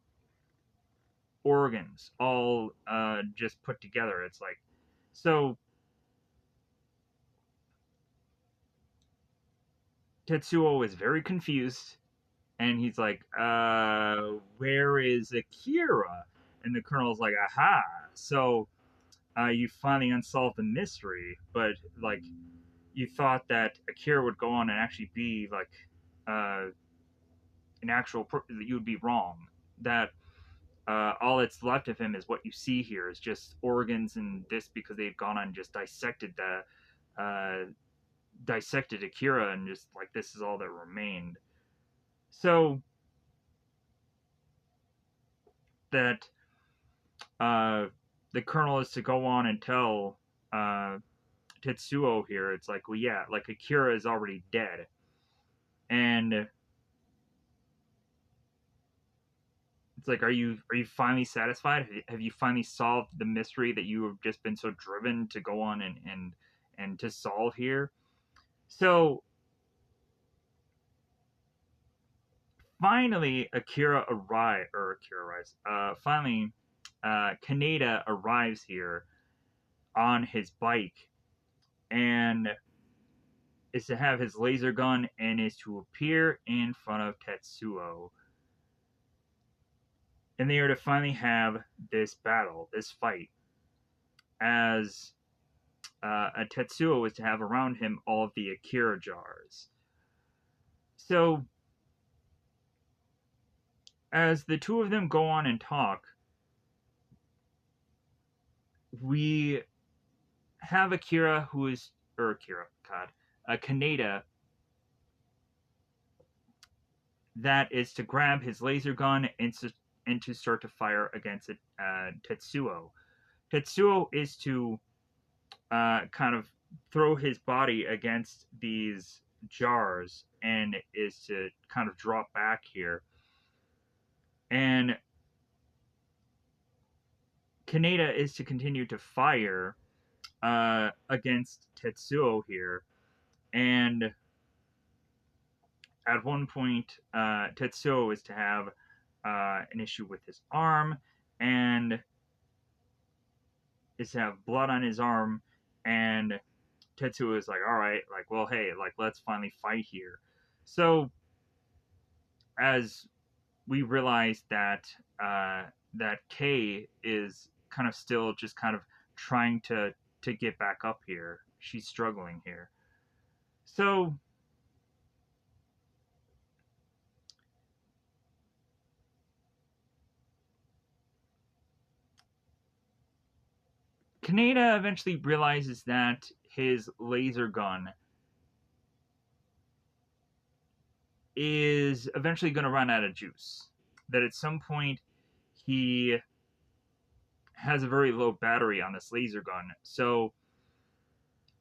organs, all just put together. It's like, so Tetsuo is very confused, and he's like, where is Akira? And the colonel's like, aha, so you finally unsolved the mystery, but like you thought that Akira would go on and actually be like an actual you would be wrong. That all that's left of him is what you see here is just organs and this because they've gone on and just dissected Akira and just like this is all that remained. So that uh, the colonel is to go on and tell Tetsuo here. It's like, well, yeah, like Akira is already dead, and it's like, are you finally satisfied? Have you finally solved the mystery that you have just been so driven to go on and to solve here? So finally, Akira arrives. Finally, Kaneda arrives here on his bike and is to have his laser gun and is to appear in front of Tetsuo. And they are to finally have this battle, this fight, as a Tetsuo is to have around him all of the Akira jars. So, as the two of them go on and talk, we have Akira who is, or Akira, God, Kaneda that is to grab his laser gun and to start to fire against Tetsuo. Tetsuo is to kind of throw his body against these jars and is to kind of drop back here. And Kaneda is to continue to fire against Tetsuo here. And at one point, Tetsuo is to have an issue with his arm and is to have blood on his arm. And Tetsuo is like, all right, like, well, hey, like, let's finally fight here. So, as we realize that that Kei is kind of still just kind of trying to get back up here. She's struggling here. So Kaneda eventually realizes that his laser gun is eventually going to run out of juice. That at some point he has a very low battery on this laser gun. So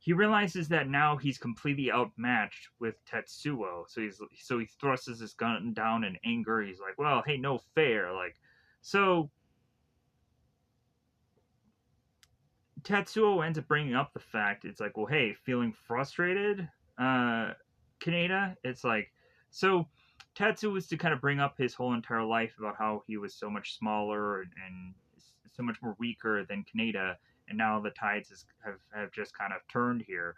he realizes that now he's completely outmatched with Tetsuo. So he thrusts his gun down in anger. He's like, "Well, hey, no fair." Like, so Tetsuo ends up bringing up the fact. It's like, "Well, hey, feeling frustrated, uh, Kaneda?" It's like, so Tetsuo was to kind of bring up his whole entire life about how he was so much smaller and so much more weaker than Kaneda, and now the tides have just kind of turned here.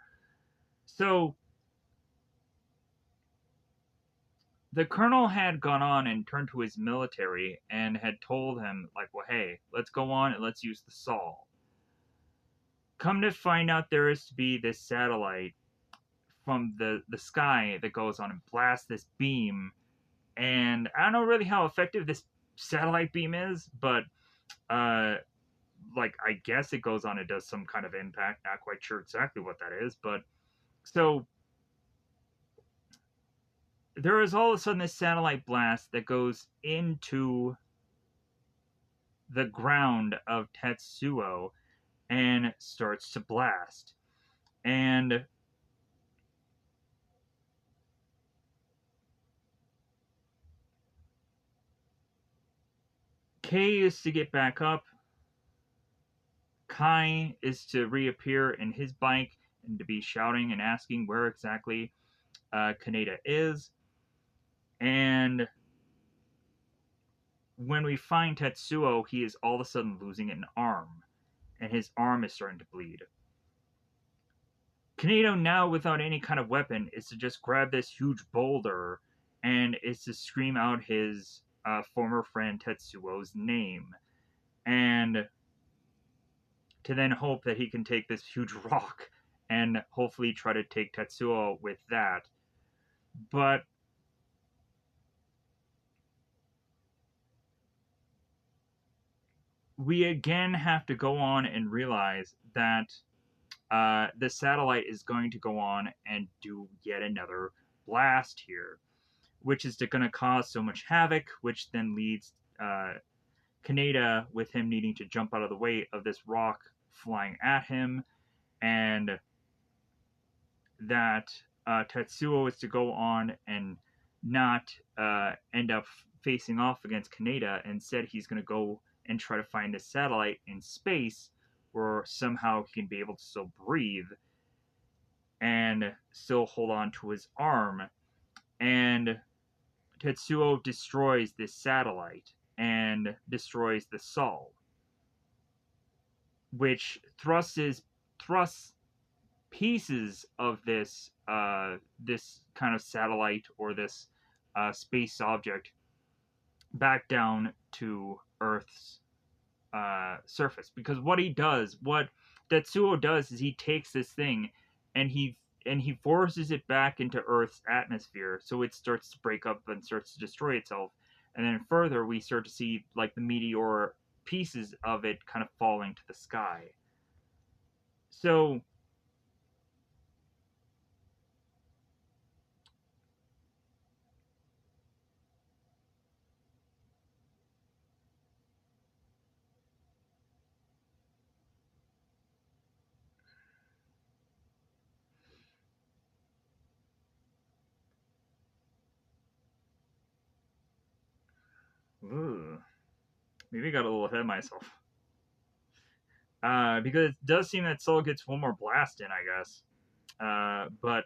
So the colonel had gone on and turned to his military and had told him, like, well, hey, let's go on and let's use the Sol. Come to find out, there is to be this satellite from the sky that goes on and blasts this beam. And I don't know really how effective this satellite beam is, but uh, like, I guess it goes on and does some kind of impact. Not quite sure exactly what that is, but so there is all of a sudden this satellite blast that goes into the ground of Tetsuo and starts to blast. And Kei is to get back up. Kai is to reappear in his bike and to be shouting and asking where exactly Kaneda is. And when we find Tetsuo, he is all of a sudden losing an arm, and his arm is starting to bleed. Kaneda, now without any kind of weapon, is to just grab this huge boulder and is to scream out his former friend Tetsuo's name, and to then hope that he can take this huge rock and hopefully try to take Tetsuo with that. But we again have to go on and realize that the satellite is going to go on and do yet another blast here, which is going to cause so much havoc, which then leads Kaneda with him needing to jump out of the way of this rock flying at him, and that Tetsuo is to go on and not end up facing off against Kaneda. Instead, he's going to go and try to find this satellite in space where somehow he can be able to still breathe and still hold on to his arm. And Tetsuo destroys this satellite and destroys the Sol, which thrusts pieces of this kind of satellite or this space object back down to Earth's surface. Because what Tetsuo does, is he takes this thing and he forces it back into Earth's atmosphere, so it starts to break up and starts to destroy itself. And then further, we start to see like the meteor pieces of it kind of falling to the sky. So ugh, maybe I got a little ahead of myself. Because it does seem that Soul gets one more blast in, I guess. But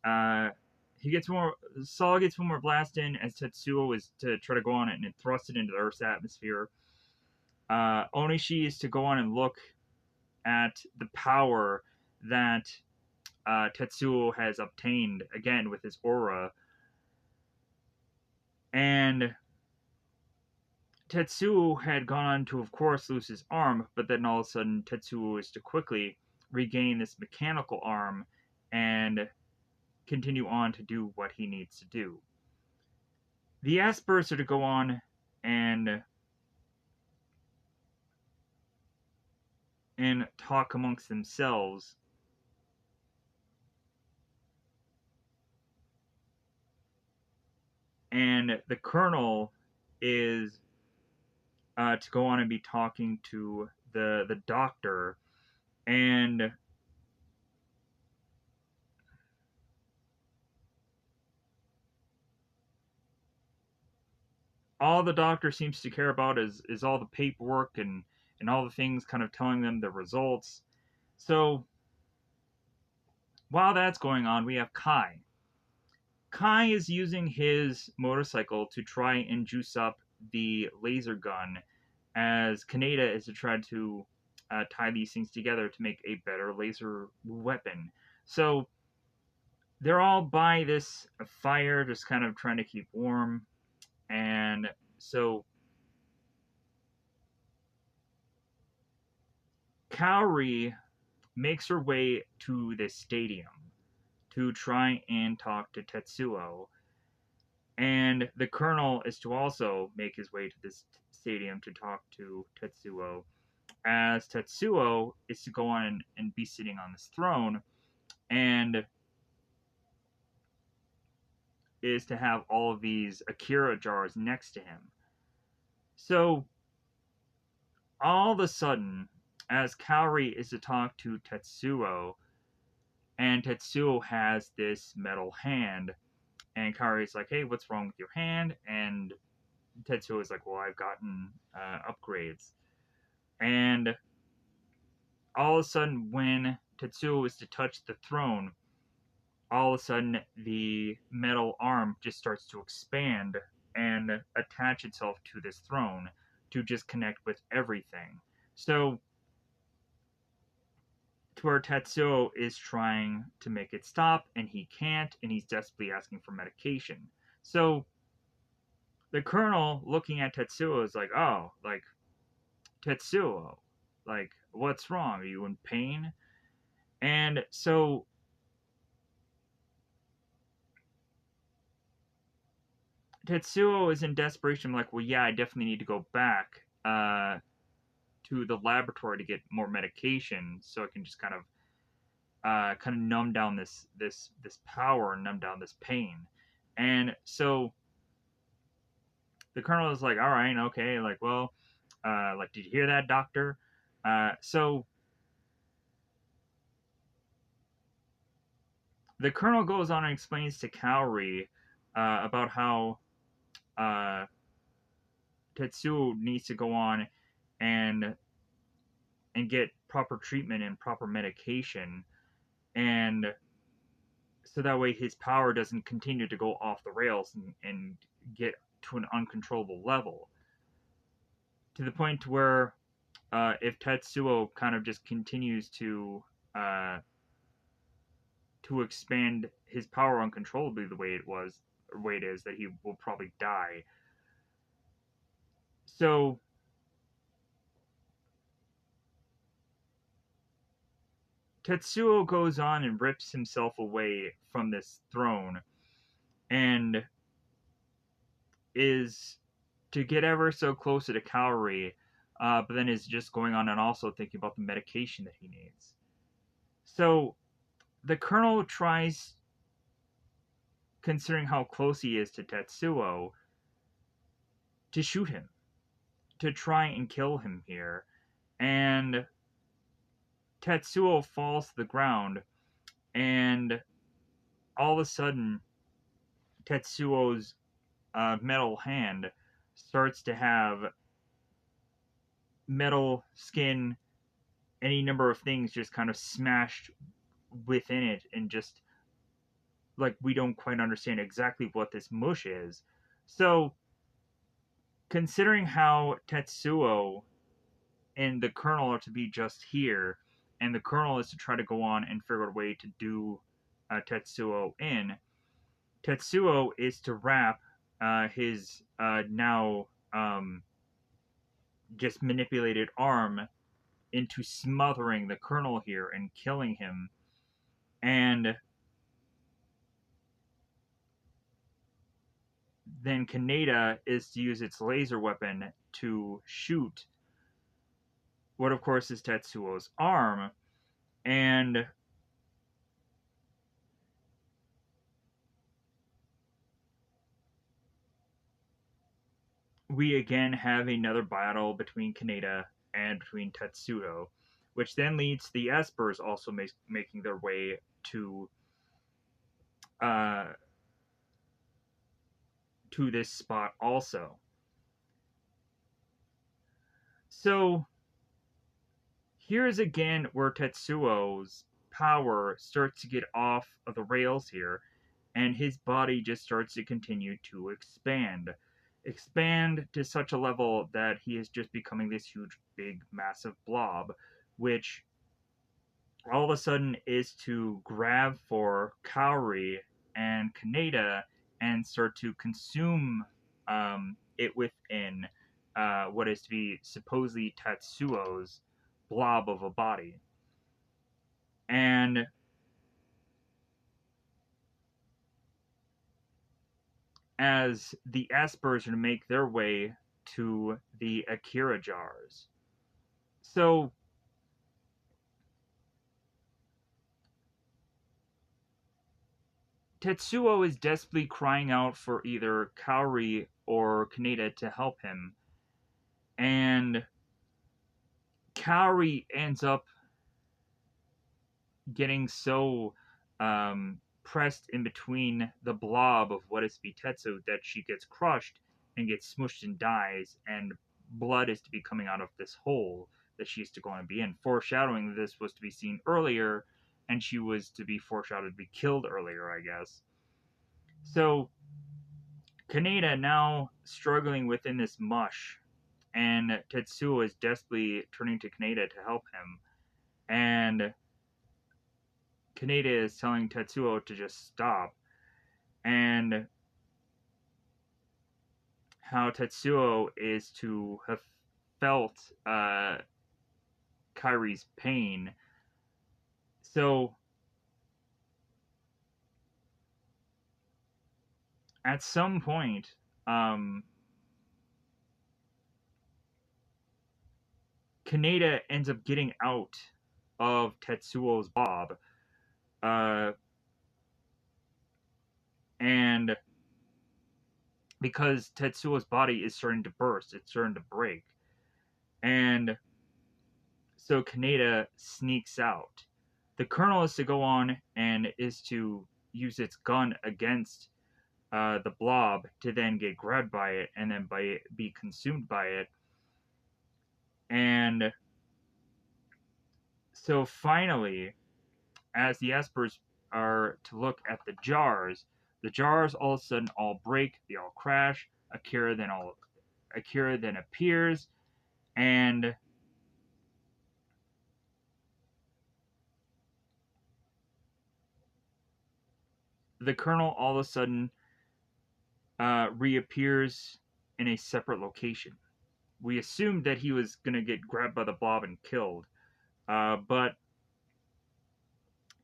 uh, he gets more. Saul gets one more blast in as Tetsuo is to try to go on it and thrust it into the Earth's atmosphere. Onishi is to go on and look at the power that Tetsuo has obtained again with his aura, and Tetsuo had gone on to, of course, lose his arm, but then all of a sudden Tetsuo is to quickly regain this mechanical arm and continue on to do what he needs to do. The Aspers are to go on and talk amongst themselves, and the Colonel is to go on and be talking to the doctor, and all the doctor seems to care about is all the paperwork and all the things kind of telling them the results. So while that's going on, we have Kai. Kai is using his motorcycle to try and juice up the laser gun, as Kaneda is to try to tie these things together to make a better laser weapon. So they're all by this fire, just kind of trying to keep warm. And so Kaori makes her way to this stadium to try and talk to Tetsuo. And the Colonel is to also make his way to this stadium to talk to Tetsuo, as Tetsuo is to go on and be sitting on this throne and is to have all of these Akira jars next to him. So all of a sudden, as Kaori is to talk to Tetsuo, and Tetsuo has this metal hand, and Kaori's like, "Hey, what's wrong with your hand?" And Tetsuo is like, "Well, I've gotten upgrades." And all of a sudden, when Tetsuo is to touch the throne, all of a sudden the metal arm just starts to expand and attach itself to this throne to just connect with everything. So to where Tetsuo is trying to make it stop and he can't, and he's desperately asking for medication. So the Colonel, looking at Tetsuo, is like, "Oh, like, Tetsuo, like, what's wrong? Are you in pain?" And so Tetsuo is in desperation, like, "Well, yeah, I definitely need to go back to the laboratory to get more medication so I can just kind of numb down this power and numb down this pain." And so the Colonel is like, "All right, okay, like, well, like, did you hear that, doctor?" So the Colonel goes on and explains to Kaori about how uh, Tetsuo needs to go on and get proper treatment and proper medication, and so that way his power doesn't continue to go off the rails and get to an uncontrollable level, to the point where if Tetsuo kind of just continues uh, to expand his power uncontrollably the way it was, or way it is, that he will probably die. So Tetsuo goes on and rips himself away from this throne and is to get ever so closer to Kaori, but then is just going on and also thinking about the medication that he needs. So the Colonel tries, considering how close he is to Tetsuo, to shoot him, to try and kill him here. And Tetsuo falls to the ground, and all of a sudden, Tetsuo's metal hand starts to have metal skin, any number of things just kind of smashed within it, and just like we don't quite understand exactly what this mush is. So, considering how Tetsuo and the Colonel are to be just here, and the Colonel is to try to go on and figure out a way to do Tetsuo in, Tetsuo is to wrap his now just manipulated arm into smothering the Colonel here and killing him. And then Kaneda is to use its laser weapon to shoot what, of course, is Tetsuo's arm. And we again have another battle between Kaneda and between Tetsuo, which then leads to the Espers also making their way uh, to this spot also. So here's again where Tetsuo's power starts to get off of the rails here, and his body just starts to continue to expand to such a level that he is just becoming this huge, big, massive blob, which all of a sudden is to grab for Kaori and Kaneda and start to consume it within what is to be supposedly Tatsuo's blob of a body. And as the Espers make their way to the Akira jars. So Tetsuo is desperately crying out for either Kaori or Kaneda to help him, and Kaori ends up getting so pressed in between the blob of what is to be Tetsu that she gets crushed and gets smushed and dies, and blood is to be coming out of this hole that she's to go and be in, foreshadowing that this was to be seen earlier, and she was to be foreshadowed to be killed earlier, I guess. So Kaneda now struggling within this mush, and Tetsuo is desperately turning to Kaneda to help him, and Kaneda is telling Tetsuo to just stop, and how Tetsuo is to have felt Kairi's pain. So at some point, Kaneda ends up getting out of Tetsuo's blob, uh, and because Tetsuo's body is starting to burst, it's starting to break, and so Kaneda sneaks out. The Colonel is to go on and is to use its gun against the blob to then get grabbed by it and then be consumed by it. And so finally, as the Espers are to look at the jars all of a sudden all break, they all crash. Akira then appears, and the Colonel all of a sudden reappears in a separate location. We assumed that he was going to get grabbed by the blob and killed, but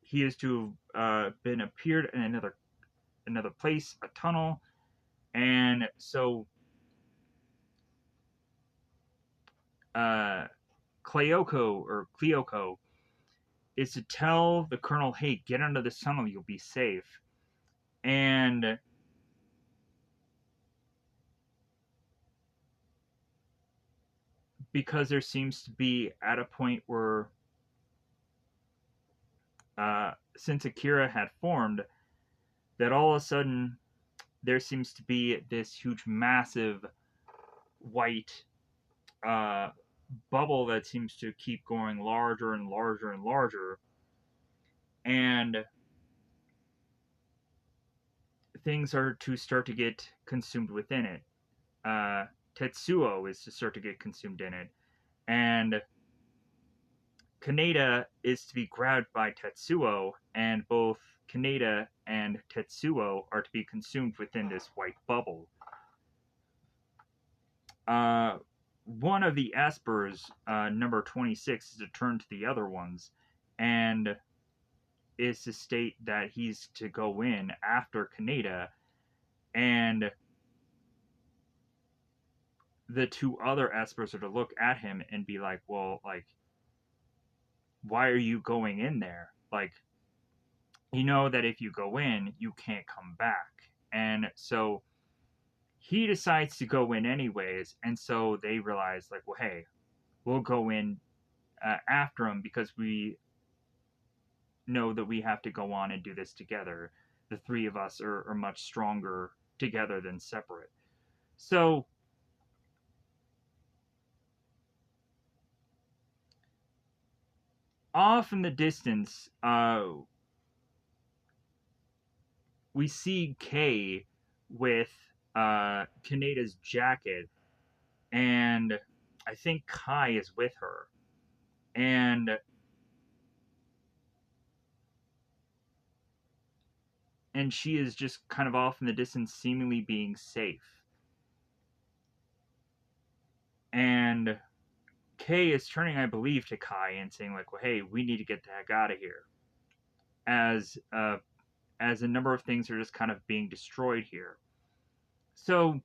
he is to have been appeared in another place, a tunnel, and so uh, Cleoko is to tell the Colonel, "Hey, get under this tunnel, you'll be safe." And because there seems to be at a point where, since Akira had formed, that all of a sudden there seems to be this huge, massive white uh, bubble that seems to keep going larger and larger and larger, and things are to start to get consumed within it. Uh, Tetsuo is to start to get consumed in it, and Kaneda is to be grabbed by Tetsuo, and both Kaneda and Tetsuo are to be consumed within this white bubble. One of the Espers, number 26, is to turn to the other ones and is to state that he's to go in after Kaneda, and the two other espers are to look at him and be like, well, like, why are you going in there? Like, you know that if you go in, you can't come back. And so he decides to go in anyways. And so they realize, like, well, hey, we'll go in after him because we know that we have to go on and do this together. The three of us are much stronger together than separate. So off in the distance, we see Kay with Kaneda's jacket, and I think Kai is with her. And she is just kind of off in the distance, seemingly being safe. And Kay is turning, I believe, to Kai and saying, like, well, hey, we need to get the heck out of here. As a number of things are just kind of being destroyed here. So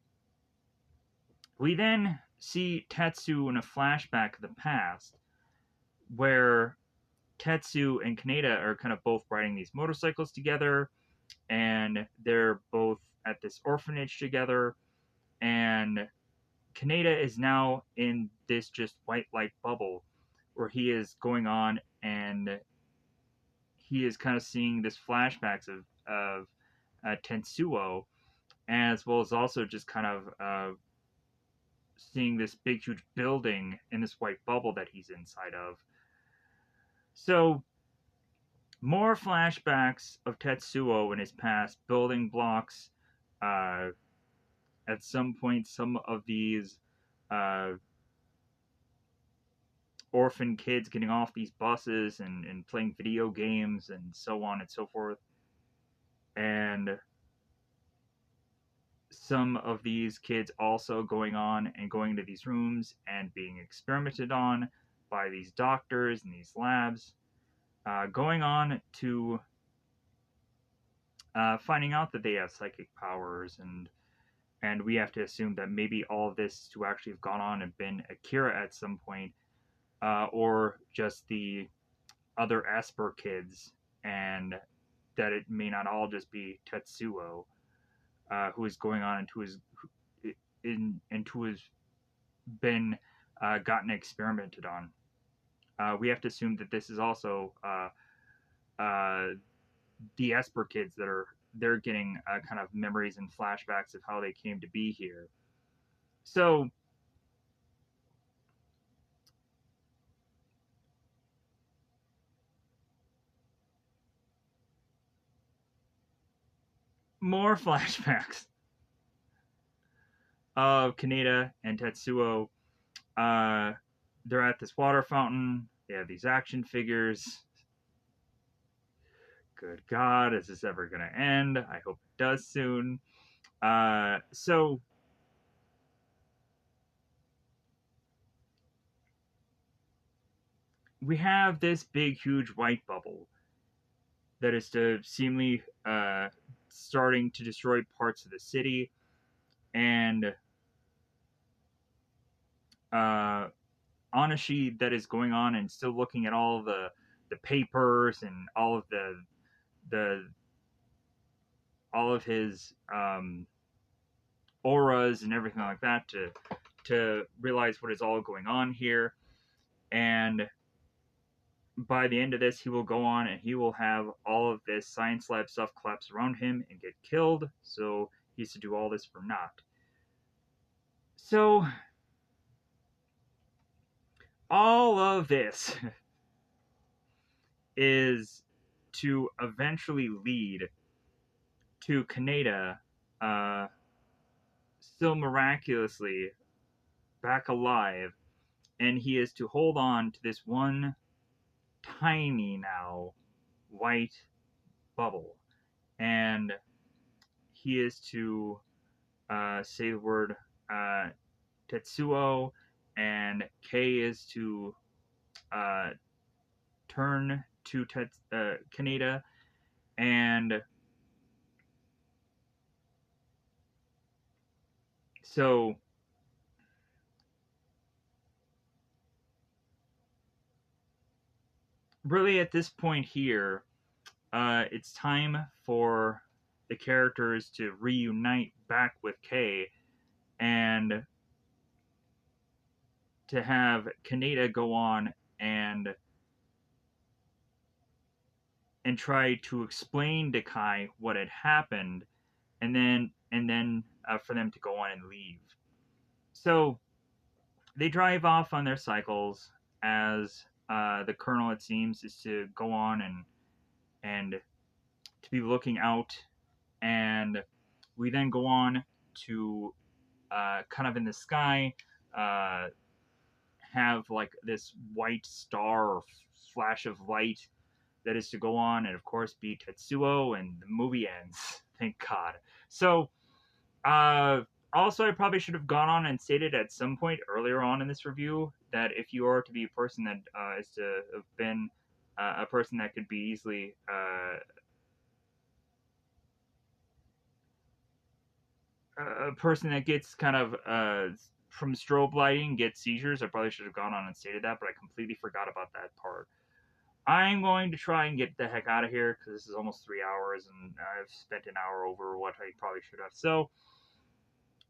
we then see Tetsu in a flashback of the past where Tetsu and Kaneda are kind of both riding these motorcycles together, and they're both at this orphanage together, and Kaneda is now in this just white light bubble where he is going on and he is kind of seeing this flashbacks of Tetsuo, as well as also just kind of seeing this big huge building in this white bubble that he's inside of. So more flashbacks of Tetsuo in his past, building blocks. At some point, some of these uh, orphan kids getting off these buses and playing video games and so on and so forth. And some of these kids also going on and going into these rooms and being experimented on by these doctors and these labs, going on to finding out that they have psychic powers, and we have to assume that maybe all of this to actually have gone on and been Akira at some point, or just the other Esper kids, and that it may not all just be Tetsuo, who is going on into his been gotten experimented on. We have to assume that this is also uh, the Esper kids that they're getting kind of memories and flashbacks of how they came to be here. So more flashbacks of Kaneda and Tetsuo. Uh, they're at this water fountain. They have these action figures. Good God, is this ever going to end? I hope it does soon. So we have this big, huge white bubble that is to seemingly starting to destroy parts of the city, and uh, Anashi that is going on and still looking at all the papers and all of the all of his auras and everything like that to realize what is all going on here. And by the end of this, he will go on and he will have all of this science lab stuff collapse around him and get killed. So he has to do all this for naught. So all of this is to eventually lead to Kaneda still miraculously back alive, and he is to hold on to this one tiny now white bubble, and he is to say the word uh, Tetsuo, and Kei is to uh, turn to Kaneda, and so really at this point here, it's time for the characters to reunite back with Kay and to have Kaneda go on and try to explain to Kai what had happened, and then for them to go on and leave. So they drive off on their cycles as the colonel, it seems, is to go on and to be looking out, and we then go on to kind of in the sky uh, have like this white star or flash of light that is to go on and of course be Tetsuo, and the movie ends. Thank God. So uh, also, I probably should have gone on and stated at some point earlier on in this review that if you are to be a person that is to have been a person that could be easily a person that gets kind of from strobe lighting gets seizures, I probably should have gone on and stated that, but I completely forgot about that part. I'm going to try and get the heck out of here because this is almost 3 hours and I've spent an hour over what I probably should have. So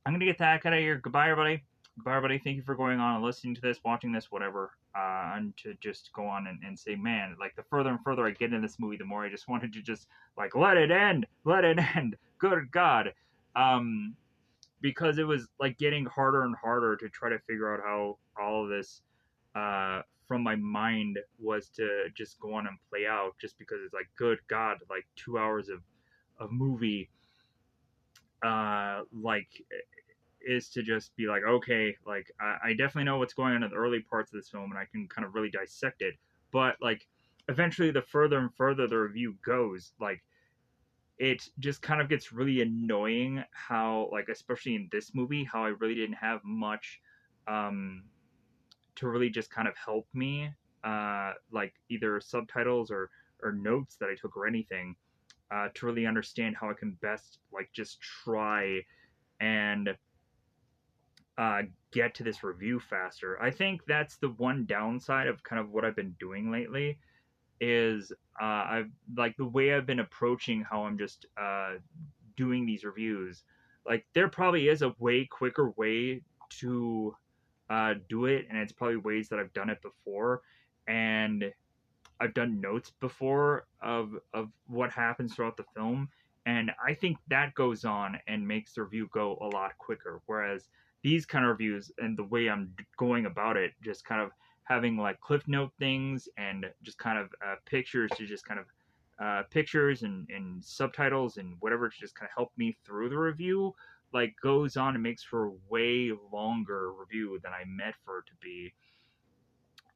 I'm going to get the heck out of here. Goodbye, everybody. Goodbye, everybody. Thank you for going on and listening to this, watching this, whatever. And to just go on and say, man, like the further and further I get in this movie, the more I just wanted to just like let it end, let it end. Good God. Um, because it was like getting harder and harder to try to figure out how all of this from my mind was to just go on and play out, just because it's like good God, like 2 hours of movie like is to just be like, okay, like I definitely know what's going on in the early parts of this film and I can kind of really dissect it, but like eventually the further and further the review goes, like it just kind of gets really annoying how, like, especially in this movie, how I really didn't have much um to really just kind of help me, like either subtitles or notes that I took or anything, to really understand how I can best like just try and uh, get to this review faster. I think that's the one downside of kind of what I've been doing lately is I've like the way I've been approaching how I'm just doing these reviews. Like there probably is a way quicker way to do it, and it's probably ways that I've done it before, and I've done notes before of what happens throughout the film, and I think that goes on and makes the review go a lot quicker. Whereas these kind of reviews and the way I'm going about it, just kind of having like cliff note things and just kind of pictures to just kind of pictures and subtitles and whatever to just kind of help me through the review, like goes on and makes for a way longer review than I meant for it to be.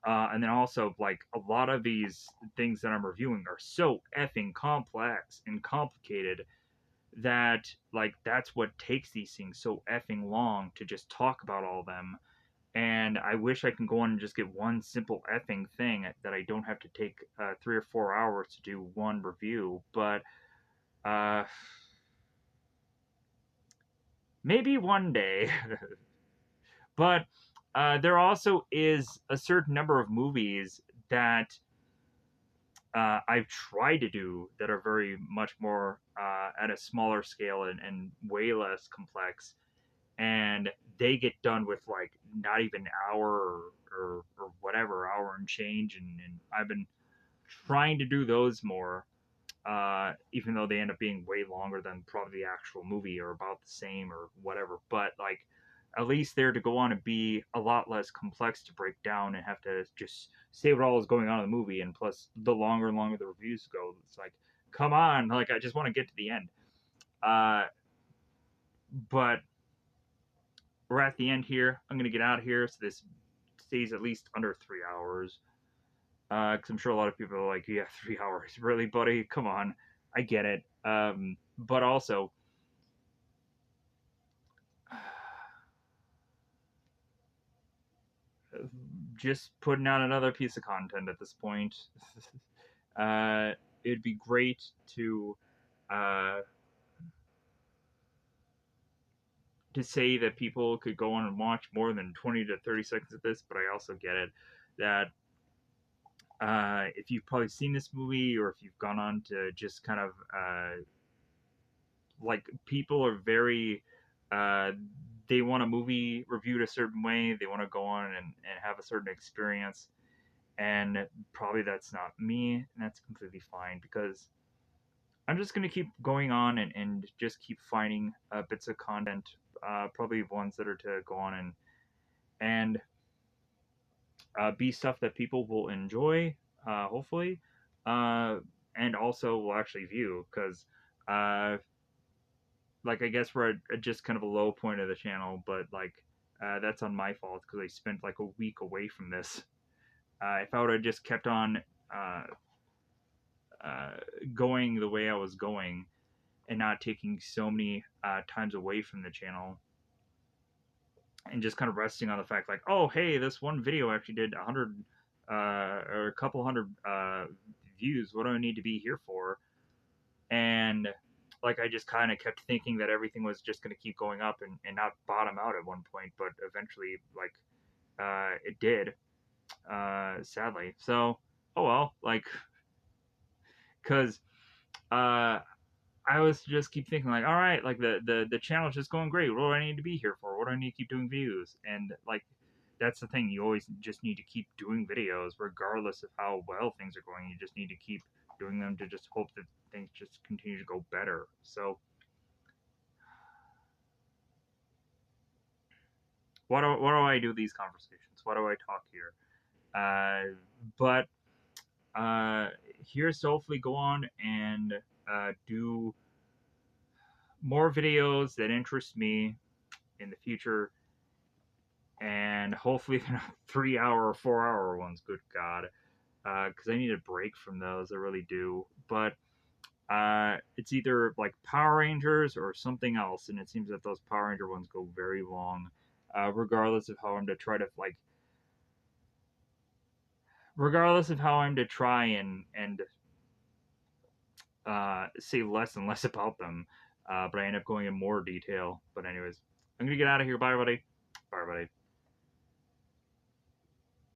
And then also, like, a lot of these things that I'm reviewing are so effing complex and complicated that, like, that's what takes these things so effing long to just talk about all of them. And I wish I can go on and just get one simple effing thing that I don't have to take 3 or 4 hours to do one review. But uh, maybe one day. But there also is a certain number of movies that I've tried to do that are very much more at a smaller scale and way less complex, and they get done with like not even an hour or whatever, hour and change, and I've been trying to do those more, even though they end up being way longer than probably the actual movie or about the same or whatever. But like, at least they're to go on and be a lot less complex to break down and have to just say what all is going on in the movie. And plus, the longer and longer the reviews go, it's like, come on, like I just want to get to the end. Uh, but we're at the end here. I'm gonna get out of here so this stays at least under 3 hours. Because I'm sure a lot of people are like, yeah, 3 hours, really, buddy? Come on, I get it. But also, just putting out another piece of content at this point. uh, it'd be great uh, to say that people could go on and watch more than 20 to 30 seconds of this, but I also get it that if you've probably seen this movie, or if you've gone on to just kind of like, people are very uh, they want a movie reviewed a certain way. They want to go on and have a certain experience, and probably that's not me, and that's completely fine, because I'm just gonna keep going on and just keep finding bits of content, probably ones that are to go on and be stuff that people will enjoy, hopefully, uh, and also will actually view, because uh, like, I guess we're at just kind of a low point of the channel, but like, that's on my fault, because I spent like a week away from this. If I would have just kept on uh, uh, going the way I was going, and not taking so many times away from the channel, and just kind of resting on the fact, like, oh, hey, this one video actually did 100 or a couple hundred views. What do I need to be here for? And like, I just kind of kept thinking that everything was just going to keep going up and not bottom out at one point, but eventually, like, it did, sadly. So, oh well, like, because uh, I was just keep thinking, like, all right, like, the channel's just going great. What do I need to be here for? What do I need to keep doing views? And like, that's the thing. You always just need to keep doing videos, regardless of how well things are going. You just need to keep doing them to just hope that things just continue to go better. So why do I do these conversations? Why do I talk here? But here's to hopefully go on and do more videos that interest me in the future, and hopefully they're not 3 hour or 4 hour ones. Good God, because I need a break from those. I really do. But it's either like Power Rangers or something else, and it seems that those Power Ranger ones go very long. Regardless of how I'm to try to like, regardless of how I'm to try and say less and less about them, but I end up going in more detail. But anyways, I'm gonna get out of here. Bye, everybody. Bye, everybody.